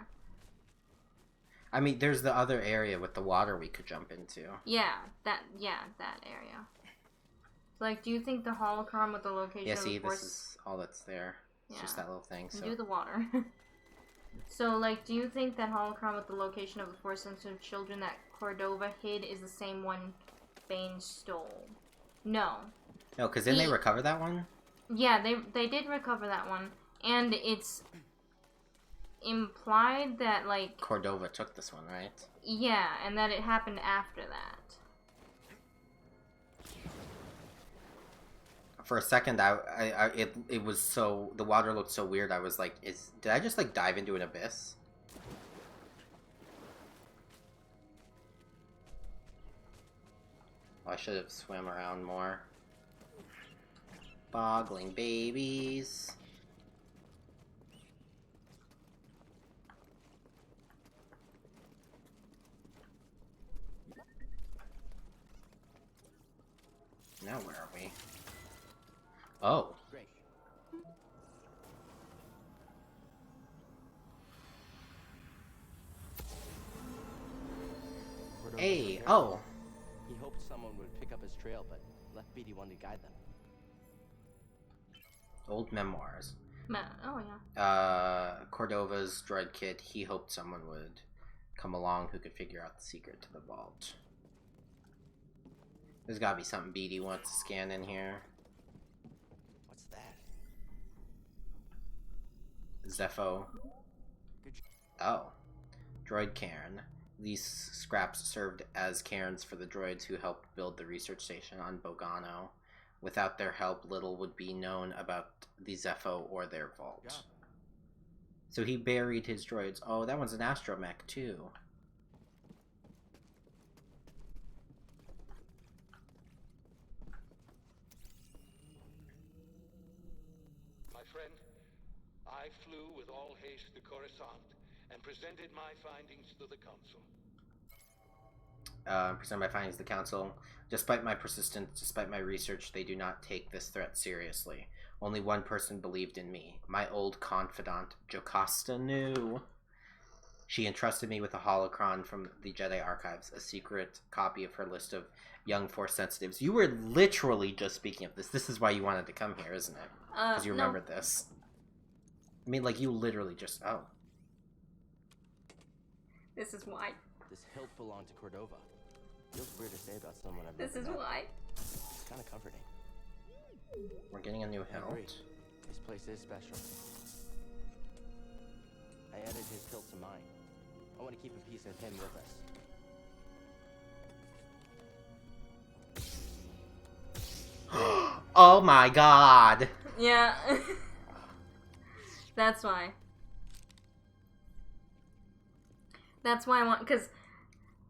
I mean, there's the other area with the water we could jump into. Yeah, that area. Like, do you think the holocron with the location Yeah, of see, the Force... this is all that's there. It's just that little thing, so... Do the water. So, like, do you think that holocron with the location of the Force-sensitive children that Cordova hid is the same one Bane stole? No. No, because didn't they recover that one? Yeah, they did recover that one. And it's implied that, like... Cordova took this one, right? Yeah, and that it happened after that. For a second, it was so... The water looked so weird, I was like, did I just, like, dive into an abyss? Oh, I should have swam around more. Boggling babies. Now where are we? Oh. Great. Hey, oh. He hoped someone would pick up his trail, but left BD1 to guide them. Old memoirs. Oh, yeah. Cordova's droid kid, he hoped someone would come along who could figure out the secret to the vault. There's gotta be something BD wants to scan in here. What's that? Zepho. Oh. Droid cairn. These scraps served as cairns for the droids who helped build the research station on Bogano. Without their help, little would be known about the Zepho or their vault. Yeah. So he buried his droids. Oh, that one's an astromech, too. My friend, I flew with all haste to Coruscant and presented my findings to the Council. Present my findings to the Council. Despite my persistence, despite my research, they do not take this threat seriously. Only one person believed in me. My old confidant, Jocasta, knew. She entrusted me with a holocron from the Jedi archives, a secret copy of her list of young Force sensitives. You were literally just speaking of this. This is why you wanted to come here, isn't it? Because you remembered this. I mean, like, you literally just... Oh. This is why. This hilt belonged to Cordova. Feels weird to say about someone I've This never is met. why. It's kind of comforting. We're getting a new I agree. hilt. This place is special. I added his hilt to mine. keep a piece of him with us. Oh my god! Yeah. That's why. That's why I want, because,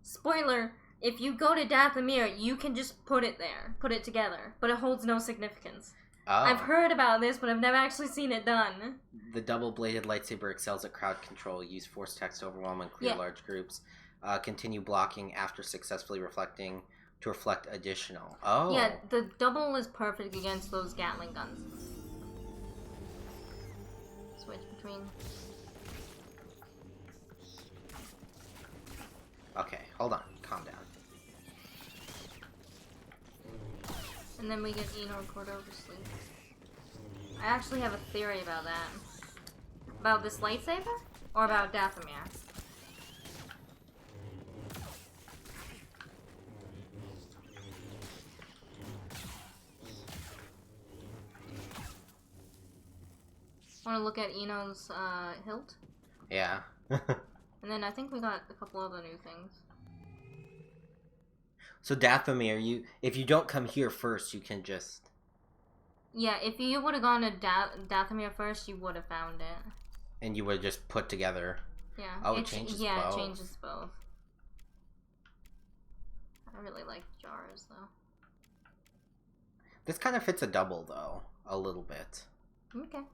spoiler, if you go to Dathomir, you can just put it there, put it together, but it holds no significance. Oh. I've heard about this, but I've never actually seen it done. The double-bladed lightsaber excels at crowd control. Use force text to overwhelm and clear large groups. Continue blocking after successfully reflecting to reflect additional. Oh. Yeah, the double is perfect against those Gatling guns. Switch between... Okay, hold on. Calm down. And then we get Eno and Cordo to sleep. I actually have a theory about that. About this lightsaber? Or about Dathomir? Want to look at Eno's hilt? Yeah. And then I think we got a couple other new things. So Dathomir, if you don't come here first, you can just... Yeah, if you would have gone to Dathomir first, you would have found it. And you would have just put together... Yeah. Oh, it changes both. Yeah, it changes both. I really like Jars, though. This kind of fits a double, though. A little bit. Okay.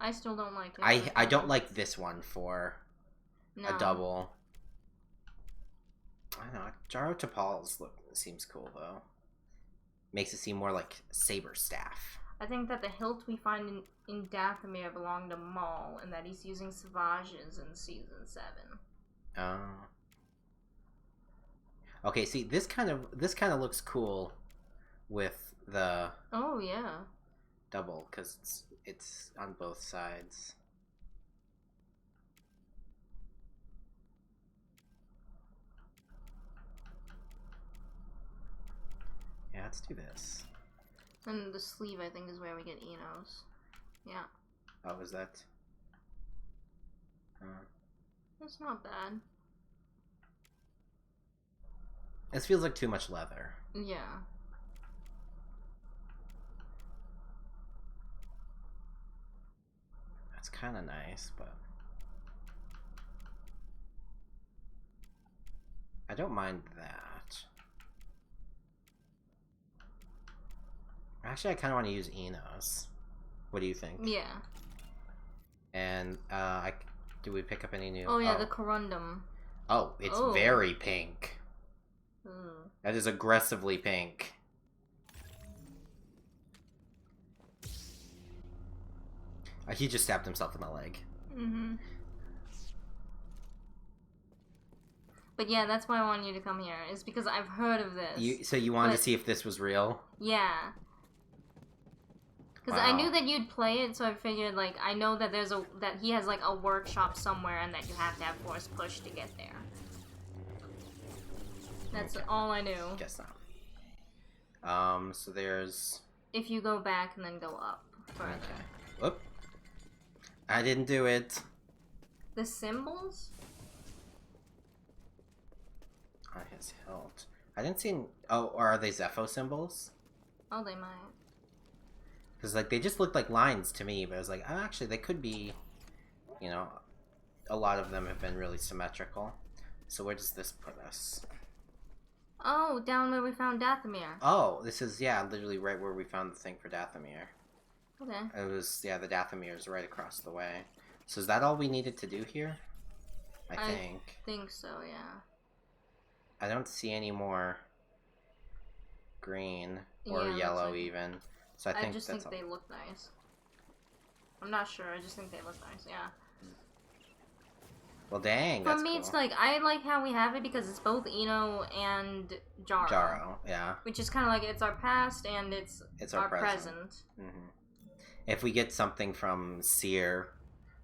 I still don't like it. I don't like this one for... a double. I don't know. Jaro Tapal's look seems cool though. Makes it seem more like saber staff. I think that the hilt we find in Dathomir belonged to Maul, and that he's using Savages in season 7. Oh. Okay. See, this kind of looks cool with the. Oh yeah. Double, because it's on both sides. Yeah, let's do this. And the sleeve, I think, is where we get Eno's. Yeah. Oh, is that? That's not bad. This feels like too much leather. Yeah. That's kind of nice, but... I don't mind that. Actually, I kind of want to use Eno's. What do you think? Yeah. And, do we pick up any new... Oh, yeah, the corundum. Oh, it's very pink. That is aggressively pink. He just stabbed himself in the leg. Mm-hmm. But yeah, that's why I wanted you to come here, is because I've heard of this. So you wanted to see if this was real? Yeah. Because I knew that you'd play it, so I figured, like, I know that that he has, like, a workshop somewhere and that you have to have force push to get there. That's all I knew. Guess not. So there's... If you go back and then go up further. Okay. Whoop. I didn't do it. The symbols? On his hilt. I didn't see... Oh, or are they Zepho symbols? Oh, they might. Because, like, they just looked like lines to me, but I was like, oh, actually, they could be, you know, a lot of them have been really symmetrical. So where does this put us? Oh, down where we found Dathomir. Oh, this is, yeah, literally right where we found the thing for Dathomir. Okay. It was, yeah, the Dathomir is right across the way. So is that all we needed to do here? I think so, yeah. I don't see any more green or yellow even. So I just think they look nice. I'm not sure, I just think they look nice, yeah. Well, dang, For me, it's like, I like how we have it because it's both Eno and Jaro. Jaro, yeah. Which is kind of like, it's our past and it's our present. Mm-hmm. If we get something from Seer,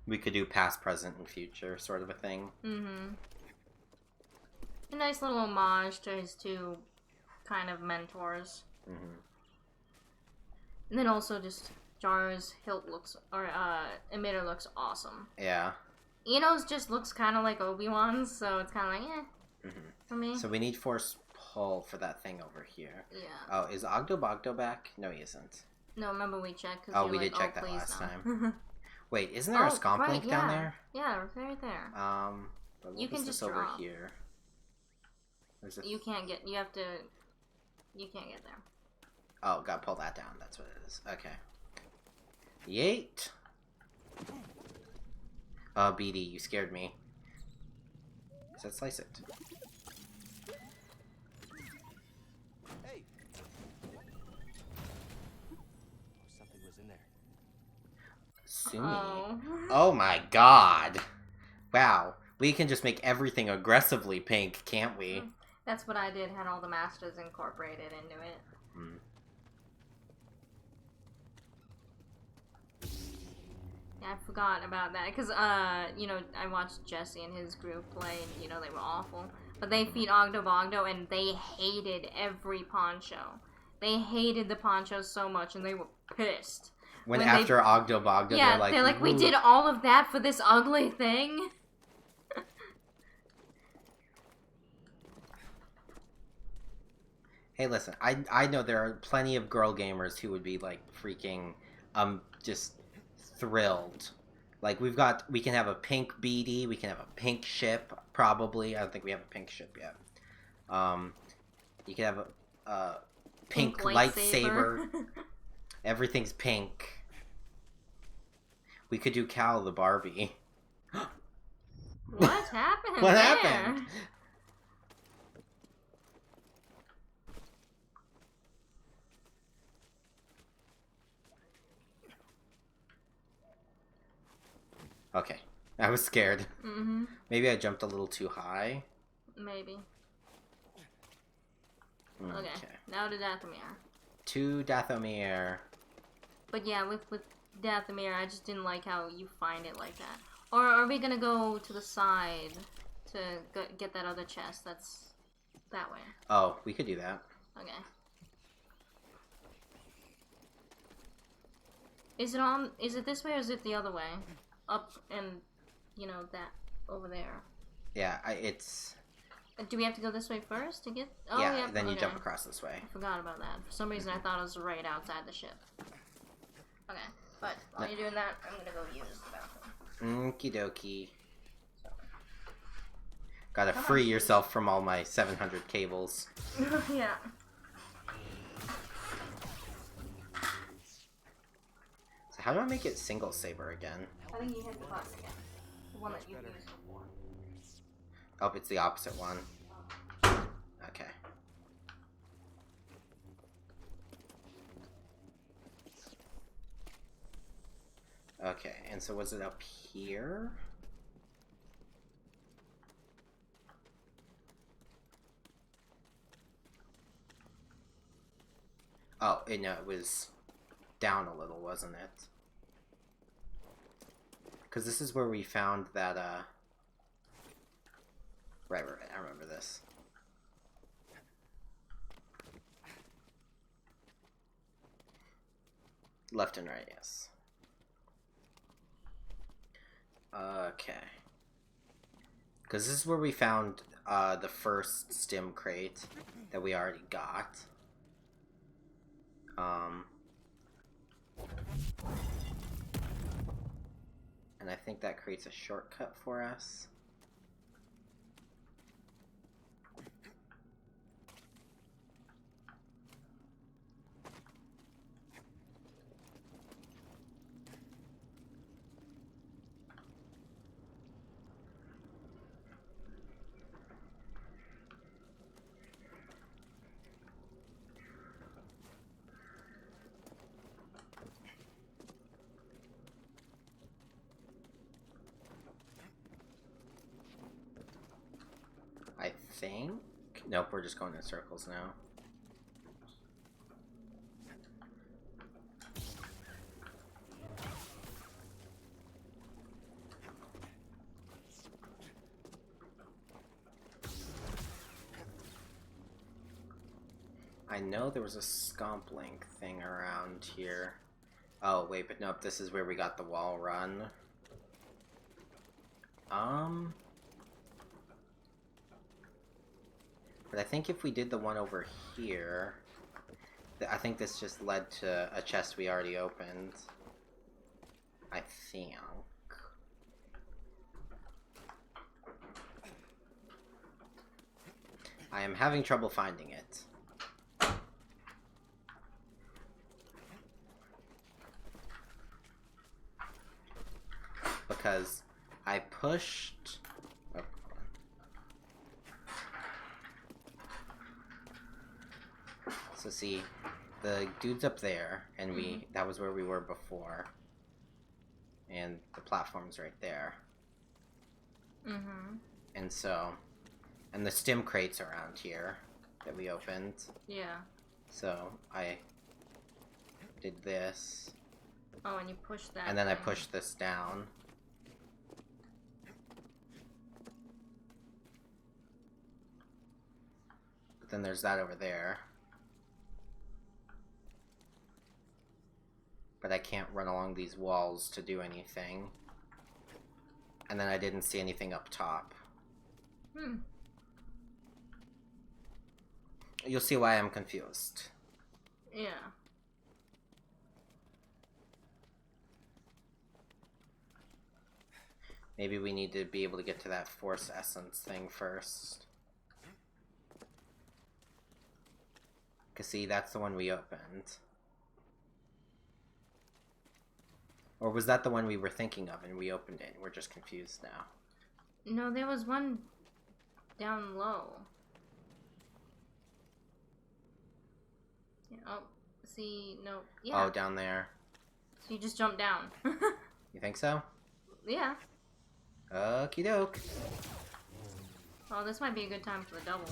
we could do past, present, and future sort of a thing. Mm-hmm. A nice little homage to his two kind of mentors. Mm-hmm. And then also just Jaro's hilt looks, or emitter looks awesome. Yeah. Eno's just looks kind of like Obi-Wan's, so it's kind of like, for me. So we need force pull for that thing over here. Yeah. Oh, is Ogdo Bogdo back? No, he isn't. No, remember we checked. Oh, we did check that last time. Wait, isn't there a Scomp Link down there? Yeah, right there. But you can just over drop. here. You can't get. You have to. You can't get there. Oh, gotta pull that down. That's what it is. Okay. Yeet. Oh, BD, you scared me. So let's slice it. Hey. Something was in there. Sumi. Oh my god. Wow. We can just make everything aggressively pink, can't we? That's what I did, had all the masters incorporated into it. Yeah, I forgot about that, because, you know, I watched Jesse and his group play, and, you know, they were awful. But they feed Ogdo Bogdo, and they hated every poncho. They hated the ponchos so much, and they were pissed. When after Ogdo Bogdo, they're like, we did all of that for this ugly thing? Hey, listen, I know there are plenty of girl gamers who would be, like, freaking, just thrilled. Like, we can have a pink BD, we can have a pink ship, probably. I don't think we have a pink ship yet. You can have a pink lightsaber. Everything's pink. We could do Cal the Barbie. What happened? What happened? Okay, I was scared. Maybe I jumped a little too high. Maybe. Okay, now to Dathomir. To Dathomir. But yeah, with Dathomir, I just didn't like how you find it like that. Or are we gonna go to the side to get that other chest that's that way? Oh, we could do that. Okay. Is it this way or is it the other way? Up and, you know, that over there. Yeah, it's... Do we have to go this way first to get... Oh, yeah, then you jump across this way. I forgot about that. For some reason I thought it was right outside the ship. Okay, but while you're doing that, I'm gonna go use the bathroom. Okie dokie. Gotta free yourself from all my 700 cables. Yeah. So how do I make it single saber again? I think you hit the button again. The one that you used before. Oh, it's the opposite one. Okay. Okay, and so was it up here? Oh, no, it was down a little, wasn't it? Because this is where we found that, Right, I remember this. Left and right, yes. Okay. Because this is where we found, the first stim crate that we already got. And I think that creates a shortcut for us. I think? Nope, we're just going in circles now. I know there was a Scomp Link thing around here. Oh, wait, but nope, this is where we got the wall run. But I think if we did the one over here, I think this just led to a chest we already opened. I think. I am having trouble finding it. Because I pushed... Oh, so see, the dude's up there, and that was where we were before. And the platform's right there. And so... And the stim crates around here that we opened. Yeah. So I did this. Oh, and you pushed that. And then I pushed this down. But then there's that over there. But I can't run along these walls to do anything. And then I didn't see anything up top. You'll see why I'm confused. Yeah. Maybe we need to be able to get to that Force Essence thing first. Because see, that's the one we opened. Or was that the one we were thinking of and we opened it and we're just confused now? No, there was one down low. Yeah, oh, see, no, yeah. Oh, down there. So you just jump down. You think so? Yeah. Okie doke. Oh, this might be a good time for the double.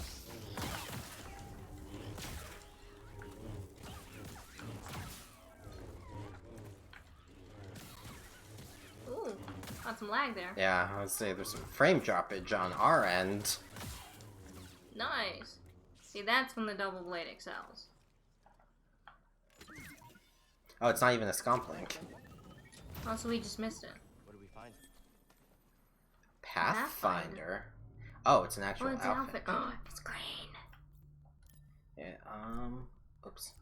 Ooh, got some lag there. Yeah, I would say there's some frame droppage on our end. Nice. See, that's when the double blade excels. Oh, it's not even a scomp link. Oh, so we just missed it. What do we find? Pathfinder? Oh, it's an actual it's an outfit. Oh, it's green. Yeah, oops.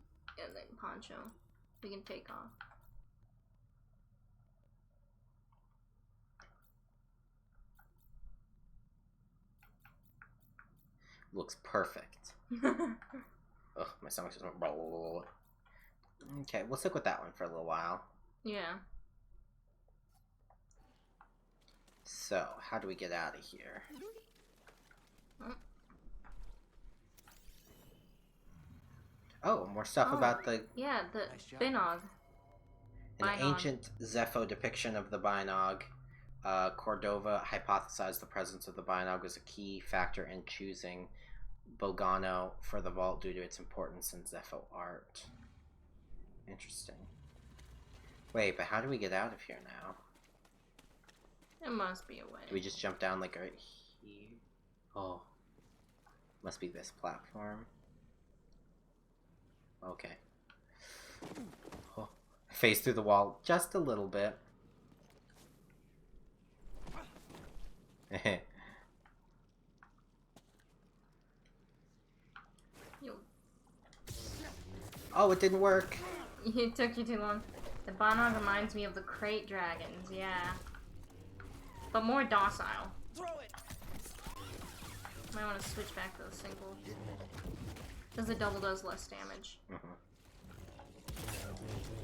And then poncho. We can take off. Looks perfect. Ugh, my stomach just went blah, blah, blah, blah. Okay, we'll stick with that one for a little while. Yeah. So, how do we get out of here? Oh, more stuff about the... Yeah, the Nice job. Binog. An Binog. ancient Zepho depiction of the Binog. Cordova hypothesized the presence of the Binog was a key factor in choosing Bogano for the vault due to its importance in Zepho art. Interesting. Wait, but how do we get out of here now? There must be a way. Do we just jump down like right here? Oh. Must be this platform. Okay. Oh. Face through the wall just a little bit. Oh, it didn't work. It took you too long. The Binog reminds me of the crate dragons, yeah. But more docile. Throw it. Might want to switch back to the single. Because the double does less damage.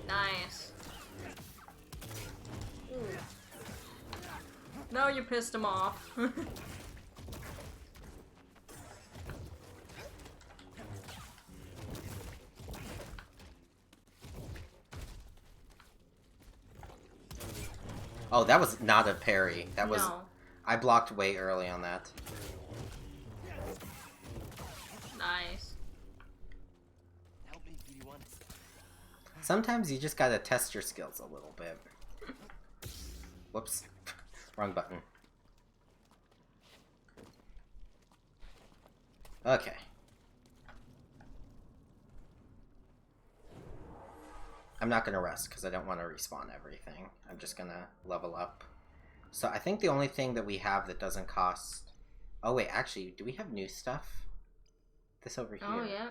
Nice. Ooh. No, you pissed him off. Oh, that was not a parry. That was... No. I blocked way early on that. Nice. Help me, BD1. Sometimes you just gotta test your skills a little bit. Whoops. Wrong button. Okay. I'm not gonna rest because I don't want to respawn everything. I'm just gonna level up So I think the only thing that we have that doesn't cost... Oh wait, actually, do we have new stuff? This over here. Oh, yeah.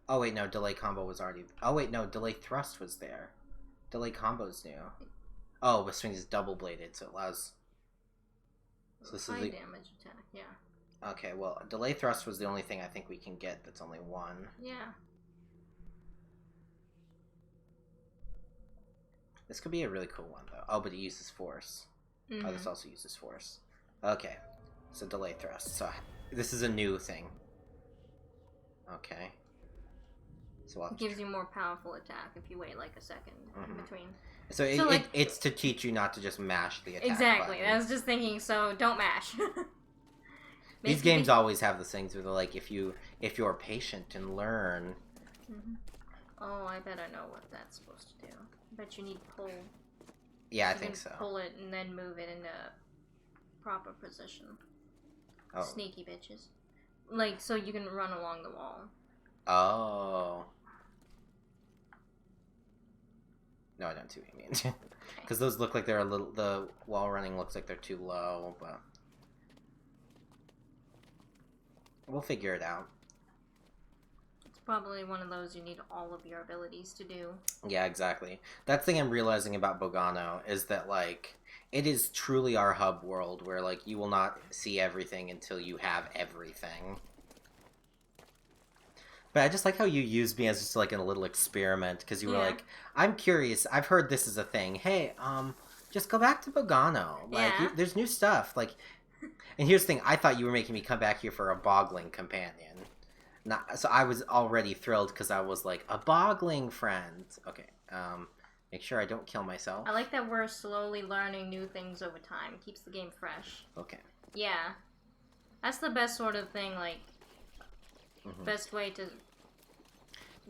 Oh wait, no, delay combo was already... Oh wait, no, delay thrust was there. Delay combo's new. Oh, but swing is double-bladed, so it allows... So this high is the... damage attack, yeah. Okay, well, delay thrust was the only thing I think we can get that's only one. Yeah. This could be a really cool one, though. Oh, but it uses force. Mm-hmm. Oh, this also uses force. Okay, so delay thrust. So this is a new thing. Okay. So it gives you more powerful attack if you wait like a second in between. So, it's to teach you not to just mash the attack Exactly. button. I was just thinking, so don't mash. These games always have the things where they're like, if you're patient and learn. Oh, I bet I know what that's supposed to do. I bet you need pull. Yeah, I think so. Pull it and then move it into proper position. Oh. Sneaky bitches. Like, so you can run along the wall. Oh. No, I don't see what you mean. Because those look like they're a little... The wall running looks like they're too low, but... We'll figure it out. It's probably one of those you need all of your abilities to do. Yeah, exactly. That thing I'm realizing about Bogano is that, like, it is truly our hub world where, like, you will not see everything until you have everything. But I just like how you used me as just, like, a little experiment, because you were like, I'm curious, I've heard this is a thing. Hey, just go back to Bogano. Like, there's new stuff. Like, and here's the thing, I thought you were making me come back here for a boggling companion. So I was already thrilled, because I was like, a boggling friend. Okay, make sure I don't kill myself. I like that we're slowly learning new things over time. Keeps the game fresh. Okay. Yeah. That's the best sort of thing, like, best way to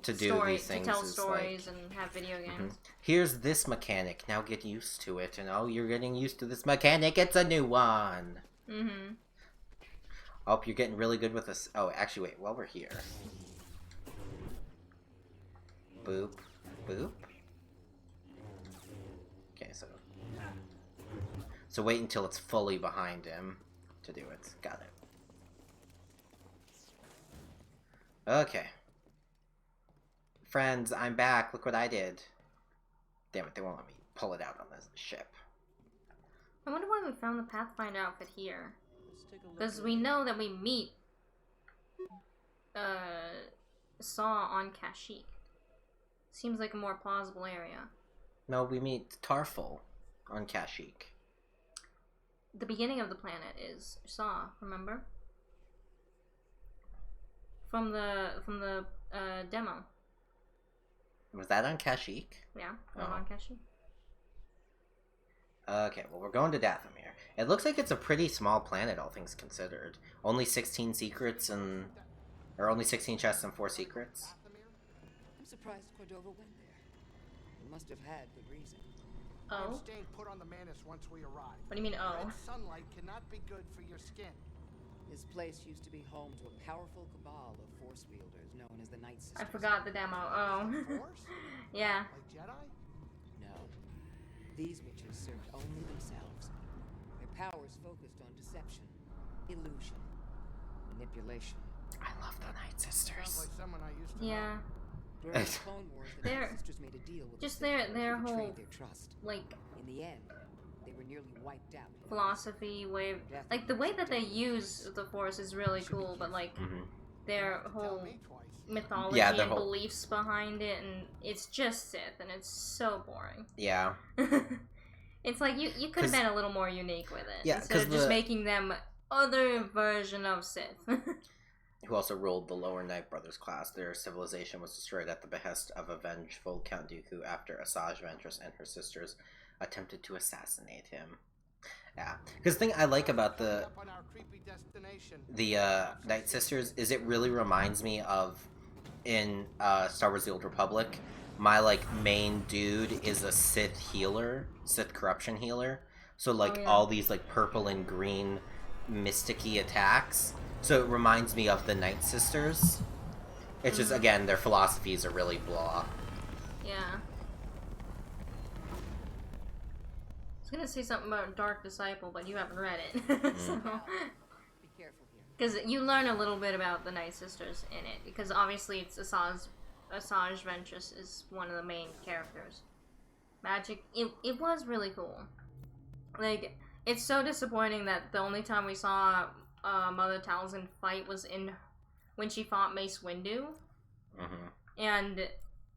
do these things. To tell stories like, and have video games. Here's this mechanic. Now get used to it. And oh, you're getting used to this mechanic. It's a new one. Oh, you're getting really good with this. Oh, actually, wait. While we're here. Boop. Boop. Okay, so... So wait until it's fully behind him to do it. Got it. Okay. Friends, I'm back. Look what I did. Damn it, they won't let me pull it out on this ship. I wonder why we found the Pathfinder outfit here. Because we know that we meet Saw on Kashyyyk. Seems like a more plausible area. No, we meet Tarful on Kashyyyk. The beginning of the planet is Saw, remember? From the demo. Was that on Kashyyyk? Yeah, on Kashyyyk. Okay, well, we're going to Dathomir. It looks like it's a pretty small planet, all things considered. Only 16 secrets and... Or only 16 chests and 4 secrets. I'm surprised Cordova went there. He must have had good reason. I'm staying put on the Manus once we arrive. What do you mean, Red sunlight cannot be good for your skin. This place used to be home to a powerful cabal of Force wielders known as the Night Sisters. I forgot the demo. Force? Yeah. Like Jedi? No. These witches served only themselves. Their powers focused on deception, illusion, manipulation. I love the Night Sisters. Sounds like someone I used to Yeah. During the Clone Wars, the Night Sisters made a deal with just the Sith their who whole betrayed their trust. like in the end, they were nearly wiped out. Philosophy way, like the way that they use the Force is really cool, but like their whole mythology and beliefs behind it, and it's just Sith, and it's so boring. Yeah. It's like you could have been a little more unique with it, yeah, instead of just making them other version of Sith. Who also ruled the Lower Night Brothers class. Their civilization was destroyed at the behest of a vengeful Count Dooku after Asajj Ventress and her sisters attempted to assassinate him. Yeah, because the thing I like about the Night Sisters is it really reminds me of in Star Wars: The Old Republic. My like main dude is a Sith healer, Sith corruption healer. So like all these like purple and green mysticky attacks. So it reminds me of the Night Sisters. It's just again their philosophies are really blah. Yeah. was gonna say something about Dark Disciple, but you haven't read it. So... Be careful here. Because you learn a little bit about the Night Sisters in it, because obviously it's Asajj Ventress is one of the main characters. Magic, it was really cool. Like, it's so disappointing that the only time we saw Mother Talzin fight was when she fought Mace Windu. Mm-hmm. And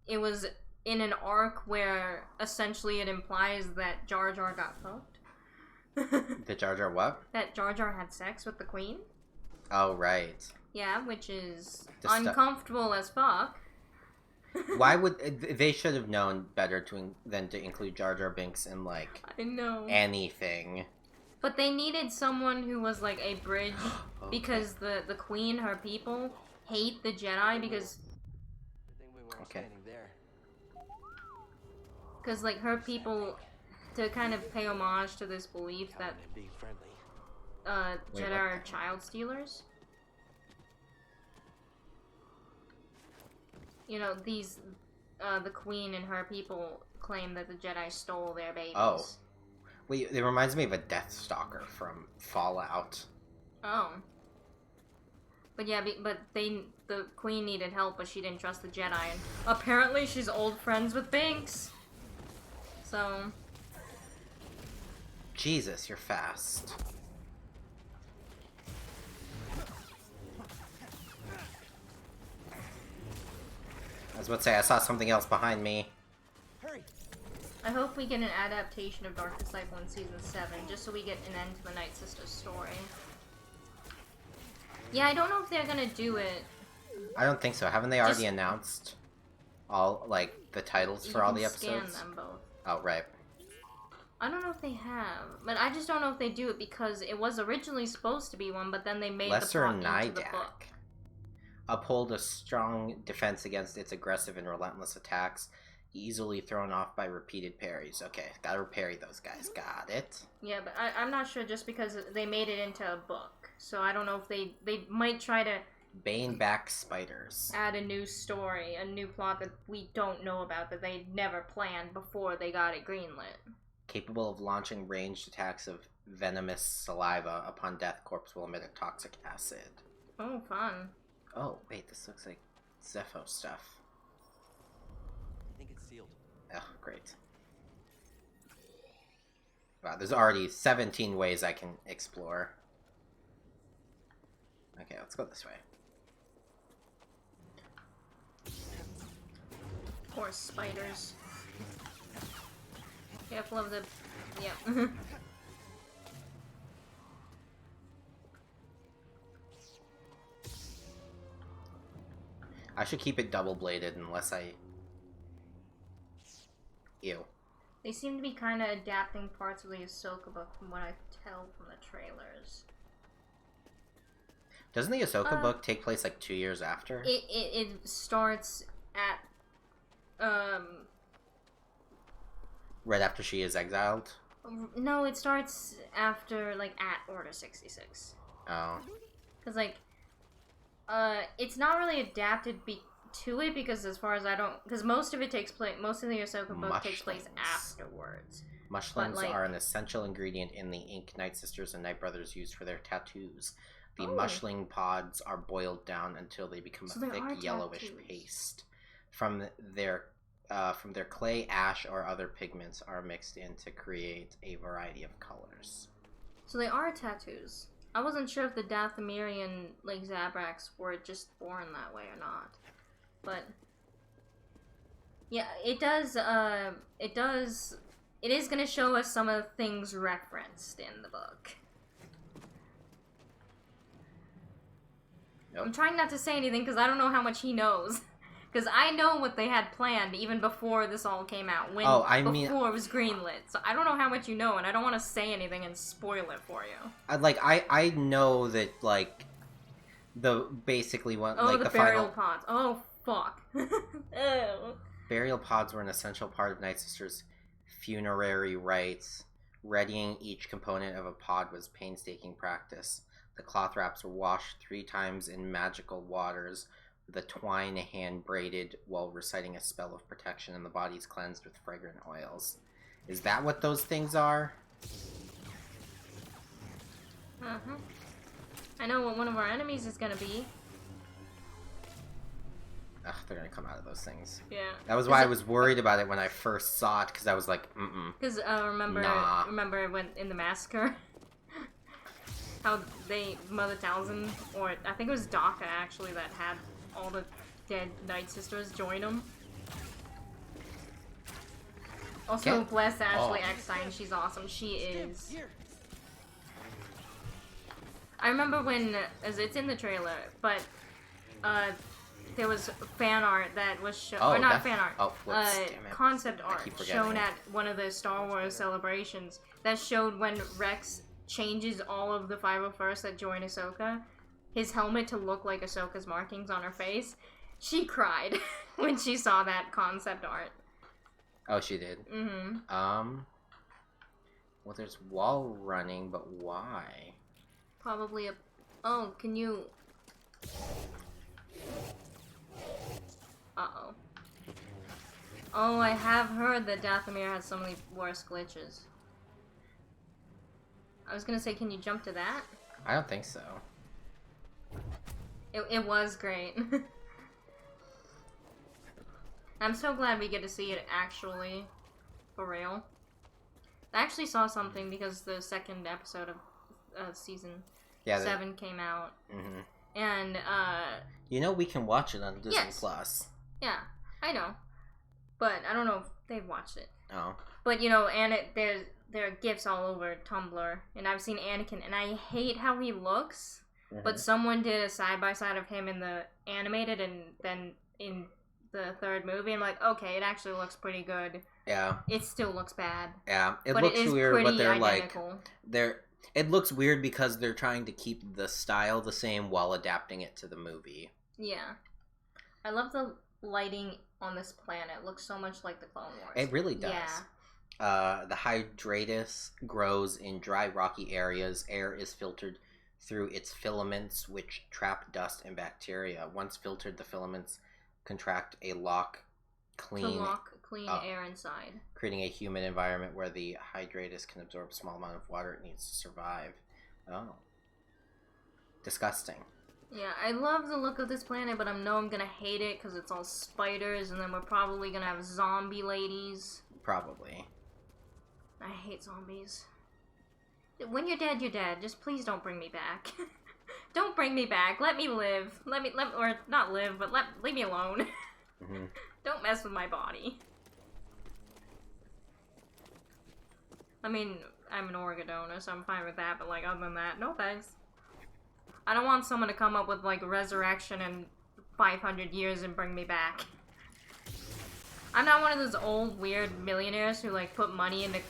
it was in an arc where essentially it implies that Jar Jar got fucked. The Jar Jar what? That Jar Jar had sex with the Queen. Oh, right. Yeah, which is uncomfortable as fuck. Why would... They should have known better than to include Jar Jar Binks in, like... I know. Anything. But they needed someone who was, like, a bridge, okay. Because the Queen, her people, hate the Jedi because... Okay. Because, like, her people, to kind of pay homage to this belief that Jedi are child stealers. You know, the Queen and her people claim that the Jedi stole their babies. Oh. Wait, it reminds me of a Death Stalker from Fallout. Oh. But yeah, the Queen needed help, but she didn't trust the Jedi, and apparently she's old friends with Binks. So... Jesus, you're fast. I was about to say, I saw something else behind me. Hurry! I hope we get an adaptation of Dark Disciple in Season 7, just so we get an end to the Night Sisters story. Yeah, I don't know if they're gonna do it. I don't think so. Haven't they already announced all, like, the titles for all the episodes? Scan them both. Oh, right. I don't know if they have, but I just don't know if they do it because it was originally supposed to be one, but then they made the plot into the book. Uphold a strong defense against its aggressive and relentless attacks, easily thrown off by repeated parries. Okay, gotta parry those guys. Got it. Yeah, but I'm not sure just because they made it into a book. So I don't know if they might try to... Bane back spiders. Add a new story, a new plot that we don't know about, that they never planned before they got it greenlit. Capable of launching ranged attacks of venomous saliva. Upon death, corpse will emit a toxic acid. Oh, fun. Oh, wait, this looks like Zepho stuff. I think it's sealed. Oh, great. Wow, there's already 17 ways I can explore. Okay, let's go this way. Poor spiders. Careful of the... Yeah. I should keep it double-bladed unless I... Ew. They seem to be kind of adapting parts of the Ahsoka book from what I tell from the trailers. Doesn't the Ahsoka book take place like 2 years after? It starts at... Right after she is exiled? No, it starts after, like, at Order 66. Oh. Because, like, it's not really adapted to it, because as far as I don't... Because most of it takes place... Most of the Ahsoka book takes place afterwards. Mushrooms are an essential ingredient in the ink Night Sisters and Night Brothers use for their tattoos. The mushling pods are boiled down until they become a thick yellowish paste. From their clay, ash, or other pigments are mixed in to create a variety of colors. So they are tattoos. I wasn't sure if the Dathomirian, like, Zabraks were just born that way or not. But... yeah, it is gonna show us some of the things referenced in the book. Nope. I'm trying not to say anything because I don't know how much he knows. Because I know what they had planned even before this all came out. Before it was greenlit. So I don't know how much you know, and I don't want to say anything and spoil it for you. I know that, like, basically one... Oh, like the burial pods. Oh, fuck. Ew. Burial pods were an essential part of Night Sisters' funerary rites. Readying each component of a pod was painstaking practice. The cloth wraps were washed 3 times in magical waters, the twine hand braided while reciting a spell of protection, and the body's cleansed with fragrant oils. Is that what those things are? Uh-huh. I know what one of our enemies is gonna be. Ugh, they're gonna come out of those things. Yeah. That was why I was worried about it when I first saw it, because I was like, Because remember when in the massacre, how Mother Talzin, or I think it was Daka actually, that had all the dead Night Sisters join them. Also, bless Ashley Eckstein, she's awesome. She is. I remember when, as it's in the trailer, but there was fan art that was shown, or not fan art, concept art shown at one of the Star Wars celebrations that showed when Rex changes all of the 501st that join Ahsoka, his helmet to look like Ahsoka's markings on her face. She cried when she saw that concept art. Oh, she did? Mm-hmm. Well, there's wall running, but why? Probably a... Oh, can you... Uh-oh. Oh, I have heard that Dathomir has some of the worst glitches. I was gonna say, can you jump to that? I don't think so. It was great. I'm so glad we get to see it actually, for real. I actually saw something because the second episode of season 7 came out. Mm-hmm. And, you know we can watch it on Disney Plus. Yeah, I know. But I don't know if they've watched it. Oh. But, you know, and there are GIFs all over Tumblr, and I've seen Anakin, and I hate how he looks, but someone did a side-by-side of him in the animated and then in the third movie. I'm like, okay, it actually looks pretty good. Yeah. It still looks bad. Yeah, it looks weird, but they're identical. It looks weird because they're trying to keep the style the same while adapting it to the movie. Yeah. I love the lighting on this planet. It looks so much like the Clone Wars. It really does. Yeah. The Hydratus grows in dry, rocky areas. Air is filtered through its filaments, which trap dust and bacteria. Once filtered, the filaments contract a clean air inside, creating a humid environment where the Hydratus can absorb a small amount of water it needs to survive. Oh. Disgusting. Yeah, I love the look of this planet, but I know I'm gonna hate it because it's all spiders, and then we're probably gonna have zombie ladies. Probably. I hate zombies. When you're dead, you're dead. Just please don't bring me back. Don't bring me back. Let me live. Or not live, but leave me alone. Mm-hmm. Don't mess with my body. I mean, I'm an organ donor, so I'm fine with that, but, like, other than that, no thanks. I don't want someone to come up with, like, resurrection in 500 years and bring me back. I'm not one of those old, weird millionaires who, like, put money into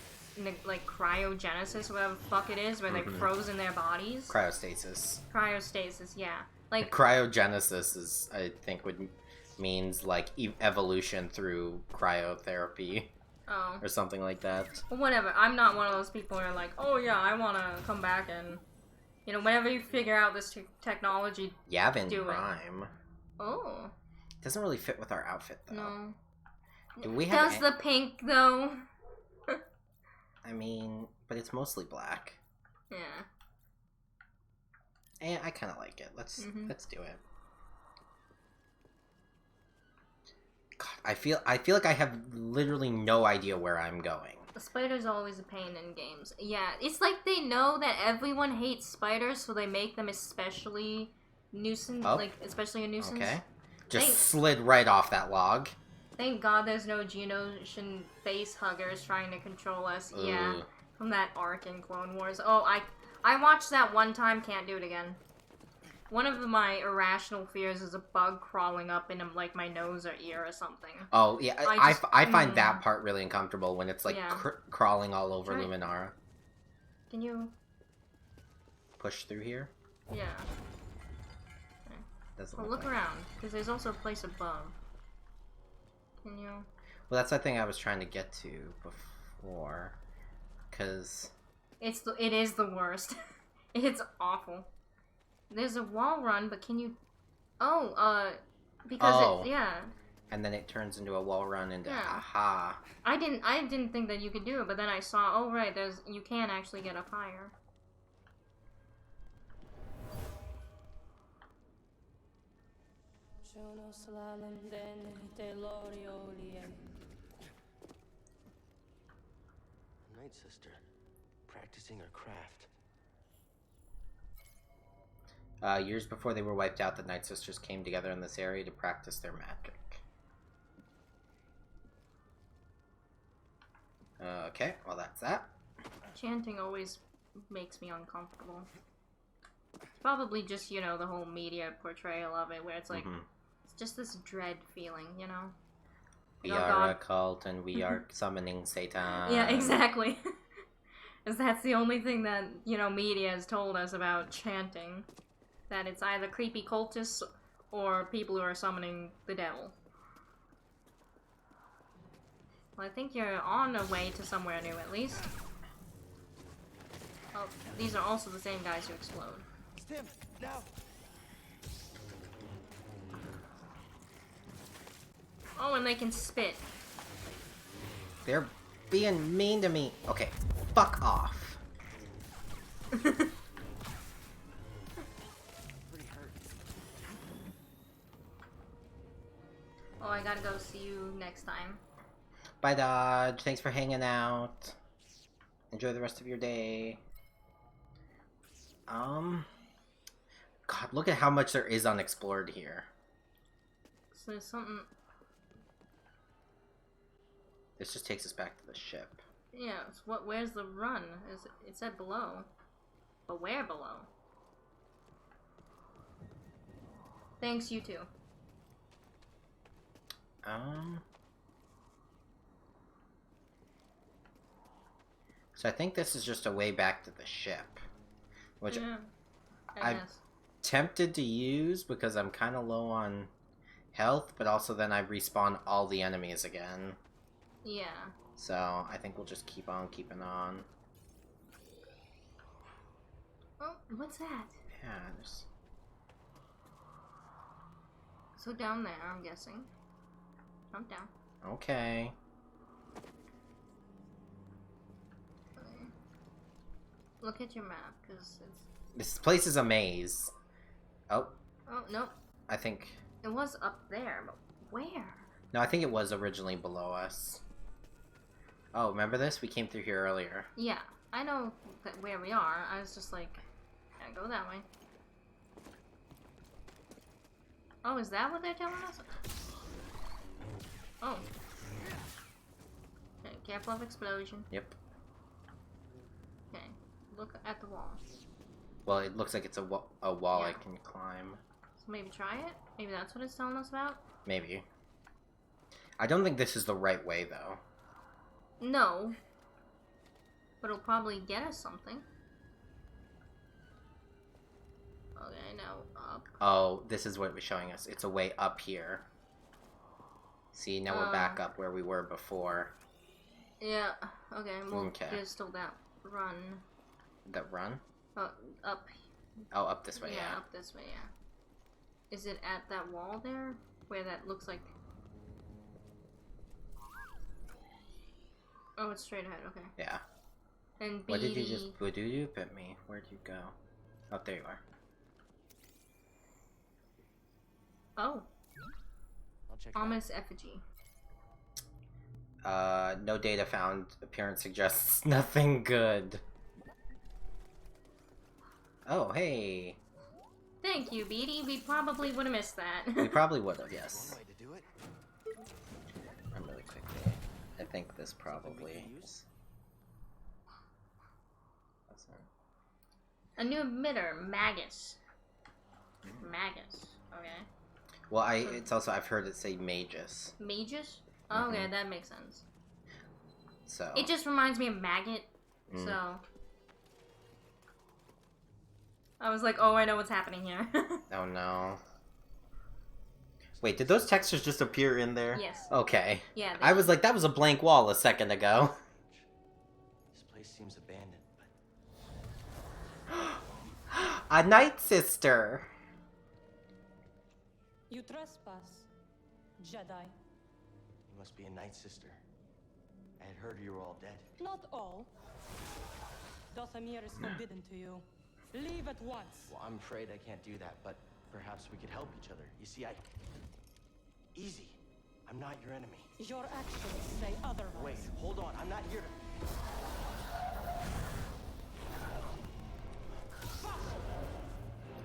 like, cryogenesis, or whatever the fuck it is, where they froze in their bodies. Cryostasis. Cryostasis, yeah. Like, cryogenesis is, I think, means, like, evolution through cryotherapy. Oh. Or something like that. Well, whatever. I'm not one of those people who are like, oh yeah, I want to come back and, you know, whenever you figure out this technology, Yavin Prime. Oh. Doesn't really fit with our outfit, though. No. Do we have Does the pink, though? I mean, but it's mostly black. Yeah. And I kind of like it. Let's do it. God, I feel like I have literally no idea where I'm going. The spider's always a pain in games. Yeah, it's like they know that everyone hates spiders, so they make them especially especially a nuisance. Okay. Just slid right off that log. Thank God there's no Geonosian face huggers trying to control us. Ooh. Yeah, from that arc in Clone Wars. Oh, I watched that one time, can't do it again. One of my irrational fears is a bug crawling up in, like, my nose or ear or something. Oh, yeah, I find that part really uncomfortable when it's, like, crawling all over Luminara. Can you... push through here? Yeah. Okay. Well, look around, because there's also a place above. Can you... Well, that's the thing I was trying to get to before, because... It is the worst. It's awful. There's a wall run, but can you... because yeah. And then it turns into a wall run into Yeah. aha. I didn't think that you could do it, but then I saw, oh right, you can actually get up higher. Night Sister, practicing her craft. Years before they were wiped out, the Night Sisters came together in this area to practice their magic. Okay, well that's that. Chanting always makes me uncomfortable. It's probably just, you know, the whole media portrayal of it, where it's like, it's just this dread feeling, you know? We are a cult and we are summoning Satan. Yeah, exactly. Because that's the only thing that, you know, media has told us about chanting. That it's either creepy cultists or people who are summoning the devil. Well, I think you're on the way to somewhere new, at least. Oh, these are also the same guys who explode. Stim, now! Oh, and they can spit. They're being mean to me. Okay, fuck off. Oh, I gotta go see you next time. Bye, Dodge. Thanks for hanging out. Enjoy the rest of your day. God, look at how much there is unexplored here. So there's something... This just takes us back to the ship. Yeah, it's where's the run? It said below. But where below? Thanks, you too. So I think this is just a way back to the ship. Which yeah, I'm tempted to use because I'm kind of low on health, but also then I respawn all the enemies again. Yeah. So I think we'll just keep on keeping on. Oh, what's that? Yeah, there's... So down there, I'm guessing. Jump down. Okay. Look at your map, because it's... This place is a maze. Oh. Oh, no. I think... It was up there, but where? No, I think it was originally below us. Oh, remember this? We came through here earlier. Yeah, I know where we are. I was just like, gotta go that way. Oh, is that what they're telling us? Oh. Okay, careful of explosion. Yep. Okay, look at the wall. Well, it looks like it's a wall Yeah. I can climb. So maybe try it? Maybe that's what it's telling us about? Maybe. I don't think this is the right way, though. No. But it'll probably get us something. Okay, now up. Oh, this is what it was showing us. It's a way up here. See, now we're back up where we were before. Yeah, okay, well, Okay. there's still that run. That run? Oh, up. Oh, up this way, yeah. Up this way, yeah. Is it at that wall there? Where that looks like... Oh, it's straight ahead, okay. Yeah. And What did you just voodoo-doop at me? Where'd you go? Oh, there you are. Oh. I'll check Ominous effigy. No data found. Appearance suggests nothing good. Oh, hey. Thank you, Beatty. We probably would have missed that. We probably would have, yes. One way to do it. I'm really quickly. I think this probably is. A new emitter, Magus. Magus. Okay. Well, it's also, I've heard it say Magus. Magus? Oh, okay, that makes sense. So. It just reminds me of maggot, so. I was like, oh, I know what's happening here. Oh no. Wait, did those textures just appear in there? Yes. Okay. Yeah. I was like, that was a blank wall a second ago. This place seems abandoned, but A Night Sister! You trespass, Jedi. You must be a Night Sister. I had heard you were all dead. Not all. Dothamir is forbidden to you. Leave at once. Well, I'm afraid I can't do that, but perhaps we could help each other. You see, Easy. I'm not your enemy. Your actions say otherwise. Wait, hold on. I'm not here to...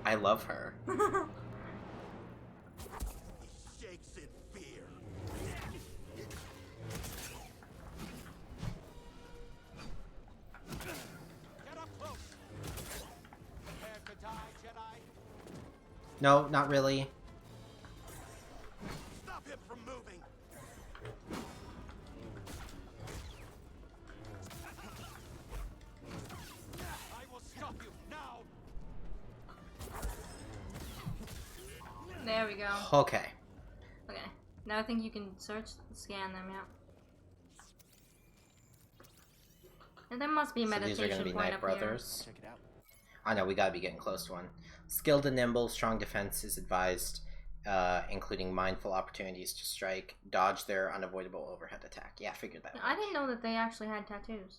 I love her. He shakes in fear. Get up close. Prepare to die, Jedi. No, not really. Stop him from moving. I will stop you now. There we go. Okay. Okay. Now I think you can scan them, yeah. And there must be a So meditation these are going to be point Night up Brothers. Check it out. I know, we gotta be getting close to one. Skilled and nimble, strong defense is advised, including mindful opportunities to strike, dodge their unavoidable overhead attack. Yeah, I figured that. here. I didn't know that they actually had tattoos.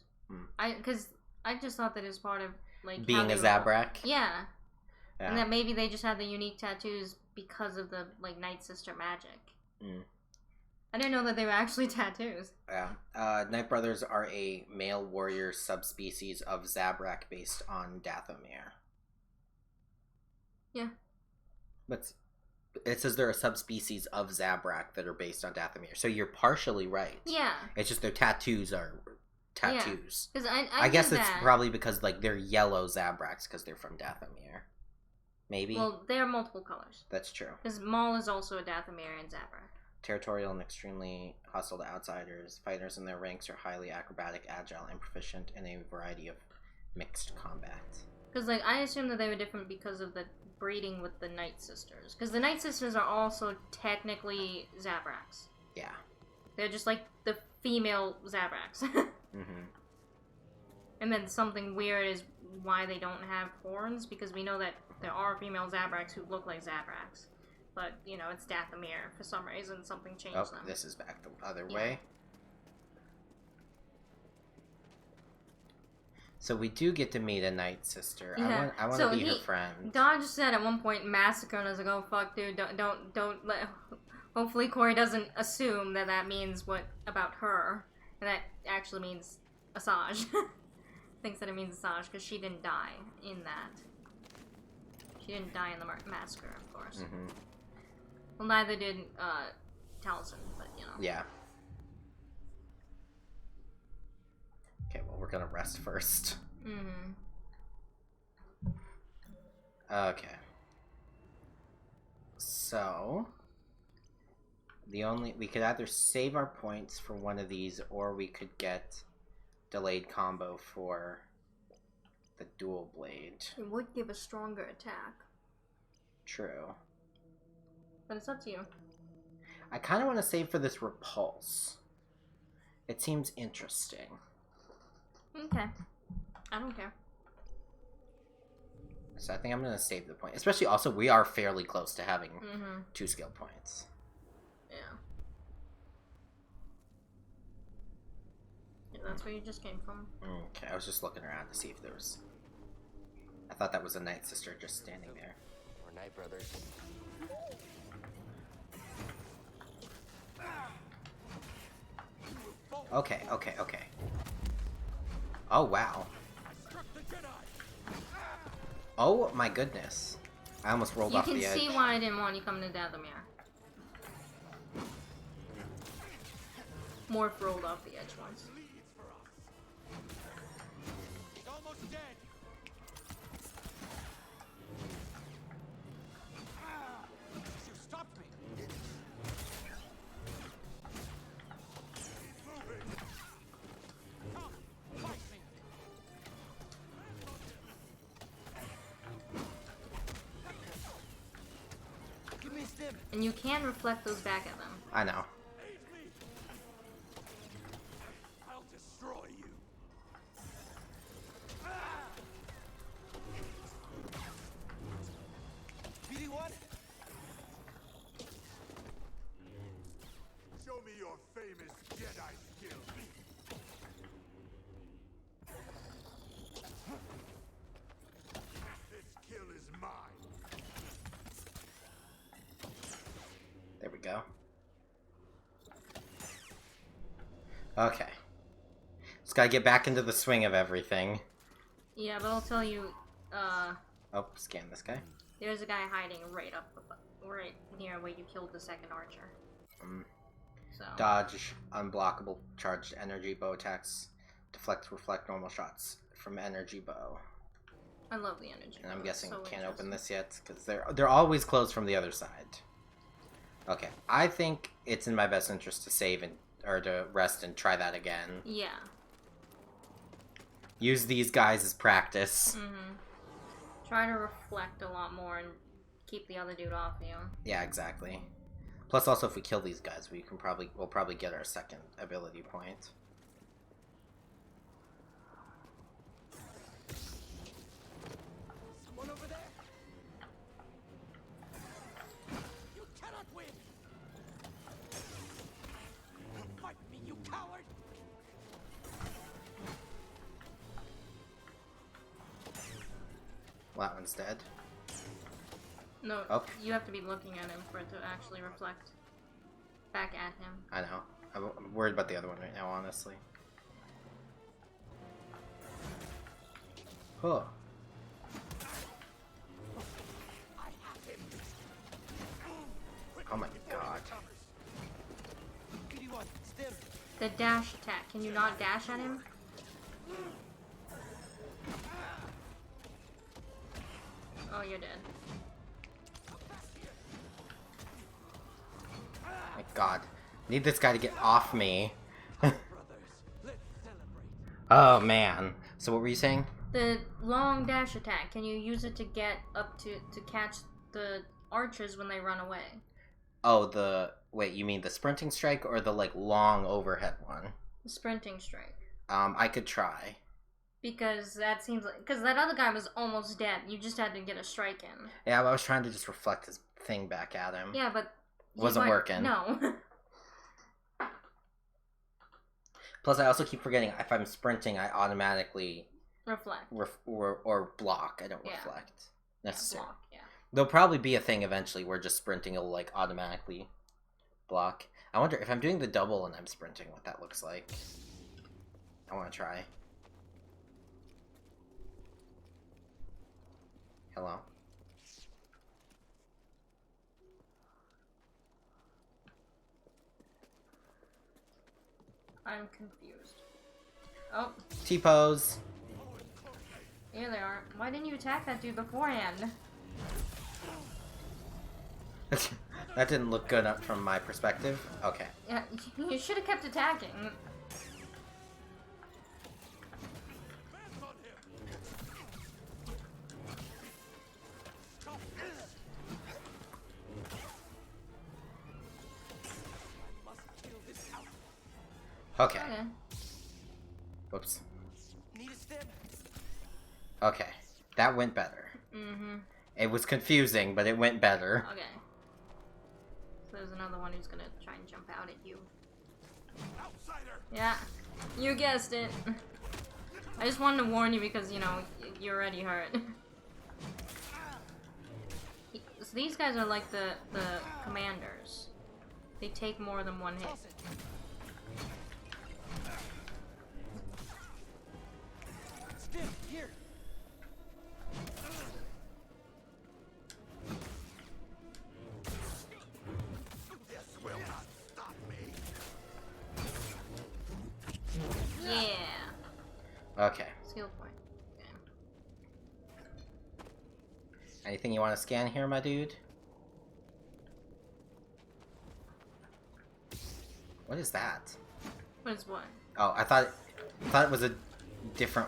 Because I just thought that it was part of, like, Being how a they were- Zabrak? Yeah. Yeah. And that maybe they just had the unique tattoos because of the, like, Night Sister magic. I didn't know that they were actually tattoos. Yeah. Night Brothers are a male warrior subspecies of Zabrak based on Dathomir. Yeah. But it says they're a subspecies of Zabrak that are based on Dathomir. So you're partially right. Yeah. It's just their tattoos are tattoos. Because I guess knew it's that. probably because, like, they're yellow Zabraks because they're from Dathomir. Maybe? Well, they are multiple colors. That's true. Because Maul is also a Dathomirian Zabrak. Territorial and extremely hostile to outsiders. Fighters in their ranks are highly acrobatic, agile, and proficient in a variety of mixed combat. Because, like, I assume that they were different because of the breeding with the Night Sisters. Because the Night Sisters are also technically Zabraks. Yeah. They're just like the female Zabraks. And then something weird is why they don't have horns, because we know that there are female Zabraks who look like Zabraks. But, you know, it's Dathomir. For some reason, something changed them. This is back the other way. So we do get to meet a Night Sister. Yeah. I want to be her friend. Dodge said at one point, massacre, and I was like, oh, fuck, dude, don't let... Hopefully Corey doesn't assume that that means what about her. And that actually means Asajj. Thinks that it means Asajj, because she didn't die in that. She didn't die in the massacre, of course. Well, neither did Taliesin, but, you know. Yeah. Okay, well, we're gonna rest first. Okay. So... we could either save our points for one of these, or we could get delayed combo for the dual blade. It would give a stronger attack. True. But it's up to you. I kind of want to save for this repulse. It seems interesting. Okay. I don't care. So I think I'm going to save the point. Especially also, we are fairly close to having 2 skill points. Yeah. Yeah, that's where you just came from. Okay, I was just looking around to see if there was... I thought that was a Night Sister just standing there. We're Night Brothers. Okay. Oh, wow. Oh, my goodness. I almost rolled off the edge. You can see why I didn't want you coming to Dathomir. Morph rolled off the edge once. He's almost dead. You stopped me. Come, fight me. Give me a stim. And you can reflect those back at them. I know. I'll destroy you. Show me your your famous Jedi skill. This kill is mine. There we go. Okay. Just gotta get back into the swing of everything. Yeah, but I'll tell you, Oh, scan this guy. there's a guy hiding right near where you killed the second archer. So. Dodge, unblockable charged energy bow attacks. Deflect, reflect normal shots from energy bow. I love the energy. And I'm bow. guessing So can't open this yet because they're always closed from the other side. Okay, I think it's in my best interest to save or to rest and try that again. Yeah. Use these guys as practice. Try to reflect a lot more and keep the other dude off you. Yeah, exactly. Plus, also, if we kill these guys, we'll probably get our second ability point. Someone over there. You cannot win. Fight me, you coward. Well, that one's dead. No, Oh. you have to be looking at him for it to actually reflect back at him. I know. I'm worried about the other one right now, honestly. Huh. Oh my god. The dash attack. Can you not dash at him? Oh, you're dead. My god. Need this guy to get off me. Oh man. So what were you saying? The long dash attack. Can you use it to get up to catch the archers when they run away? Oh, wait, you mean the sprinting strike or the like long overhead one? The sprinting strike. I could try. Because that seems like... Because that other guy was almost dead. You just had to get a strike in. Yeah, I was trying to just reflect his thing back at him. Yeah, but... Wasn't working. No. Plus, I also keep forgetting, if I'm sprinting, I automatically... Reflect. Or block. I don't Yeah. reflect. Necessarily. Block, yeah. There'll probably be a thing eventually where just sprinting will, like, automatically block. I wonder, if I'm doing the double and I'm sprinting, what that looks like. I want to try. Hello? I'm confused. Oh. T-pose. Here they are. Why didn't you attack that dude beforehand? That didn't look good up from my perspective. Okay. Yeah, you should have kept attacking. Okay. Okay. Whoops. Need a stim? Okay. That went better. It was confusing, but it went better. Okay. So there's another one who's gonna try and jump out at you. Outsider. Yeah. You guessed it. I just wanted to warn you because, you know, you're already hurt. So these guys are like the commanders. They take more than one hit. Stim, here. This will not stop me. Yeah. Okay. Skill point. Okay. Anything you want to scan here, my dude? What is that? What is what? Oh, I thought it was a different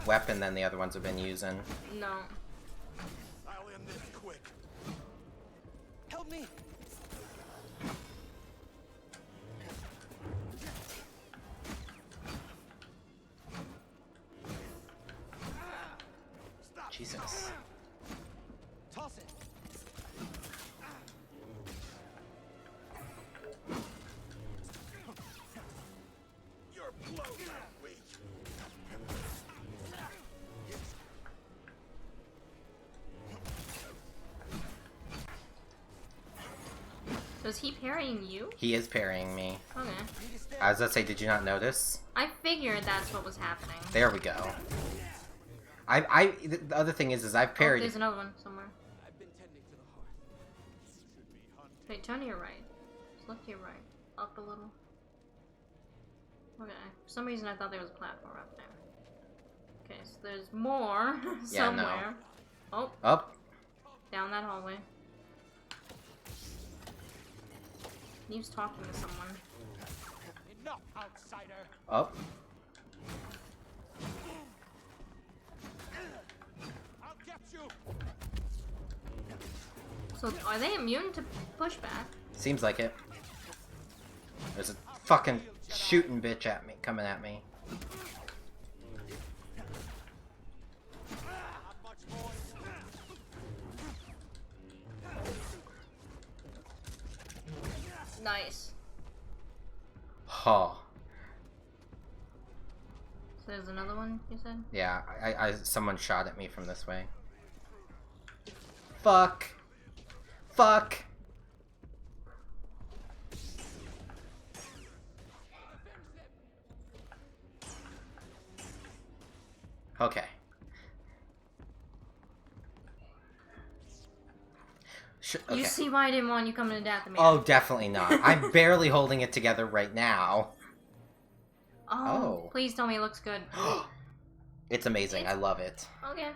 weapon than the other ones have been using. No. I'll end this quick. Help me. Jesus. Toss it. So is he parrying you? He is parrying me. Okay. I was gonna say, did you not notice? I figured that's what was happening. There we go. The other thing is I've parried. Oh, there's another one somewhere. Wait, turn to your right. Just look to your right. Up a little. Okay. For some reason I thought there was a platform up there. Okay, so there's more somewhere. No. Oh. Up. Down that hallway. He was talking to someone. Enough, outsider. Up. I'll get you. So are they immune to pushback? Seems like it. There's a fucking shooting bitch at me, coming at me. Nice. Huh. So there's another one, you said? Yeah, someone shot at me from this way. Fuck. Fuck. Okay. Okay. You see why I didn't want you coming to death, man. Oh, definitely not. I'm barely holding it together right now. Oh. Please tell me it looks good. It's amazing. I love it. Okay.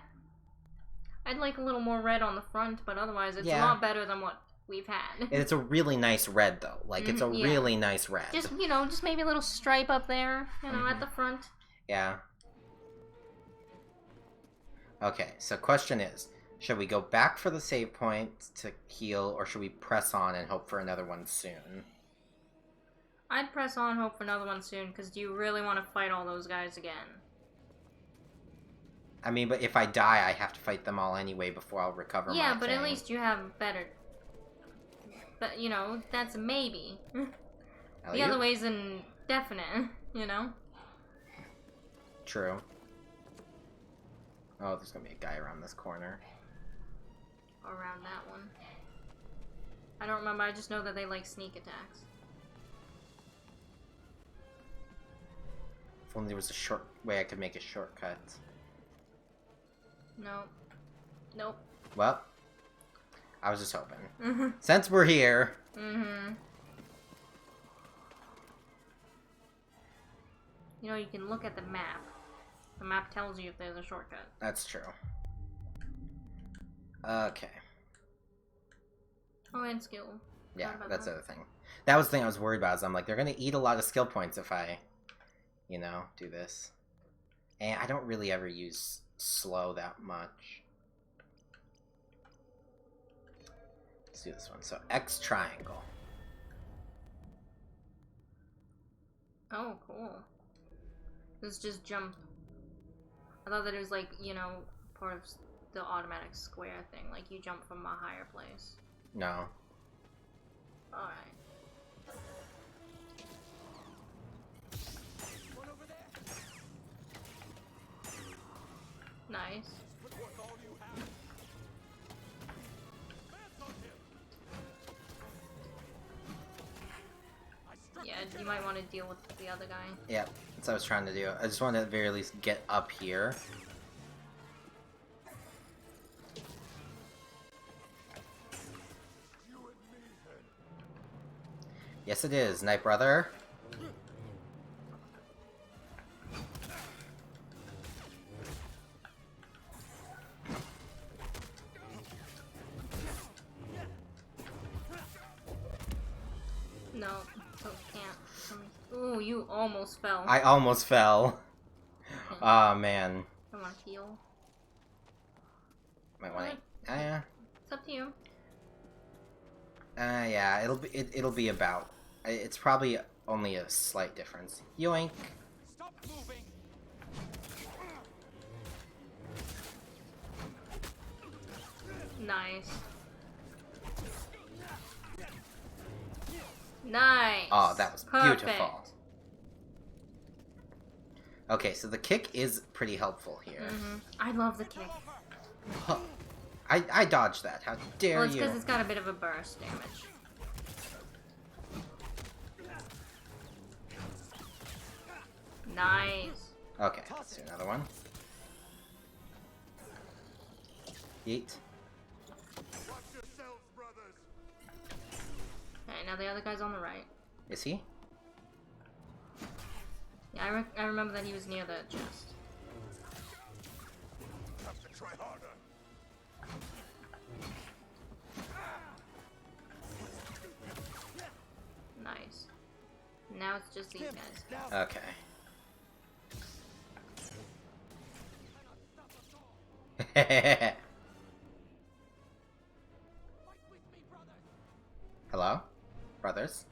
I'd like a little more red on the front, but otherwise it's a lot better than what we've had. And it's a really nice red, though. Like, it's a really nice red. Just, just maybe a little stripe up there, at the front. Yeah. Okay, so question is, should we go back for the save point to heal, or should we press on and hope for another one soon? I'd press on, hope for another one soon, because do you really want to fight all those guys again? I mean, but if I die, I have to fight them all anyway before I'll recover my Yeah, but thing. at least you have better... But, that's a maybe. The other way's indefinite, True. Oh, there's gonna be a guy around this corner. Around that one. I don't remember, I just know that they like sneak attacks. If only there was a short way I could make a shortcut. Nope. Nope. Well, I was just hoping. Since we're here... You can look at the map. The map tells you if there's a shortcut. That's true. Okay. Oh, and skill. Yeah, that's the other thing. That was the thing I was worried about, is I'm like, they're gonna eat a lot of skill points if I, do this. And I don't really ever use slow that much. Let's do this one. So, X triangle. Oh, cool. This just jump. I thought that it was like, part of the automatic square thing. Like, you jump from a higher place. No. Alright. Nice. Yeah, you might want to deal with the other guy. Yeah, that's what I was trying to do. I just wanted to at the very least get up here. Yes, it is, Night Brother. No, so can't. Ooh, you almost fell. I almost fell. Aw, man. I want to heal. Might want to... yeah. It's up to you. Yeah, it'll be about... It's probably only a slight difference. Yoink. Stop moving. Nice. Nice. Oh, that was Perfect. beautiful. Okay, so the kick is pretty helpful here. I love the kick. Huh. I dodged that. How dare Well, it's you? because it's got a bit of a burst damage. Nice. Okay, let's do another one. Yeet. Okay, now the other guy's on the right. Is he? Yeah, I remember that he was near the chest. Have to try harder. Nice. Now it's just these guys. Okay. Hello? Brothers?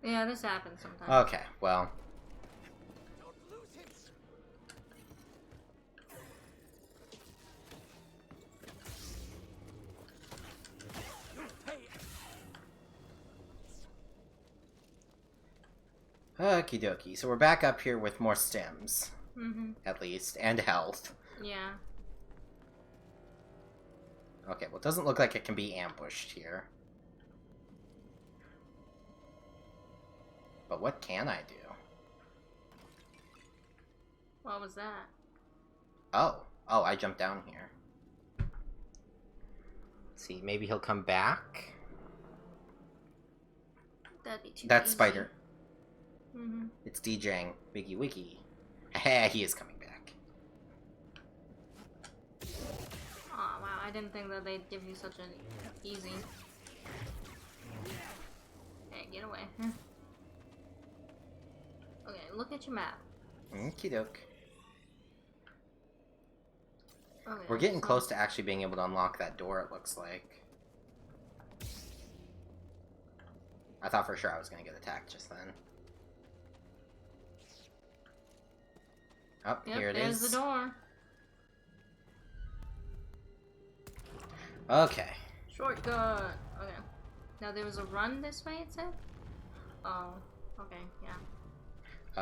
Yeah, this happens sometimes. Okay, well. Okie dokie. So we're back up here with more stems. At least. And health. Yeah. Okay, well it doesn't look like it can be ambushed here. But what can I do? What was that? Oh. Oh, I jumped down here. Let's see, maybe he'll come back? That'd be too That's easy. Spider. It's DJing Biggie Wiggy. He is coming back. Oh wow, I didn't think that they'd give you such an easy. Hey, get away. Okay, look at your map. Okie doke. Okay, We're getting close to actually being able to unlock that door, it looks like. I thought for sure I was going to get attacked just then. Oh, Yep, here it there's is. the door. Okay. Shortcut. Okay. Now there was a run this way, it said? Oh. Okay, yeah.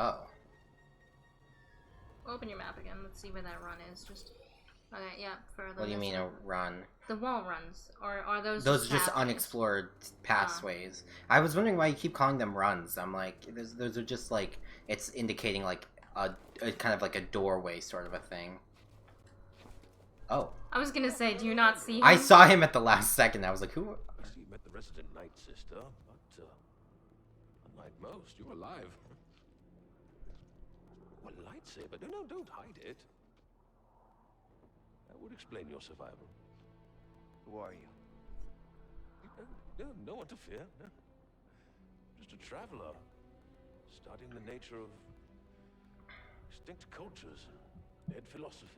Oh. Open your map again. Let's see where that run is. Just. Okay, yeah, further. What do you mean a run? The wall runs. Or are those Those just are just pathways? unexplored pathways. I was wondering why you keep calling them runs. I'm like, those are just like, it's indicating like a kind of like a doorway sort of a thing. Oh. I was gonna say, do you not see him? I saw him at the last second. I was like, who? I see you met the resident Night Sister, but unlike most, you're alive. Well, lightsaber? No, don't hide it. That would explain your survival. Who are you? No one to fear. No. Just a traveler, studying the nature of extinct cultures, dead philosophers.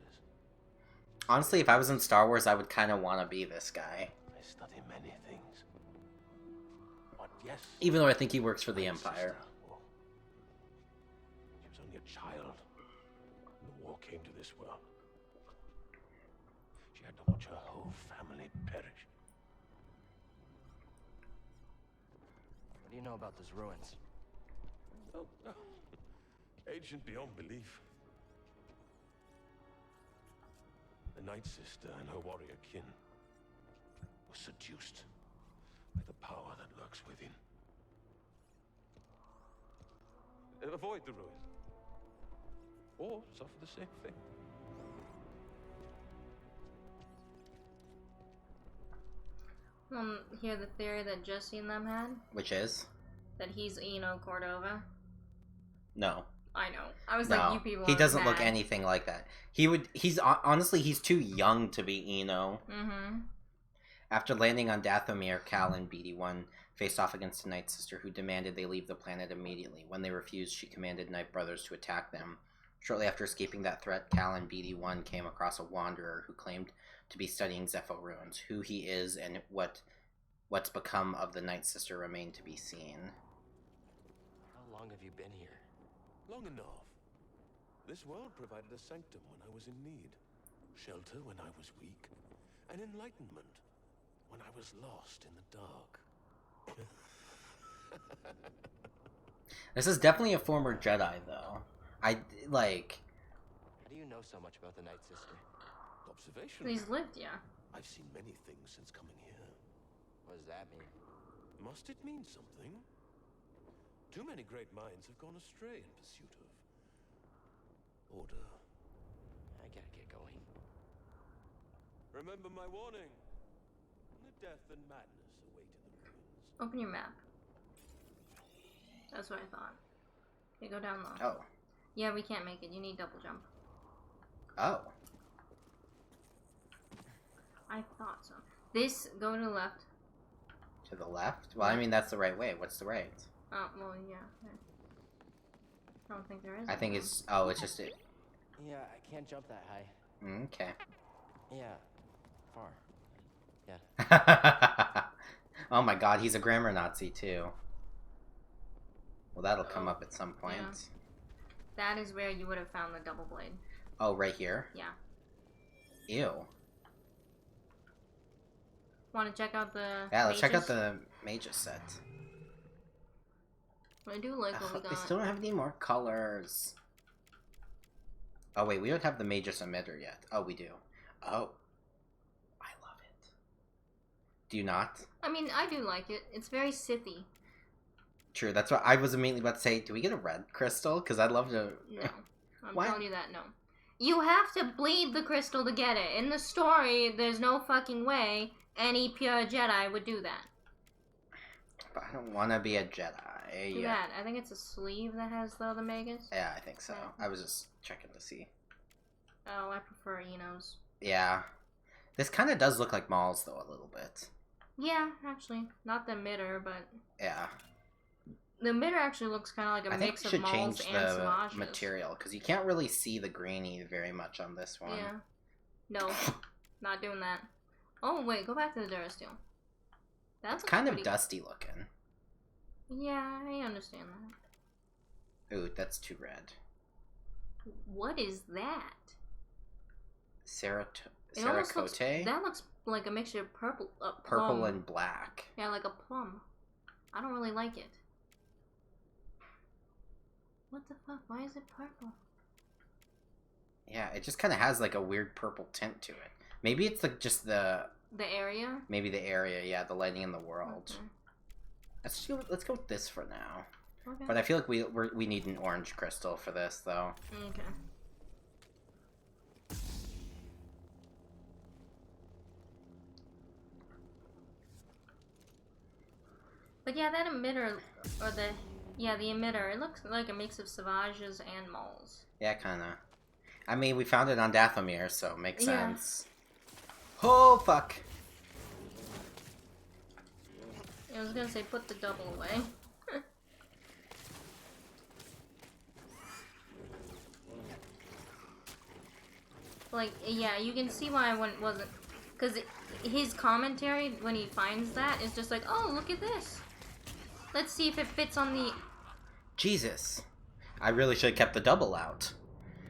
Honestly, if I was in Star Wars, I would kind of want to be this guy. I study many things. But yes. Even though I think he works for the Empire. Well, she was only a child when the war came to this world. She had to watch her whole family perish. What do you know about those ruins? Oh, ancient beyond belief. The Night Sister and her warrior kin were seduced by the power that lurks within. Avoid the ruin, or suffer the same fate. Hear the theory that Jesse and them had? Which is? That he's Eno Cordova? No. I know. I was No, like, you people he are doesn't look mad. anything like that. Honestly, he's too young to be Eno. After landing on Dathomir, Cal and BD-1 faced off against the Night Sister, who demanded they leave the planet immediately. When they refused, she commanded Night Brothers to attack them. Shortly after escaping that threat, Cal and BD-1 came across a wanderer who claimed to be studying Zepho ruins. Who he is and what's become of the Night Sister remain to be seen. How long have you been here? Long enough. This world provided a sanctum when I was in need, shelter when I was weak, and enlightenment when I was lost in the dark. This is definitely a former Jedi, though. like... How do you know so much about the Night Sister? Observation. He's lived, yeah. I've seen many things since coming here. What does that mean? Must it mean something? Too many great minds have gone astray in pursuit of order. I gotta get going. Remember my warning. The death and madness await in the ruins. Open your map. That's what I thought. Okay, go down low. Oh. Yeah, we can't make it. You need double jump. Oh. I thought so. This, go to the left. To the left? Well, I mean, that's the right way. What's the right? Oh, well, yeah. Okay. I don't think there is. I think it's... Oh, it's just it. Yeah, I can't jump that high. Okay. Yeah. Far. Yeah. Oh my god, he's a grammar Nazi, too. Well, that'll come up at some point. Yeah. That is where you would have found the double blade. Oh, right here? Yeah. Ew. Want to check out the Yeah, let's check out mages? the Magus set. I do like what we They got. still don't have any more colors. Oh wait, we don't have the Magus emitter yet. Oh, we do. Oh. I love it. Do you not? I mean, I do like it. It's very Sithy. True, that's what I was immediately about to say. Do we get a red crystal? Because I'd love to... No. I'm Why? telling you that, no. You have to bleed the crystal to get it. In the story, there's no fucking way any pure Jedi would do that. But I don't want to be a Jedi. Do that. I think it's a sleeve that has the other Magus. Yeah, I think so. Yeah. I was just checking to see. Oh, I prefer Eno's. Yeah. This kind of does look like Maul's, though, a little bit. Yeah, actually. Not the emitter, but... Yeah. The emitter actually looks kind of like a I think mix we of should Maul's change and the Savage's. material, because you can't really see the grainy very much on this one. Yeah. No. Not doing that. Oh, wait. Go back to the Durasteel. That's It's kind of dusty looking. Yeah, I understand that. Ooh, that's too red. What is that? Cerakote? That looks like a mixture of purple, Purple plum. and black. Yeah, like a plum. I don't really like it. What the fuck? Why is it purple? Yeah, it just kind of has like a weird purple tint to it. Maybe it's like just the area. Maybe the area. Yeah, the lighting in the world. Okay. Let's go with this for now. Okay. But I feel like we need an orange crystal for this though. Okay. But yeah, that emitter, or the emitter, it looks like a mix of Savage's and Maul's. Yeah, kind of. I mean, we found it on Dathomir, so it makes Yeah. sense. Oh, fuck. I was gonna say put the double away. Like, yeah, you can see why I wasn't... Because his commentary, when he finds that, is just like, oh, look at this. Let's see if it fits on the... Jesus. I really should have kept the double out.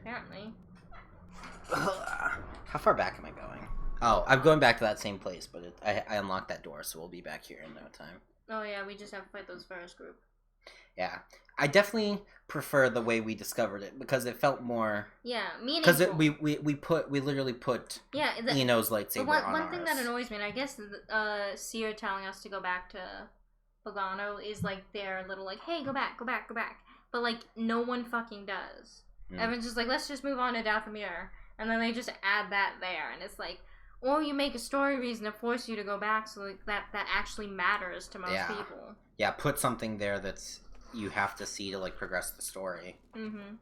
Apparently. How far back am I going? Oh, I'm going back to that same place, but I unlocked that door, so we'll be back here in no time. Oh yeah, we just have to fight those first group. Yeah. I definitely prefer the way we discovered it, because it felt more... Yeah, meaningful. Because we literally put Eno's lightsaber on one thing ours. that annoys me, and I guess Seer telling us to go back to Pagano is like their little like, hey, go back. But like, no one fucking does. Everyone's just like, let's just move on to Dathomir. And then they just add that there, and it's like, or you make a story reason to force you to go back so like, that actually matters to most people. Yeah, put something there that's you have to see to like progress the story. Mm-hmm.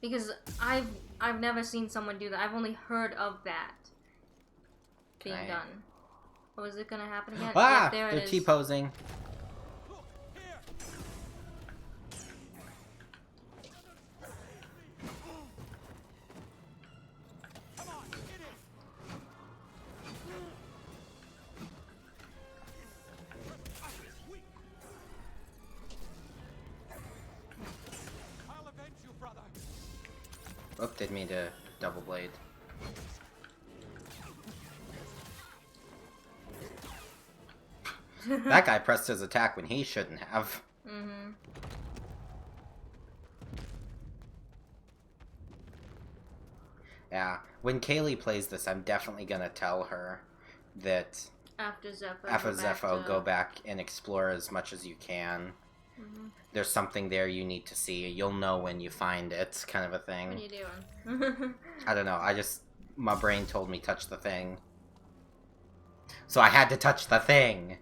Because I've never seen someone do that. I've only heard of that being done. Oh, is it gonna happen again? Ah! Yeah, They're T-posing. Oh, didn't mean to double blade. That guy pressed his attack when he shouldn't have. Mm-hmm. Yeah. When Kaylee plays this, I'm definitely gonna tell her that after Zepho, go back and explore as much as you can. Mm-hmm. There's something there you need to see. You'll know when you find it, kind of a thing. What are you doing? I don't know. My brain told me touch the thing. So I had to touch the thing.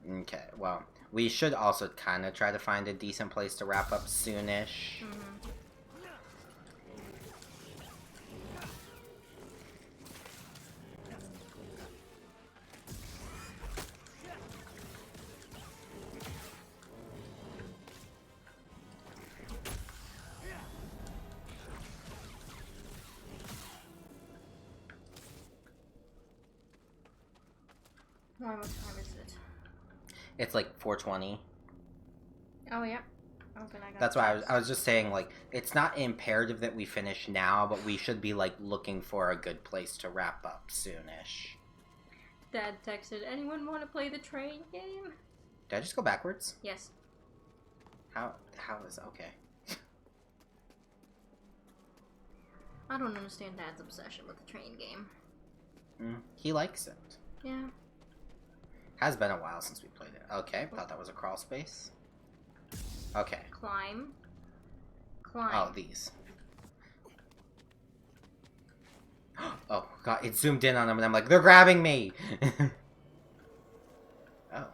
Okay, well, we should also kind of try to find a decent place to wrap up soonish. Mm-hmm. What time is it? It's like 4:20. Oh, yeah. Okay, That's why I was just saying, like, it's not imperative that we finish now, but we should be, like, looking for a good place to wrap up soonish. Dad texted, anyone want to play the train game? Did I just go backwards? Yes. How is... okay. I don't understand Dad's obsession with the train game. He likes it. Yeah. Has been a while since we played it. Okay, thought that was a crawl space. Okay. Climb. Climb. Oh, these. Oh, God, it zoomed in on them and I'm like, they're grabbing me! Oh.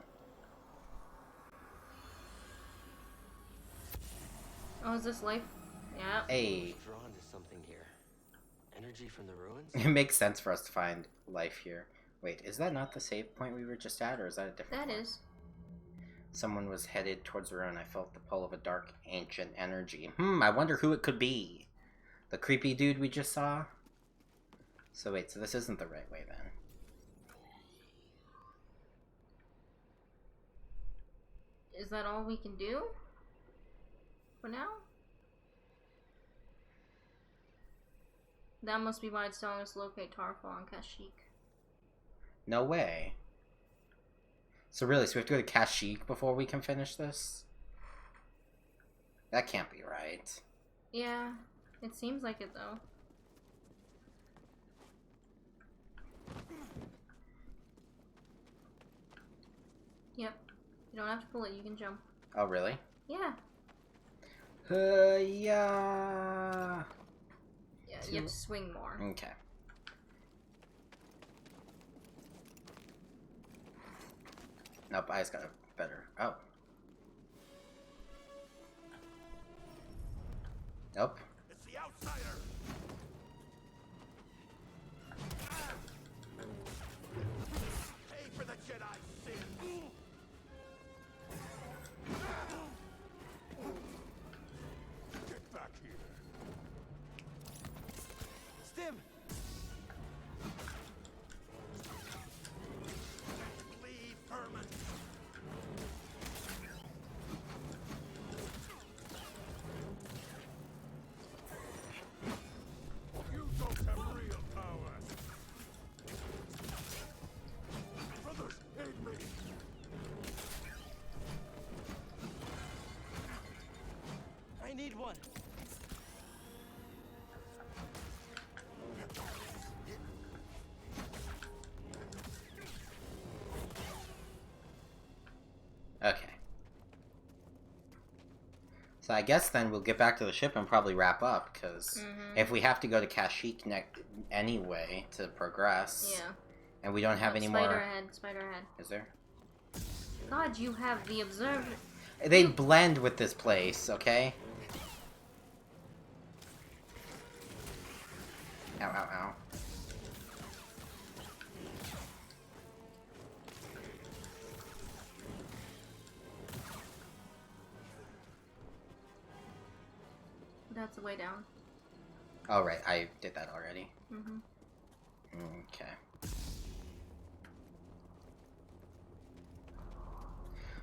Oh, is this life? Yeah. Hey. Drawn to something here. Energy from the ruins? It makes sense for us to find life here. Wait, is that not the save point we were just at, or is that a different one? That is. Someone was headed towards the ruin. I felt the pull of a dark, ancient energy. I wonder who it could be. The creepy dude we just saw? So wait, so this isn't the right way then. Is that all we can do? For now? That must be why it's telling us to locate Tarfal and Kashyyyk. No way. So really, so we have to go to Kashyyyk before we can finish this? That can't be right. Yeah, it seems like it though. Yep. You don't have to pull it, you can jump. Oh, really? Yeah. Yeah. Yeah, you have to swing more. Okay. Nope, I just got a better. Oh. Nope. It's the outsider. Pay for the Jedi sin. Get back here. Stim! Leave, Herman. You don't have real power. Brothers, aid me. I need one. Okay. So I guess then we'll get back to the ship and probably wrap up, because if we have to go to Kashyyyk anyway to progress, Yeah. and we don't have any more... Spider ahead. Is there? God, you have the observer. They blend with this place, okay? Ow, ow, ow. That's the way down. Oh, right, I did that already. Mm-hmm. Okay.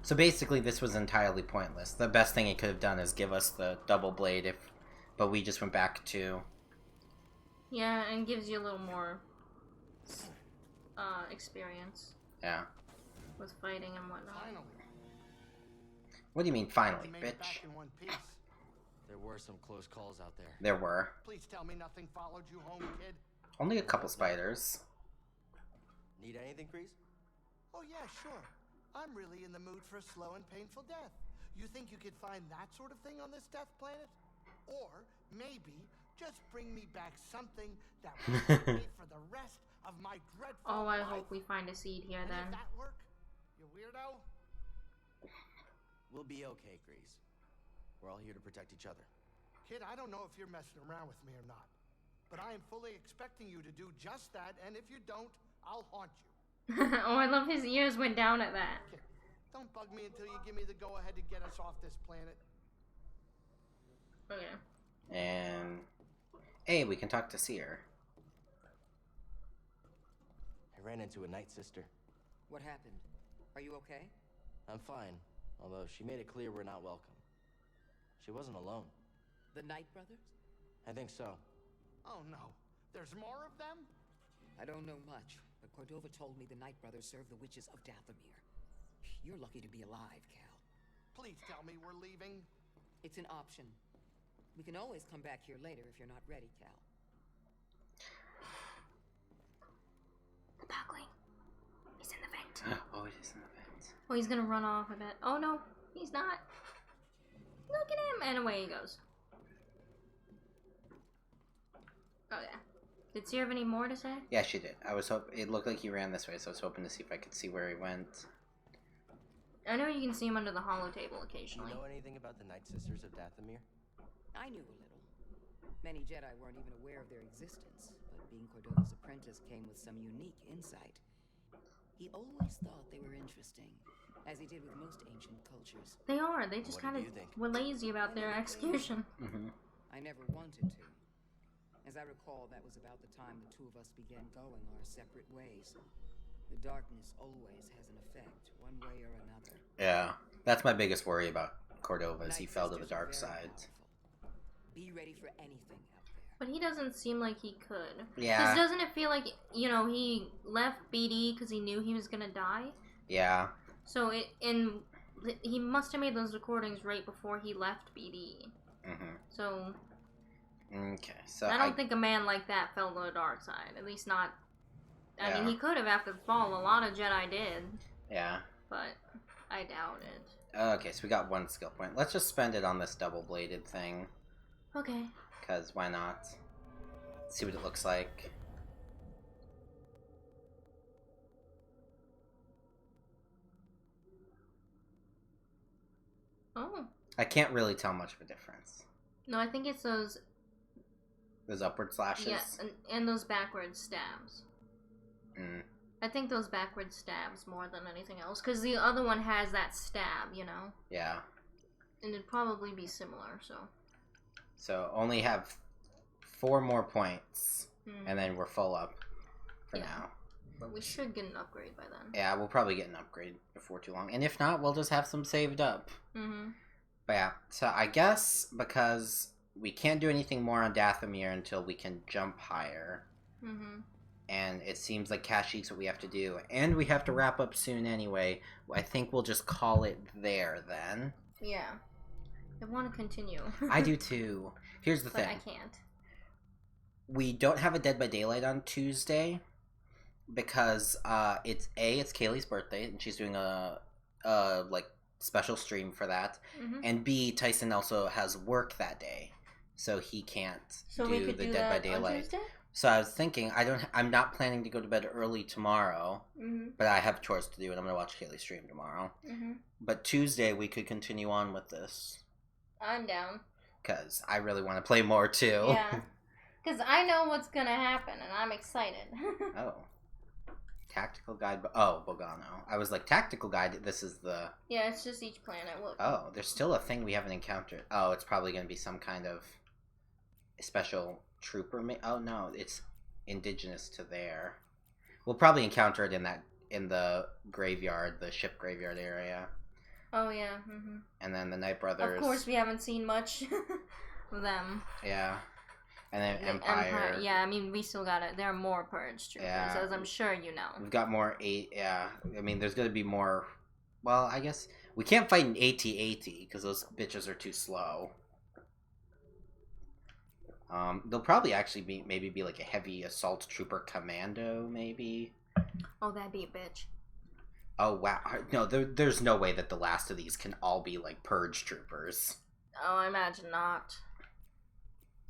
So basically, this was entirely pointless. The best thing it could have done is give us the double blade, but we just went back to... Yeah, and gives you a little more experience. Yeah. With fighting and whatnot. Finally. What do you mean, finally, We made it bitch? back in one piece. There were some close calls out there. There were. Please tell me nothing followed you home, kid. Only a couple spiders. Need anything, Grease? Oh yeah, sure. I'm really in the mood for a slow and painful death. You think you could find that sort of thing on this death planet? Or maybe just bring me back something that will help me for the rest of my dreadful Oh, I life. hope we find a seed here Any then. of that work? You weirdo? We'll be okay, Grease. We're all here to protect each other. Kid, I don't know if you're messing around with me or not, but I am fully expecting you to do just that, and if you don't, I'll haunt you. Oh, I love his ears went down at that. Kid, don't bug me until you give me the go-ahead to get us off this planet. Okay. And hey, we can talk to Seer. I ran into a Night Sister. What happened? Are you okay? I'm fine, although she made it clear we're not welcome. She wasn't alone. The Knight Brothers? I think so. Oh no, there's more of them? I don't know much, but Cordova told me the Knight Brothers serve the witches of Dathomir. You're lucky to be alive, Cal. Please tell me we're leaving. It's an option. We can always come back here later if you're not ready, Cal. The Darkling. He's in the vent. Oh, it is in the vent. Oh, he's gonna run off, I bet. Oh no, he's not. Look at him! And away he goes. Oh yeah. Did Seer have any more to say? Yeah, she did. It looked like he ran this way, so I was hoping to see if I could see where he went. I know you can see him under the hollow table occasionally. You know anything about the Night Sisters of Dathomir? I knew a little. Many Jedi weren't even aware of their existence, but being Cordova's apprentice came with some unique insight. He always thought they were interesting, as he did with most ancient cultures. They are. They just kind of were lazy about their execution. I never wanted to. As I recall, that was about the time the two of us began going our separate ways. The darkness always has an effect, one way or another. Yeah, that's my biggest worry about Cordova, is he fell to the dark side. Be ready for anything out there. But he doesn't seem like he could. Yeah. Because doesn't it feel like, you know, he left BD because he knew he was gonna die? Yeah. So he must have made those recordings right before he left BD. So. Okay, so I don't think a man like that fell to the dark side. At least not. I mean, he could have after the fall. A lot of Jedi did. Yeah. But I doubt it. Okay, so we got one skill point. Let's just spend it on this double-bladed thing. Okay. Because why not? See what it looks like. Oh. I can't really tell much of a difference. No, I think it's those upward slashes? Yeah, and those backward stabs. I think those backward stabs more than anything else. Because the other one has that stab, you know? Yeah. And it'd probably be similar, so. So, only have 4 more points. And then we're full up for now. But we should get an upgrade by then. Yeah, we'll probably get an upgrade before too long. And if not, we'll just have some saved up. But yeah, so I guess because we can't do anything more on Dathomir until we can jump higher. And it seems like Kashyyyk's what we have to do. And we have to wrap up soon anyway. I think we'll just call it there then. Yeah. I want to continue. I do too. Here's the thing. But I can't. We don't have a Dead by Daylight on Tuesday because it's Kaylee's birthday and she's doing a special stream for that. And B, Tyson also has work that day. So he can't do the Dead by Daylight. So I was thinking, I'm not planning to go to bed early tomorrow, but I have chores to do, and I'm gonna watch Kaylee stream tomorrow. But Tuesday we could continue on with this. I'm down. Cause I really want to play more too. Yeah. Cause I know what's gonna happen, and I'm excited. Oh. Tactical guide. Oh, Bogano. I was like, tactical guide. This is the. Yeah, it's just each planet. Look. Oh, there's still a thing we haven't encountered. Oh, it's probably gonna be some kind of special trooper. Oh no, it's indigenous to there. We'll probably encounter it in the graveyard, the ship graveyard area. Oh yeah. And then the Night Brothers. Of course, we haven't seen much of them. Yeah. And then Empire. Yeah, I mean, we still got it. There are more Purge troopers, as I'm sure you know. We've got more yeah. I mean, there's gonna be more. Well, I guess we can't fight an AT-AT because those bitches are too slow. They'll probably actually maybe be like a heavy assault trooper commando, maybe. Oh, that'd be a bitch. Oh wow! No, there's no way that the last of these can all be like purge troopers. Oh, I imagine not.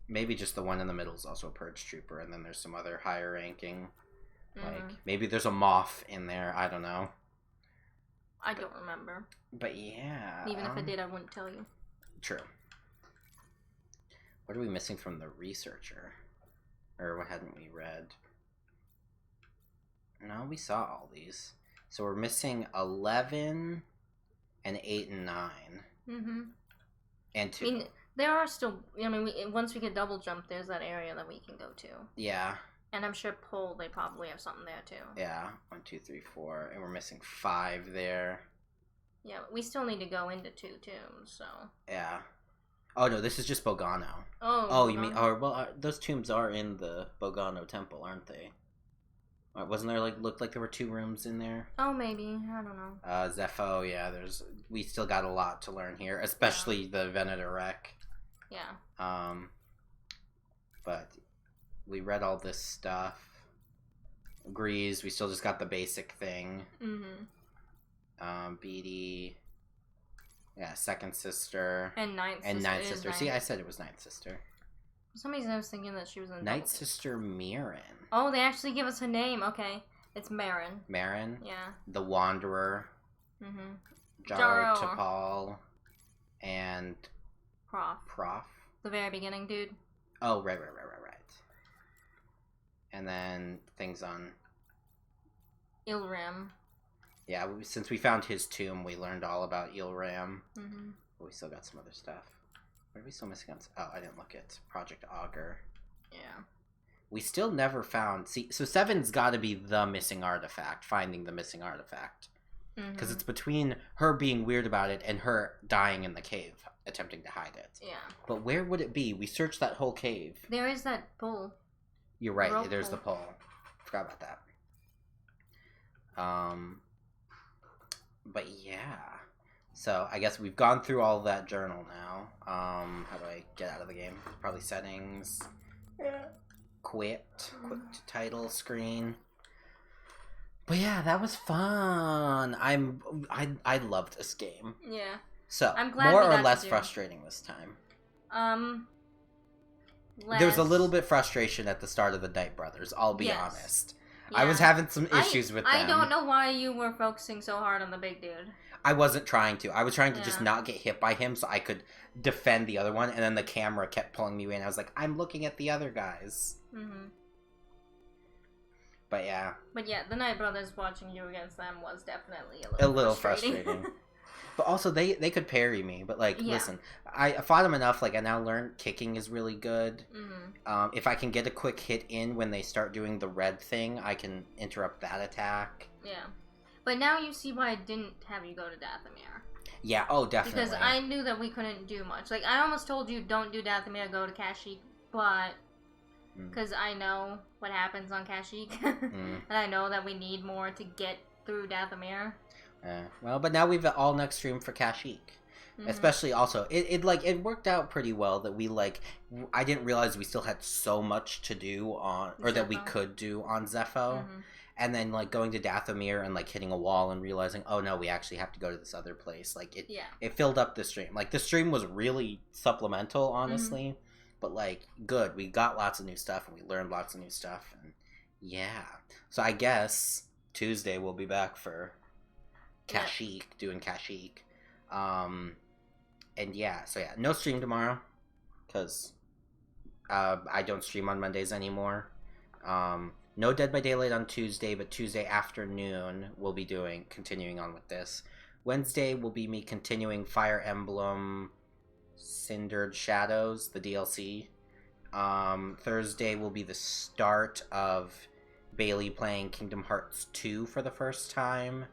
Maybe just the one in the middle is also a purge trooper, and then there's some other higher ranking. Like maybe there's a Moff in there. I don't know. I don't remember. But yeah. Even if I did, I wouldn't tell you. True. What are we missing from the researcher? Or what hadn't we read? No, we saw all these. So we're missing 11 and 8 and 9. Mm-hmm. And 2. I mean, there are still... I mean, once we get double jump, there's that area that we can go to. Yeah. And I'm sure Pole, they probably have something there, too. Yeah. 1, 2, 3, 4. And we're missing 5 there. Yeah, we still need to go into 2 tombs, so... Yeah. Oh, no, this is just Bogano. Oh, you mean... Oh, well, those tombs are in the Bogano temple, aren't they? Wasn't there, like, looked like there were 2 rooms in there? Oh, maybe. I don't know. Zepho, yeah, we still got a lot to learn here, especially the Venator wreck. Yeah. But we read all this stuff. Agrees, we still just got the basic thing. Mm-hmm. Beatty. Yeah, second sister. And ninth sister. See, I said it was ninth sister. For some reason I was thinking that she was in Night Sister Mirren. Oh, they actually give us her name. Okay. It's Marin. Marin? Yeah. The Wanderer. Mm-hmm. Jaro Tapal. And... Prof. The very beginning dude. Oh, right. And then things on... Ilram. Yeah, since we found his tomb, we learned all about Ilram. Mm-hmm. But we still got some other stuff. What are we still missing on? Oh, I didn't look at Project Augur. Yeah. We still never found... See, so 7's got to be the missing artifact, finding the missing artifact. Because it's between her being weird about it and her dying in the cave, attempting to hide it. Yeah. But where would it be? We searched that whole cave. There is that pole. You're right, there's the pole. Forgot about that. But yeah. So, I guess we've gone through all of that journal now. How do I get out of the game? Probably settings. Yeah. Quit to title screen. But yeah, that was fun. I loved this game. Yeah. So, I'm glad more or less frustrating this time. Less. There was a little bit frustration at the start of the Knight Brothers, I'll be honest. Yeah. I was having some issues with them. I don't know why you were focusing so hard on the big dude. I wasn't trying to. I was trying to just not get hit by him so I could defend the other one, and then the camera kept pulling me away, and I was like, I'm looking at the other guys. Mm-hmm. But yeah. The Knight Brothers watching you against them was definitely a little frustrating. But also, they could parry me. But, listen, I fought them enough. I now learned kicking is really good. Mm-hmm. If I can get a quick hit in when they start doing the red thing, I can interrupt that attack. Yeah. But now you see why I didn't have you go to Dathomir. Yeah, definitely. Because I knew that we couldn't do much. I almost told you, don't do Dathomir, go to Kashyyyk. But... Because I know what happens on Kashyyyk. And I know that we need more to get through Dathomir. Well, but now we've all next stream for Kashyyyk. Mm-hmm. Especially also, it worked out pretty well that we, I didn't realize we still had so much to do on, or Zepho. That we could do on Zepho. Mm-hmm. And then, going to Dathomir and, hitting a wall and realizing, oh no, we actually have to go to this other place. It filled up the stream. The stream was really supplemental, honestly. Mm-hmm. But, good. We got lots of new stuff, and we learned lots of new stuff, and yeah. So I guess Tuesday we'll be back for Kashyyyk, doing Kashyyyk. And yeah, so yeah, no stream tomorrow, because I don't stream on Mondays anymore. No Dead by Daylight on Tuesday, but Tuesday afternoon we'll be continuing on with this. Wednesday will be me continuing Fire Emblem Cindered Shadows, the DLC. Thursday will be the start of Bailey playing Kingdom Hearts 2 for the first time.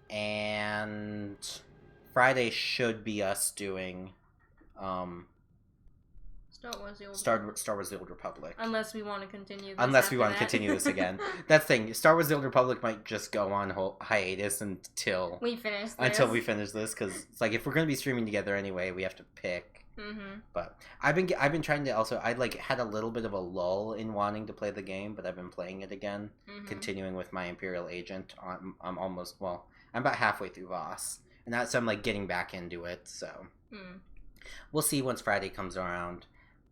And Friday should be us doing Star Wars The Old Republic. Unless we want to continue this again. That's the thing. Star Wars The Old Republic might just go on hiatus until we finish this. Because it's if we're going to be streaming together anyway, we have to pick. But I've been trying to also. I like had a little bit of a lull in wanting to play the game, but I've been playing it again, continuing with my Imperial Agent. I'm almost I'm about halfway through Voss, and so I'm like getting back into it. So we'll see once Friday comes around.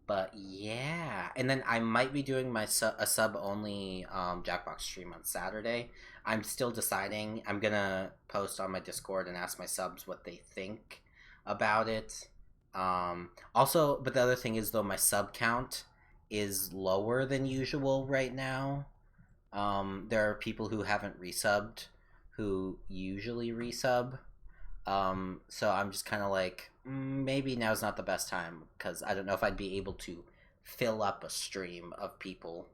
But yeah, and then I might be doing my a sub only Jackbox stream on Saturday. I'm still deciding. I'm gonna post on my Discord and ask my subs what they think about it. Also, but the other thing is though, my sub count is lower than usual right now. There are people who haven't resubbed who usually resub. So I'm just kind of like, maybe now's not the best time, because I don't know if I'd be able to fill up a stream of people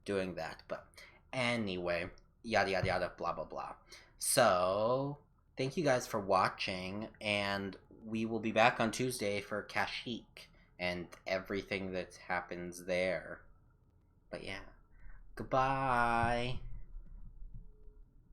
doing that. But anyway, yada yada yada, blah blah blah. So thank you guys for watching, and we will be back on Tuesday for Kashyyyk and everything that happens there. But yeah, goodbye.